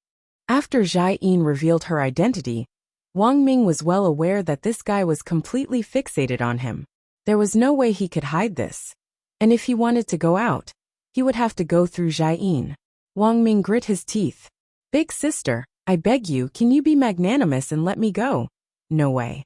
After Jiayin revealed her identity, Wang Ming was well aware that this guy was completely fixated on him. There was no way he could hide this. And if he wanted to go out, he would have to go through Jiayin. Wang Ming grit his teeth. Big sister, I beg you, can you be magnanimous and let me go? No way.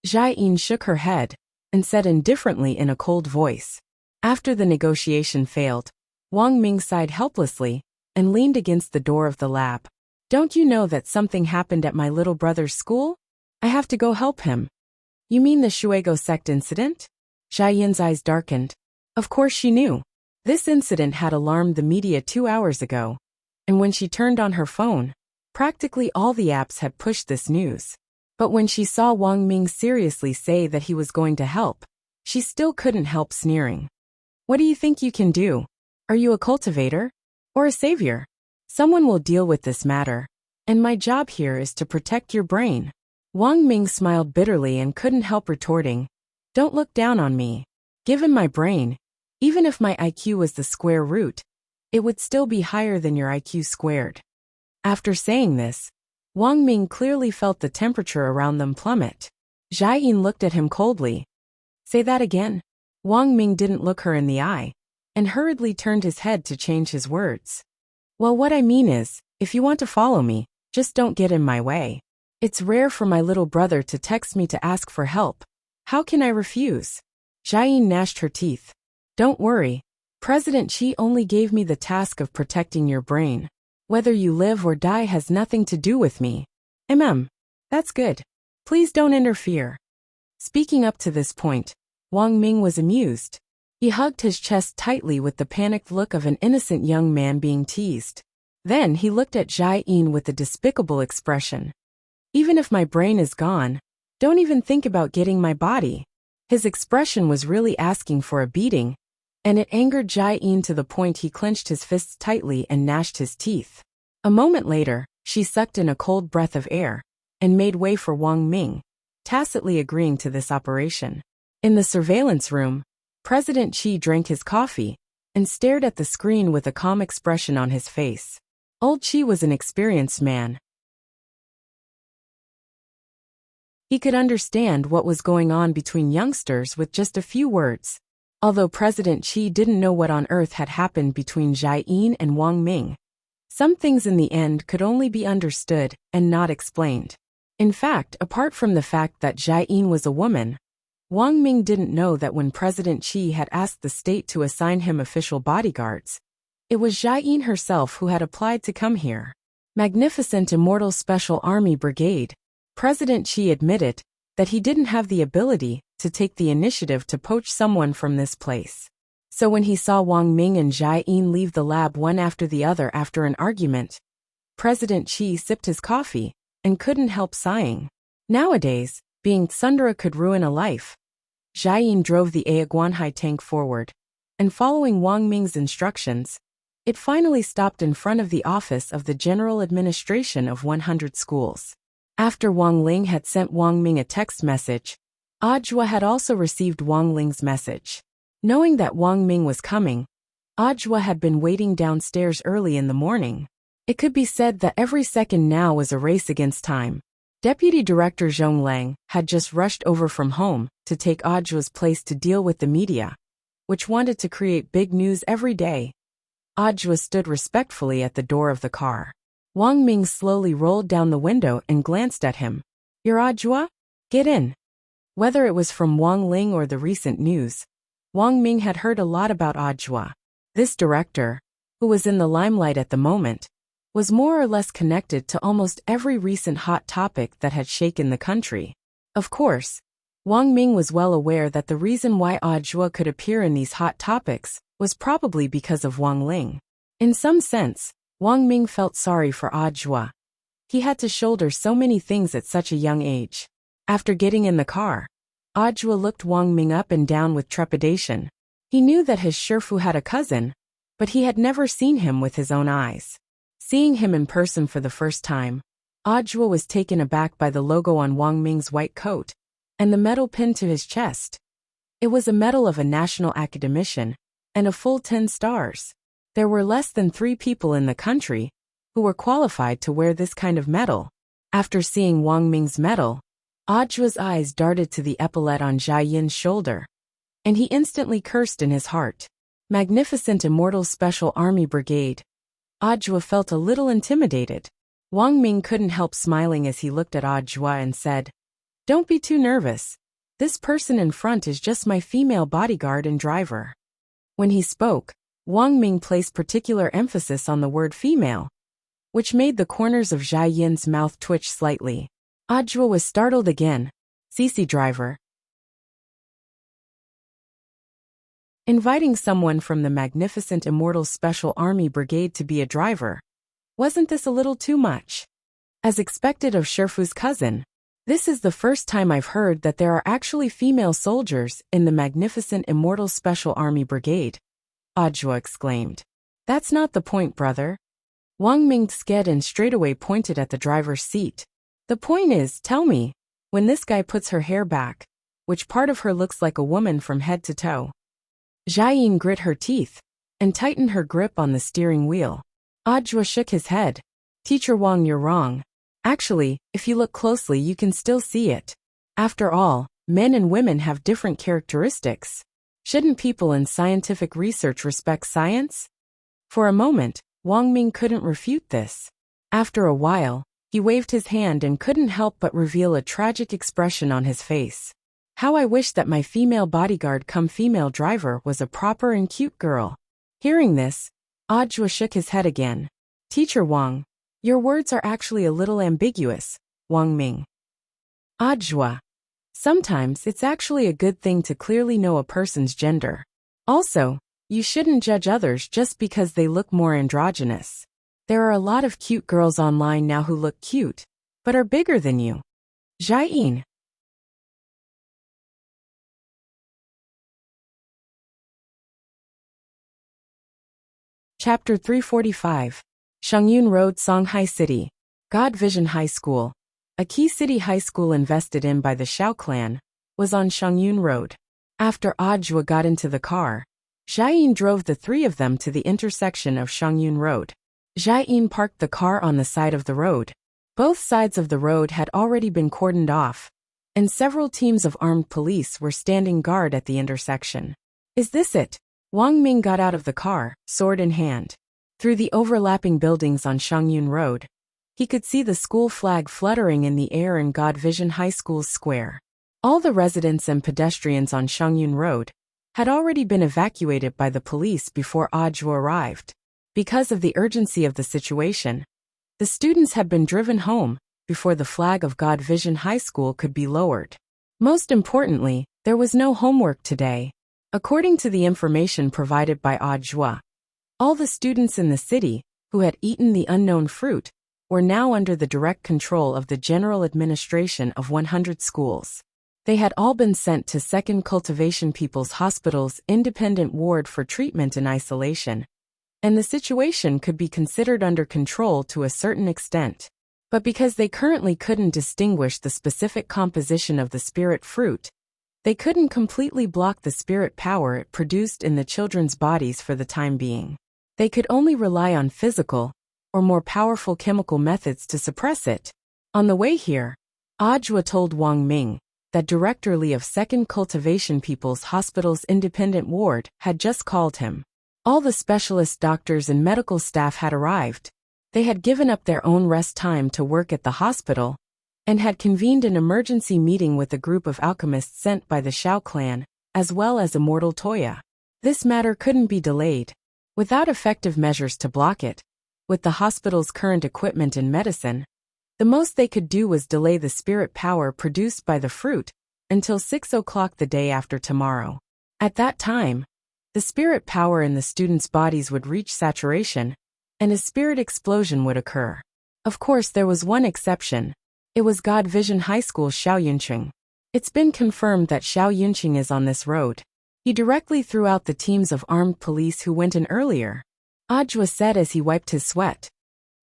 Jiayin shook her head and said indifferently in a cold voice. After the negotiation failed, Wang Ming sighed helplessly and leaned against the door of the lab. Don't you know that something happened at my little brother's school? I have to go help him. You mean the Shuego sect incident? Jiayin's eyes darkened. Of course she knew. This incident had alarmed the media 2 hours ago, and when she turned on her phone, practically all the apps had pushed this news. But when she saw Wang Ming seriously say that he was going to help, she still couldn't help sneering. What do you think you can do? Are you a cultivator? Or a savior? Someone will deal with this matter, and my job here is to protect your brain. Wang Ming smiled bitterly and couldn't help retorting, Don't look down on me. Given my brain, even if my IQ was the square root, it would still be higher than your IQ squared. After saying this, Wang Ming clearly felt the temperature around them plummet. Jiayin looked at him coldly. Say that again? Wang Ming didn't look her in the eye, and hurriedly turned his head to change his words. Well, what I mean is, if you want to follow me, just don't get in my way. It's rare for my little brother to text me to ask for help. How can I refuse? Jiayin gnashed her teeth. Don't worry. President Xi only gave me the task of protecting your brain. Whether you live or die has nothing to do with me. That's good. Please don't interfere. Speaking up to this point, Wang Ming was amused. He hugged his chest tightly with the panicked look of an innocent young man being teased. Then he looked at Jiayin with a despicable expression. Even if my brain is gone, don't even think about getting my body. His expression was really asking for a beating, and it angered Jiayin to the point he clenched his fists tightly and gnashed his teeth. A moment later, she sucked in a cold breath of air and made way for Wang Ming, tacitly agreeing to this operation. In the surveillance room, President Xi drank his coffee and stared at the screen with a calm expression on his face. Old Xi was an experienced man. He could understand what was going on between youngsters with just a few words. Although President Xi didn't know what on earth had happened between Jiayin and Wang Ming, some things in the end could only be understood and not explained. In fact, apart from the fact that Jiayin was a woman, Wang Ming didn't know that when President Xi had asked the state to assign him official bodyguards, it was Jiayin herself who had applied to come here. Magnificent Immortal Special Army Brigade. President Xi admitted that he didn't have the ability to take the initiative to poach someone from this place. So when he saw Wang Ming and Jiayin leave the lab one after the other after an argument, President Xi sipped his coffee and couldn't help sighing. Nowadays, being tsundere could ruin a life. Jiayin drove the Aiguanhai tank forward, and following Wang Ming's instructions, it finally stopped in front of the office of the General Administration of 100 Schools. After Wang Ling had sent Wang Ming a text message, Ajua had also received Wang Ling's message. Knowing that Wang Ming was coming, Ajua had been waiting downstairs early in the morning. It could be said that every second now was a race against time. Deputy Director Zhong Lang had just rushed over from home to take Ajua's place to deal with the media, which wanted to create big news every day. Ajua stood respectfully at the door of the car. Wang Ming slowly rolled down the window and glanced at him. "You're Ajua? Get in." Whether it was from Wang Ling or the recent news, Wang Ming had heard a lot about Ajua. This director, who was in the limelight at the moment, was more or less connected to almost every recent hot topic that had shaken the country. Of course, Wang Ming was well aware that the reason why Ajua could appear in these hot topics was probably because of Wang Ling. In some sense, Wang Ming felt sorry for Ajua. He had to shoulder so many things at such a young age. After getting in the car, Ajua looked Wang Ming up and down with trepidation. He knew that his Shifu had a cousin, but he had never seen him with his own eyes. Seeing him in person for the first time, Ajua was taken aback by the logo on Wang Ming's white coat and the medal pinned to his chest. It was a medal of a national academician and a full 10 stars. There were less than 3 people in the country who were qualified to wear this kind of medal. After seeing Wang Ming's medal, Ajua's eyes darted to the epaulette on Jiayin's shoulder, and he instantly cursed in his heart. Magnificent Immortal Special Army Brigade. Ajua felt a little intimidated. Wang Ming couldn't help smiling as he looked at Ajua and said, "Don't be too nervous. This person in front is just my female bodyguard and driver." When he spoke, Wang Ming placed particular emphasis on the word female, which made the corners of Jiayin's mouth twitch slightly. Ajua was startled again. "CC driver." Inviting someone from the Magnificent Immortal Special Army Brigade to be a driver. Wasn't this a little too much? As expected of Shifu's cousin, this is the first time I've heard that there are actually female soldiers in the Magnificent Immortal Special Army Brigade, Ajua exclaimed. "That's not the point, brother." Wang Ming sked and straightaway pointed at the driver's seat. "The point is, tell me, when this guy puts her hair back, which part of her looks like a woman from head to toe?" Jiayin grit her teeth and tightened her grip on the steering wheel. Ajua shook his head. "Teacher Wang, you're wrong. Actually, if you look closely you can still see it. After all, men and women have different characteristics. Shouldn't people in scientific research respect science?" For a moment, Wang Ming couldn't refute this. After a while, he waved his hand and couldn't help but reveal a tragic expression on his face. How I wish that my female bodyguard cum female driver was a proper and cute girl. Hearing this, Ajua shook his head again. Teacher Wang, your words are actually a little ambiguous, Wang Ming. Ajua. Sometimes it's actually a good thing to clearly know a person's gender. Also, you shouldn't judge others just because they look more androgynous. There are a lot of cute girls online now who look cute, but are bigger than you. Jiayin. Chapter 345. Shangyun Road, Songhai City. God Vision High School, a key city high school invested in by the Xiao clan, was on Shangyun Road. After Ajua got into the car, Jiayin drove the three of them to the intersection of Shangyun Road. Jiayin parked the car on the side of the road. Both sides of the road had already been cordoned off, and several teams of armed police were standing guard at the intersection. Is this it? Wang Ming got out of the car, sword in hand. Through the overlapping buildings on Shangyun Road, he could see the school flag fluttering in the air in God Vision High School's square. All the residents and pedestrians on Shangyun Road had already been evacuated by the police before Ajua arrived. Because of the urgency of the situation, the students had been driven home before the flag of God Vision High School could be lowered. Most importantly, there was no homework today. According to the information provided by Ajua, all the students in the city who had eaten the unknown fruit were now under the direct control of the General Administration of 100 schools. They had all been sent to 2nd Cultivation People's Hospital's independent ward for treatment in isolation, and the situation could be considered under control to a certain extent. But because they currently couldn't distinguish the specific composition of the spirit fruit, they couldn't completely block the spirit power it produced in the children's bodies for the time being. They could only rely on physical or more powerful chemical methods to suppress it. On the way here, Ajua told Wang Ming that Director Li of 2nd Cultivation People's Hospital's independent ward had just called him. All the specialist doctors and medical staff had arrived. They had given up their own rest time to work at the hospital and had convened an emergency meeting with a group of alchemists sent by the Xiao clan, as well as Immortal Toya. This matter couldn't be delayed. Without effective measures to block it, with the hospital's current equipment and medicine, the most they could do was delay the spirit power produced by the fruit until 6 o'clock the day after tomorrow. At that time, the spirit power in the students' bodies would reach saturation, and a spirit explosion would occur. Of course, there was one exception. It was God Vision High School's Xiao Yunqing. It's been confirmed that Xiao Yunqing is on this road. He directly threw out the teams of armed police who went in earlier, Ajua said as he wiped his sweat.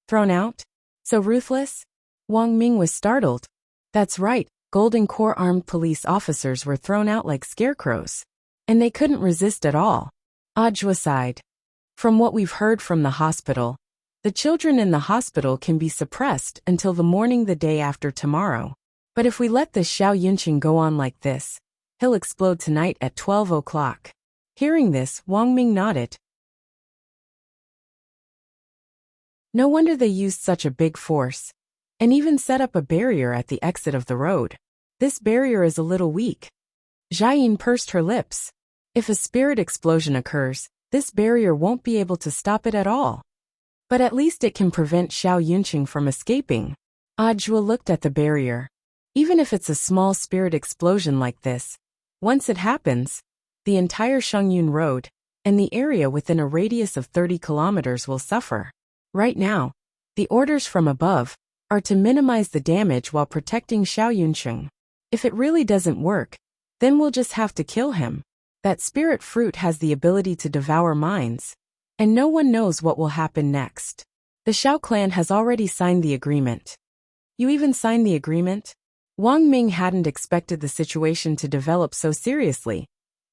Thrown out? So ruthless? Wang Ming was startled. That's right, Golden Corps armed police officers were thrown out like scarecrows. And they couldn't resist at all. Ajua sighed. From what we've heard from the hospital, the children in the hospital can be suppressed until the morning the day after tomorrow. But if we let this Xiao Yunqing go on like this, he'll explode tonight at 12 o'clock. Hearing this, Wang Ming nodded. No wonder they used such a big force, and even set up a barrier at the exit of the road. This barrier is a little weak. Jiayin pursed her lips. If a spirit explosion occurs, this barrier won't be able to stop it at all. But at least it can prevent Xiao Yunqing from escaping. Ajua looked at the barrier. Even if it's a small spirit explosion like this, once it happens, the entire Shangyun Road and the area within a radius of 30 kilometers will suffer. Right now, the orders from above are to minimize the damage while protecting Xiao Yunqing. If it really doesn't work, then we'll just have to kill him. That spirit fruit has the ability to devour minds, and no one knows what will happen next. The Xiao clan has already signed the agreement. You even signed the agreement? Wang Ming hadn't expected the situation to develop so seriously.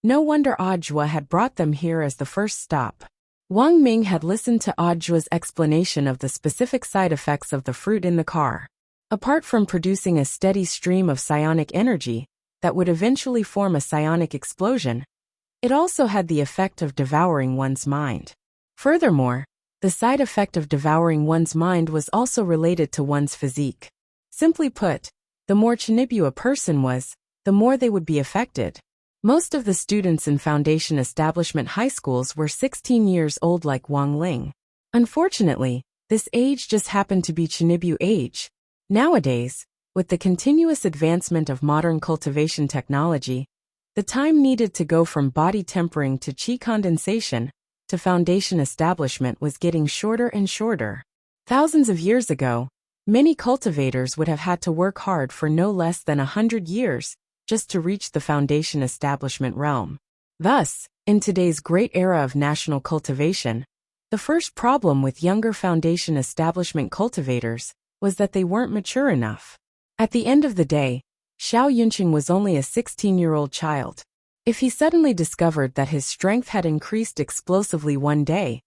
No wonder Ajua had brought them here as the first stop. Wang Ming had listened to Ajua's explanation of the specific side effects of the fruit in the car. Apart from producing a steady stream of psionic energy that would eventually form a psionic explosion, it also had the effect of devouring one's mind. Furthermore, The side effect of devouring one's mind was also related to one's physique. Simply put, the more Chinibu a person was, the more they would be affected. Most of the students in foundation establishment high schools were 16 years old like Wang Ling. Unfortunately, this age just happened to be Chinibu age. Nowadays, with the continuous advancement of modern cultivation technology, the time needed to go from body tempering to qi condensation to foundation establishment was getting shorter and shorter. Thousands of years ago, many cultivators would have had to work hard for no less than 100 years just to reach the foundation establishment realm. Thus, in today's great era of national cultivation, the first problem with younger foundation establishment cultivators was that they weren't mature enough. At the end of the day, Xiao Yunqing was only a 16-year-old child. If he suddenly discovered that his strength had increased explosively one day,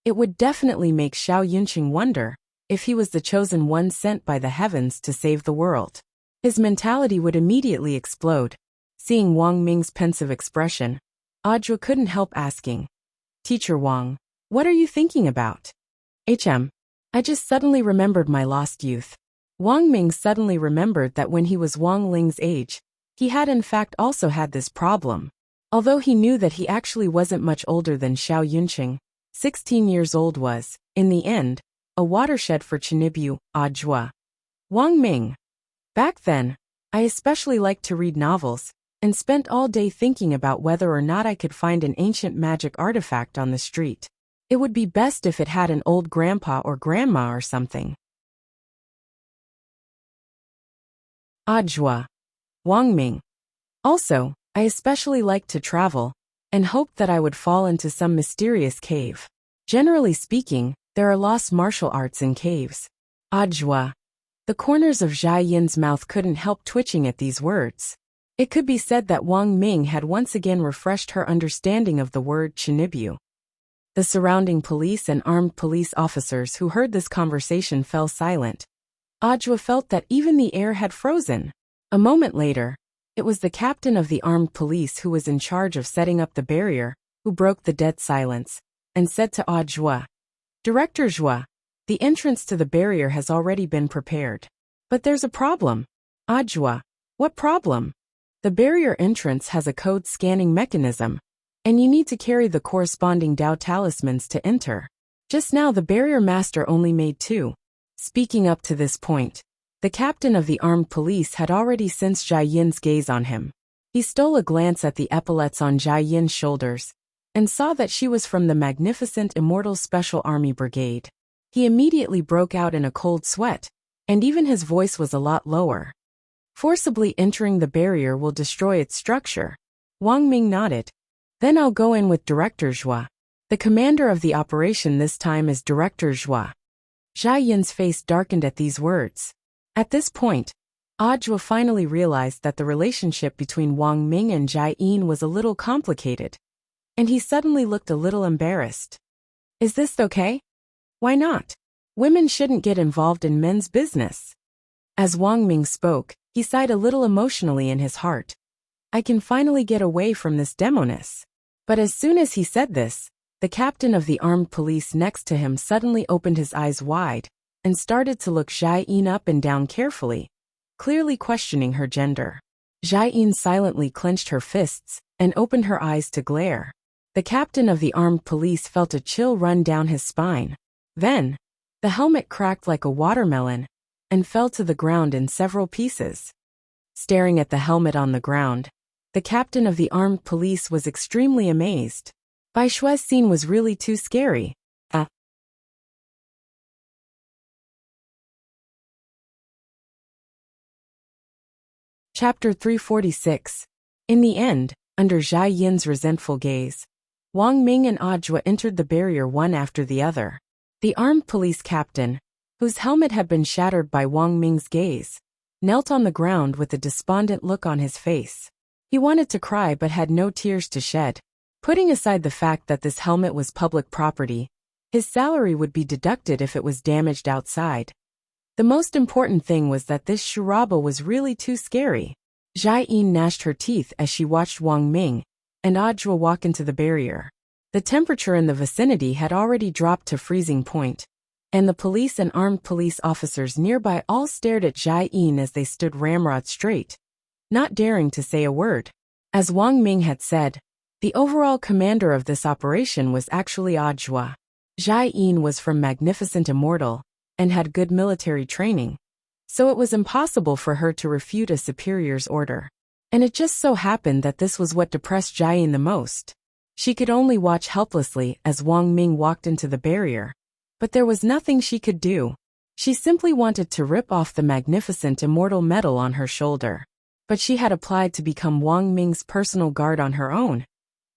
it would definitely make Xiao Yunqing wonder if he was the chosen one sent by the heavens to save the world. His mentality would immediately explode. Seeing Wang Ming's pensive expression, Audra couldn't help asking, "Teacher Wang, what are you thinking about?" I just suddenly remembered my lost youth." Wang Ming suddenly remembered that when he was Wang Ling's age, he had in fact also had this problem. Although he knew that he actually wasn't much older than Xiao Yunqing, 16 years old was, in the end, a watershed for Chinibu, Audra. Wang Ming. Back then, I especially liked to read novels, and spent all day thinking about whether or not I could find an ancient magic artifact on the street. It would be best if it had an old grandpa or grandma or something. Audra. Wang Ming. Also, I especially liked to travel, and hoped that I would fall into some mysterious cave. Generally speaking, there are lost martial arts in caves. Audra. The corners of Zhai Yin's mouth couldn't help twitching at these words. It could be said that Wang Ming had once again refreshed her understanding of the word Chinibu. The surrounding police and armed police officers who heard this conversation fell silent. Audra felt that even the air had frozen. A moment later, it was the captain of the armed police who was in charge of setting up the barrier, who broke the dead silence, and said to Audra, "Director Zhua, the entrance to the barrier has already been prepared. But there's a problem." Audra. What problem? The barrier entrance has a code scanning mechanism, and you need to carry the corresponding Dao talismans to enter. Just now the barrier master only made 2. Speaking up to this point, the captain of the armed police had already sensed Zhai Yin's gaze on him. He stole a glance at the epaulets on Zhai Yin's shoulders, and saw that she was from the magnificent Immortal Special Army Brigade. He immediately broke out in a cold sweat, and even his voice was a lot lower. "Forcibly entering the barrier will destroy its structure." Wang Ming nodded. "Then I'll go in with Director Zhua. The commander of the operation this time is Director Zhua." Zhai Yin's face darkened at these words. At this point, Audra finally realized that the relationship between Wang Ming and Zhai Yin was a little complicated, and he suddenly looked a little embarrassed. "Is this okay? Why not? Women shouldn't get involved in men's business." As Wang Ming spoke, he sighed a little emotionally in his heart. "I can finally get away from this demoness." But as soon as he said this, the captain of the armed police next to him suddenly opened his eyes wide and started to look Zhai Yin up and down carefully, clearly questioning her gender. Zhai Yin silently clenched her fists and opened her eyes to glare. The captain of the armed police felt a chill run down his spine. Then, the helmet cracked like a watermelon and fell to the ground in several pieces. Staring at the helmet on the ground, the captain of the armed police was extremely amazed. Bai Shui's scene was really too scary. Chapter 346. In the end, under Zhai Yin's resentful gaze, Wang Ming and Audra entered the barrier one after the other. The armed police captain, whose helmet had been shattered by Wang Ming's gaze, knelt on the ground with a despondent look on his face. He wanted to cry but had no tears to shed. Putting aside the fact that this helmet was public property, his salary would be deducted if it was damaged outside. The most important thing was that this charaba was really too scary. Zhai Yin gnashed her teeth as she watched Wang Ming and Audra walk into the barrier. The temperature in the vicinity had already dropped to freezing point, and the police and armed police officers nearby all stared at Jai-in as they stood ramrod straight, not daring to say a word. As Wang Ming had said, the overall commander of this operation was actually Ajwa. Jai-in was from Magnificent Immortal and had good military training, so it was impossible for her to refute a superior's order. And it just so happened that this was what depressed Jai-in the most. She could only watch helplessly as Wang Ming walked into the barrier, but there was nothing she could do. She simply wanted to rip off the Magnificent Immortal medal on her shoulder. But she had applied to become Wang Ming's personal guard on her own,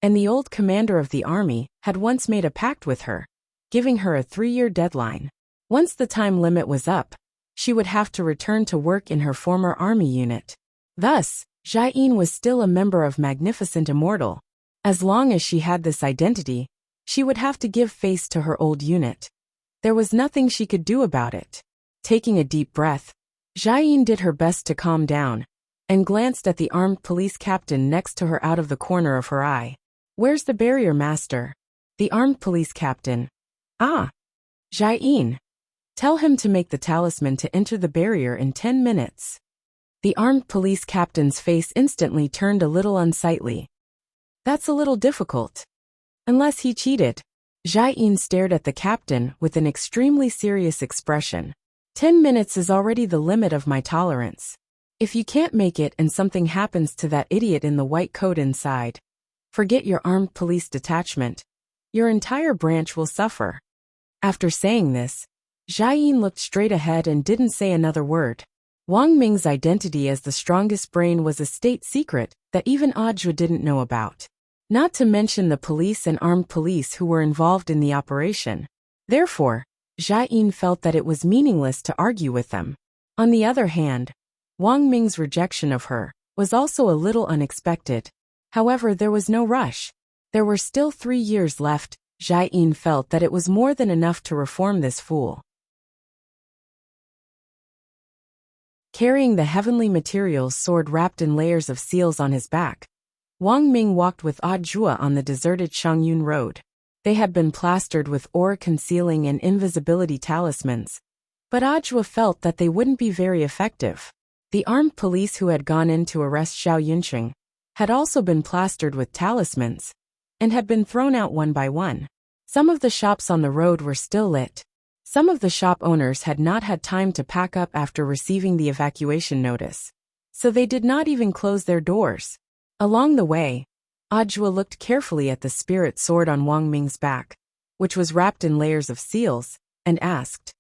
and the old commander of the army had once made a pact with her, giving her a 3-year deadline. Once the time limit was up, she would have to return to work in her former army unit. Thus, Jai-in was still a member of Magnificent Immortal. As long as she had this identity, she would have to give face to her old unit. There was nothing she could do about it. Taking a deep breath, Jai-in did her best to calm down, and glanced at the armed police captain next to her out of the corner of her eye. "Where's the barrier master?" The armed police captain. "Ah. Jai-in. Tell him to make the talisman to enter the barrier in 10 minutes. The armed police captain's face instantly turned a little unsightly. "That's a little difficult. Unless he cheated." Jai-in stared at the captain with an extremely serious expression. 10 minutes is already the limit of my tolerance. If you can't make it and something happens to that idiot in the white coat inside, forget your armed police detachment. Your entire branch will suffer. After saying this, Jai-in looked straight ahead and didn't say another word. Wang Ming's identity as the strongest brain was a state secret that even Ajwa didn't know about. Not to mention the police and armed police who were involved in the operation. Therefore, Jai-in felt that it was meaningless to argue with them. On the other hand, Wang Ming's rejection of her was also a little unexpected. However, there was no rush. There were still 3 years left. Jai-in felt that it was more than enough to reform this fool. Carrying the heavenly materials sword wrapped in layers of seals on his back, Wang Ming walked with Ajwa on the deserted Shangyun Road. They had been plastered with aura-concealing and invisibility talismans, but Ajwa felt that they wouldn't be very effective. The armed police who had gone in to arrest Xiao Yunqing had also been plastered with talismans, and had been thrown out one by one. Some of the shops on the road were still lit. Some of the shop owners had not had time to pack up after receiving the evacuation notice, so they did not even close their doors. Along the way, Ajwa looked carefully at the spirit sword on Wang Ming's back, which was wrapped in layers of seals, and asked,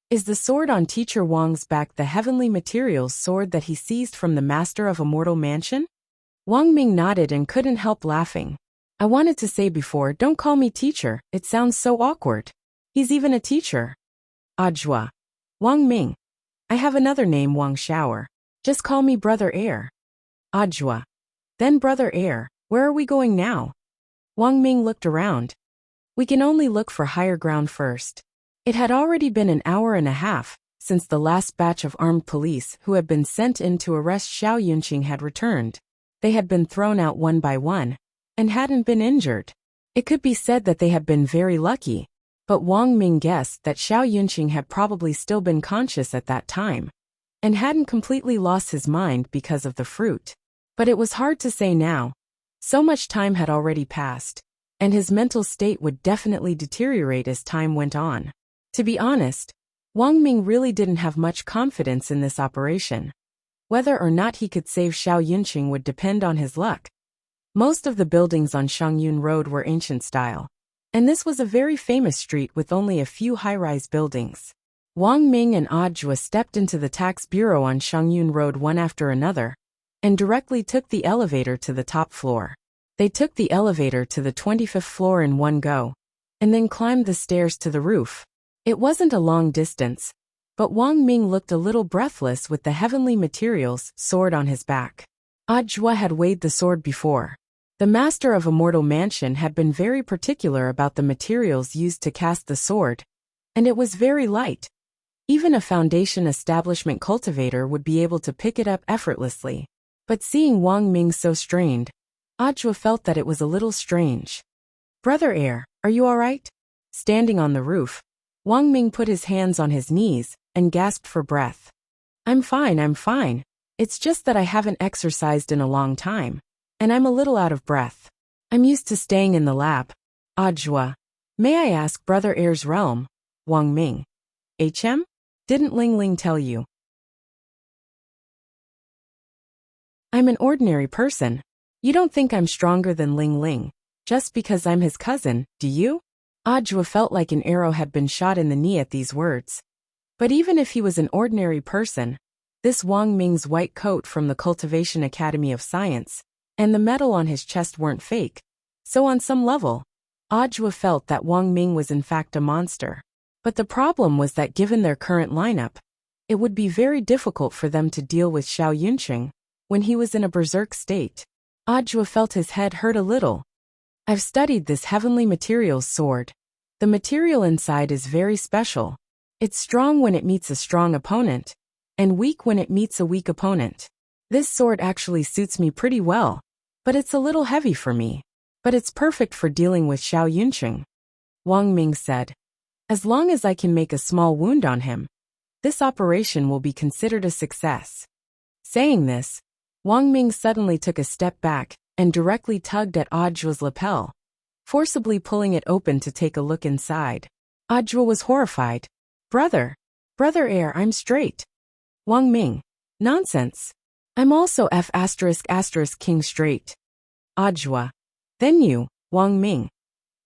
"Is the sword on Teacher Wang's back the heavenly materials sword that he seized from the master of Immortal Mansion?" Wang Ming nodded and couldn't help laughing. "I wanted to say before, don't call me teacher, it sounds so awkward. He's even a teacher." Ajwa. "Wang Ming. I have another name, Wang Shower. Just call me Brother Air." Ajwa. "Then Brother Air, where are we going now?" Wang Ming looked around. "We can only look for higher ground first." It had already been an hour and a half since the last batch of armed police who had been sent in to arrest Xiao Yunqing had returned. They had been thrown out one by one, and hadn't been injured. It could be said that they had been very lucky, but Wang Ming guessed that Xiao Yunqing had probably still been conscious at that time, and hadn't completely lost his mind because of the fruit. But it was hard to say now. So much time had already passed, and his mental state would definitely deteriorate as time went on. To be honest, Wang Ming really didn't have much confidence in this operation. Whether or not he could save Xiao Yunqing would depend on his luck. Most of the buildings on Shangyun Road were ancient style, and this was a very famous street with only a few high-rise buildings. Wang Ming and Ajwa stepped into the tax bureau on Shangyun Road one after another, and directly took the elevator to the top floor. They took the elevator to the 25th floor in one go, and then climbed the stairs to the roof. It wasn't a long distance, but Wang Ming looked a little breathless with the heavenly materials sword on his back. Ajwa had weighed the sword before. The master of Immortal Mansion had been very particular about the materials used to cast the sword, and it was very light. Even a foundation establishment cultivator would be able to pick it up effortlessly. But seeing Wang Ming so strained, Ajwa felt that it was a little strange. Brother Air, are you all right? Standing on the roof, Wang Ming put his hands on his knees and gasped for breath. I'm fine. It's just that I haven't exercised in a long time, and I'm a little out of breath. I'm used to staying in the lab. Ajwa. May I ask Brother Air's realm? Wang Ming. HM? Didn't Ling Ling tell you? I'm an ordinary person. You don't think I'm stronger than Ling Ling, just because I'm his cousin, do you? Ajwa felt like an arrow had been shot in the knee at these words. But even if he was an ordinary person, this Wang Ming's white coat from the Cultivation Academy of Science and the medal on his chest weren't fake. So on some level, Ajwa felt that Wang Ming was in fact a monster. But the problem was that given their current lineup, it would be very difficult for them to deal with Xiao Yunqing when he was in a berserk state. Ajwa felt his head hurt a little. I've studied this heavenly materials sword. The material inside is very special. It's strong when it meets a strong opponent, and weak when it meets a weak opponent. This sword actually suits me pretty well, but it's a little heavy for me. But it's perfect for dealing with Xiao Yunqing. Wang Ming said. As long as I can make a small wound on him, this operation will be considered a success. Saying this, Wang Ming suddenly took a step back and directly tugged at Ajwa's lapel, forcibly pulling it open to take a look inside. Ajwa was horrified. Brother Air, I'm straight. Wang Ming. Nonsense. I'm also F*** king straight. Ajwa. Then you, Wang Ming.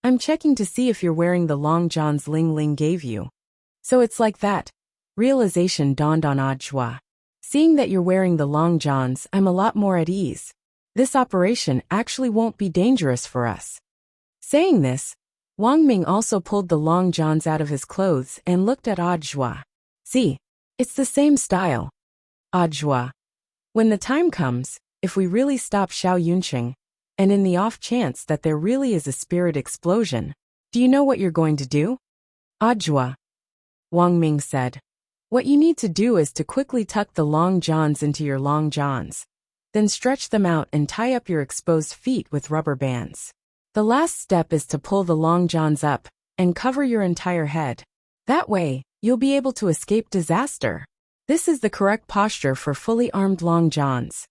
I'm checking to see if you're wearing the long johns Ling Ling gave you. So it's like that. Realization dawned on Ajwa. Seeing that you're wearing the long johns, I'm a lot more at ease. This operation actually won't be dangerous for us. Saying this, Wang Ming also pulled the long johns out of his clothes and looked at Ajwa. See, it's the same style. Ajwa. When the time comes, if we really stop Xiao Yunqing, and in the off chance that there really is a spirit explosion, do you know what you're going to do? Ajwa. Wang Ming said. What you need to do is to quickly tuck the long johns into your long johns. Then stretch them out and tie up your exposed feet with rubber bands. The last step is to pull the long johns up and cover your entire head. That way, you'll be able to escape disaster. This is the correct posture for fully armed long johns.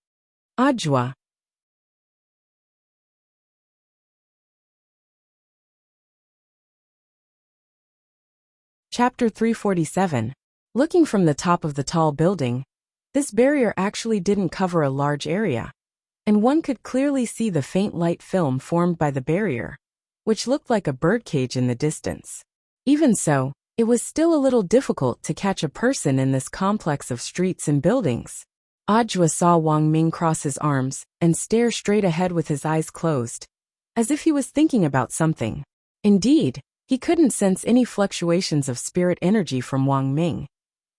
Ajwa. Chapter 347. Looking from the top of the tall building, this barrier actually didn't cover a large area, and one could clearly see the faint light film formed by the barrier, which looked like a birdcage in the distance. Even so, it was still a little difficult to catch a person in this complex of streets and buildings. Ajwa saw Wang Ming cross his arms and stare straight ahead with his eyes closed, as if he was thinking about something. Indeed, he couldn't sense any fluctuations of spirit energy from Wang Ming.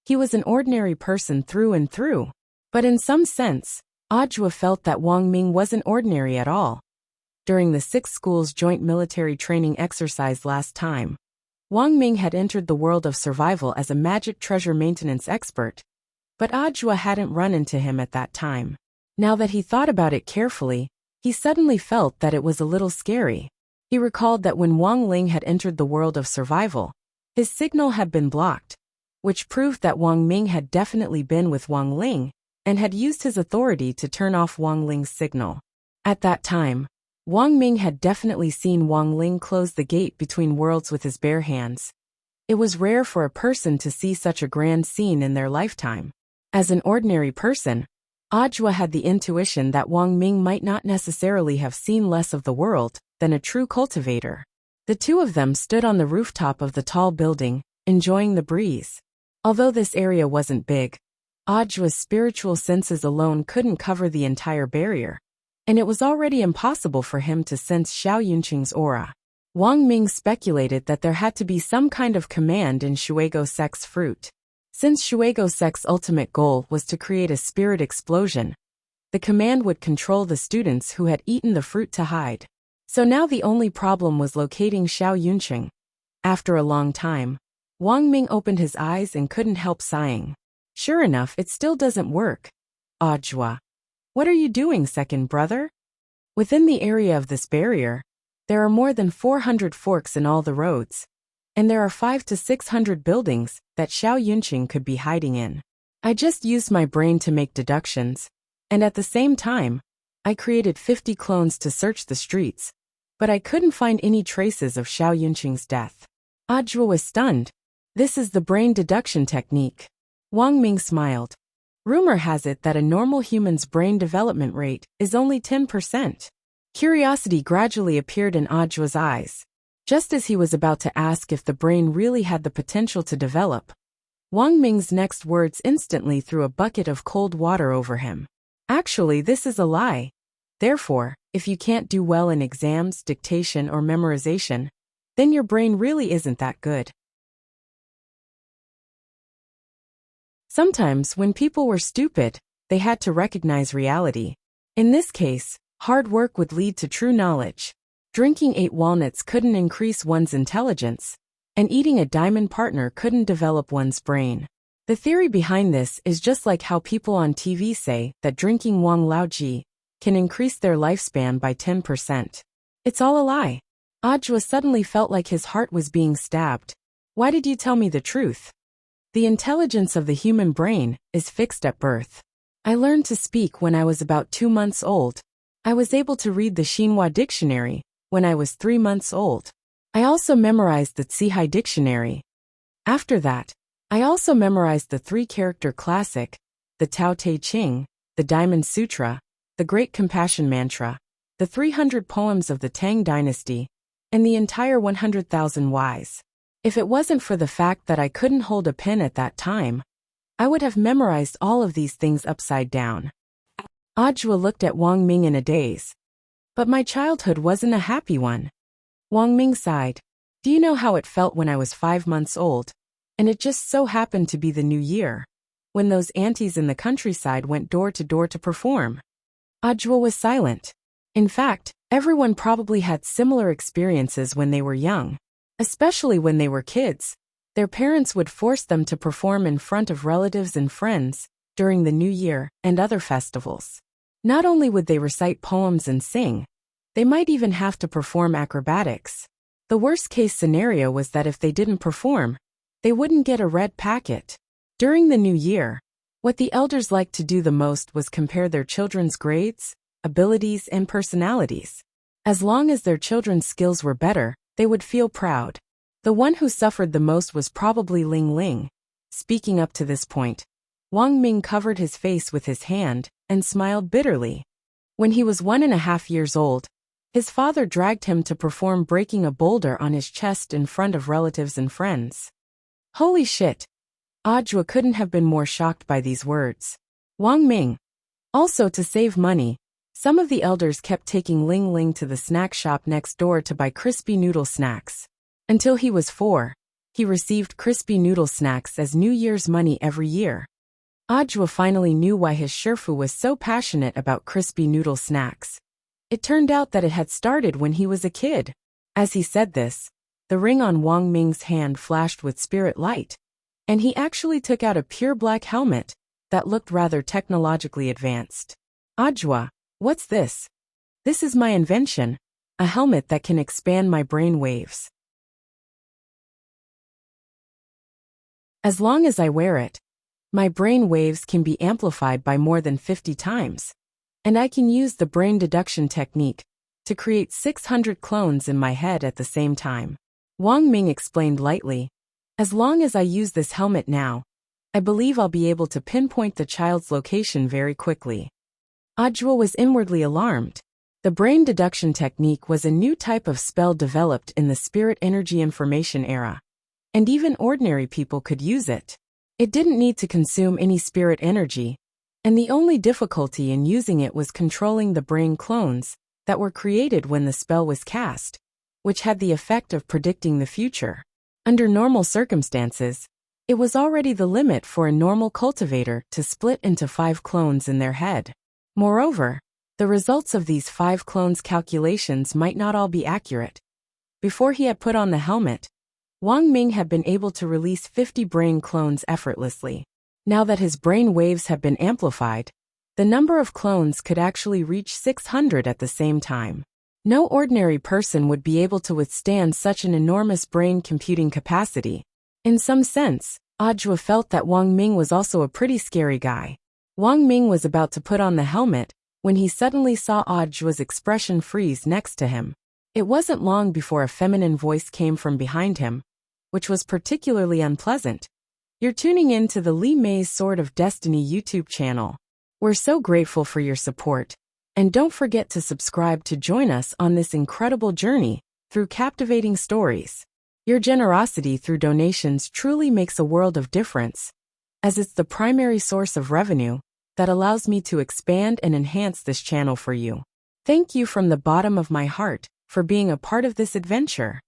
He was an ordinary person through and through, but in some sense, Ajwa felt that Wang Ming wasn't ordinary at all. During the 6 schools' joint military training exercise last time, Wang Ming had entered the world of survival as a magic treasure maintenance expert, but Ajwa hadn't run into him at that time. Now that he thought about it carefully, he suddenly felt that it was a little scary. He recalled that when Wang Ling had entered the world of survival, his signal had been blocked, which proved that Wang Ming had definitely been with Wang Ling and had used his authority to turn off Wang Ling's signal. At that time, Wang Ming had definitely seen Wang Ling close the gate between worlds with his bare hands. It was rare for a person to see such a grand scene in their lifetime. As an ordinary person, Ajwa had the intuition that Wang Ming might not necessarily have seen less of the world than a true cultivator. The two of them stood on the rooftop of the tall building, enjoying the breeze. Although this area wasn't big, Ajwa's spiritual senses alone couldn't cover the entire barrier, and it was already impossible for him to sense Xiao Yunqing's aura. Wang Ming speculated that there had to be some kind of command in Shuego Sec's fruit. Since Shuego Sec's ultimate goal was to create a spirit explosion, the command would control the students who had eaten the fruit to hide. So now the only problem was locating Xiao Yunqing. After a long time, Wang Ming opened his eyes and couldn't help sighing. Sure enough, it still doesn't work. Ajwa. What are you doing, second brother? Within the area of this barrier, There are more than 400 forks in all the roads, and there are 500 to 600 buildings that Xiao Yunqing could be hiding in. I just used my brain to make deductions, and at the same time, I created 50 clones to search the streets, but I couldn't find any traces of Xiao Yunqing's death. Ajua was stunned. This is the brain deduction technique. Wang Ming smiled. Rumor has it that a normal human's brain development rate is only 10%. Curiosity gradually appeared in Ajua's eyes. Just as he was about to ask if the brain really had the potential to develop, Wang Ming's next words instantly threw a bucket of cold water over him. Actually, this is a lie. Therefore, if you can't do well in exams, dictation, or memorization, then your brain really isn't that good. Sometimes, when people were stupid, they had to recognize reality. In this case, hard work would lead to true knowledge. Drinking 8 walnuts couldn't increase one's intelligence, and eating a diamond partner couldn't develop one's brain. The theory behind this is just like how people on TV say that drinking Wang Laoji can increase their lifespan by 10%. It's all a lie. Ajua suddenly felt like his heart was being stabbed. Why did you tell me the truth? The intelligence of the human brain is fixed at birth. I learned to speak when I was about 2 months old. I was able to read the Xinhua dictionary when I was 3 months old. I also memorized the Cihai dictionary. After that, I also memorized the 3-character classic, the Tao Te Ching, the Diamond Sutra, the Great Compassion Mantra, the 300 poems of the Tang Dynasty, and the entire 100,000 Whys. If it wasn't for the fact that I couldn't hold a pen at that time, I would have memorized all of these things upside down. Ajua looked at Wang Ming in a daze. But my childhood wasn't a happy one. Wang Ming sighed. Do you know how it felt when I was 5 months old, and it just so happened to be the new year, when those aunties in the countryside went door to perform? Ajua was silent. In fact, everyone probably had similar experiences when they were young. Especially when they were kids, their parents would force them to perform in front of relatives and friends during the New Year and other festivals. Not only would they recite poems and sing, they might even have to perform acrobatics. The worst-case scenario was that if they didn't perform, they wouldn't get a red packet. During the New Year, what the elders liked to do the most was compare their children's grades, abilities, and personalities. As long as their children's skills were better, they would feel proud. The one who suffered the most was probably Ling Ling. Speaking up to this point, Wang Ming covered his face with his hand and smiled bitterly. When he was 1.5 years old, his father dragged him to perform breaking a boulder on his chest in front of relatives and friends. Holy shit! Ajua couldn't have been more shocked by these words. Wang Ming. Also, to save money, some of the elders kept taking Ling Ling to the snack shop next door to buy crispy noodle snacks. Until he was 4, he received crispy noodle snacks as New Year's money every year. Ajua finally knew why his Shifu was so passionate about crispy noodle snacks. It turned out that it had started when he was a kid. As he said this, the ring on Wang Ming's hand flashed with spirit light, and he actually took out a pure black helmet that looked rather technologically advanced. Ajua, what's this? This is my invention, a helmet that can expand my brain waves. As long as I wear it, my brain waves can be amplified by more than 50 times, and I can use the brain deduction technique to create 600 clones in my head at the same time. Wang Ming explained lightly, as long as I use this helmet now, I believe I'll be able to pinpoint the child's location very quickly. Ajua was inwardly alarmed. The brain deduction technique was a new type of spell developed in the spirit energy information era, and even ordinary people could use it. It didn't need to consume any spirit energy, and the only difficulty in using it was controlling the brain clones that were created when the spell was cast, which had the effect of predicting the future. Under normal circumstances, it was already the limit for a normal cultivator to split into 5 clones in their head. Moreover, the results of these 5 clones calculations might not all be accurate. Before he had put on the helmet, Wang Ming had been able to release 50 brain clones effortlessly. Now that his brain waves have been amplified, the number of clones could actually reach 600 at the same time. No ordinary person would be able to withstand such an enormous brain computing capacity. In some sense, Ajwa felt that Wang Ming was also a pretty scary guy. Wang Ming was about to put on the helmet when he suddenly saw Ajwa's expression freeze next to him. It wasn't long before a feminine voice came from behind him, which was particularly unpleasant. You're tuning in to the Li Mei's Sword of Destiny YouTube channel. We're so grateful for your support. And don't forget to subscribe to join us on this incredible journey through captivating stories. Your generosity through donations truly makes a world of difference, as it's the primary source of revenue that allows me to expand and enhance this channel for you. Thank you from the bottom of my heart for being a part of this adventure.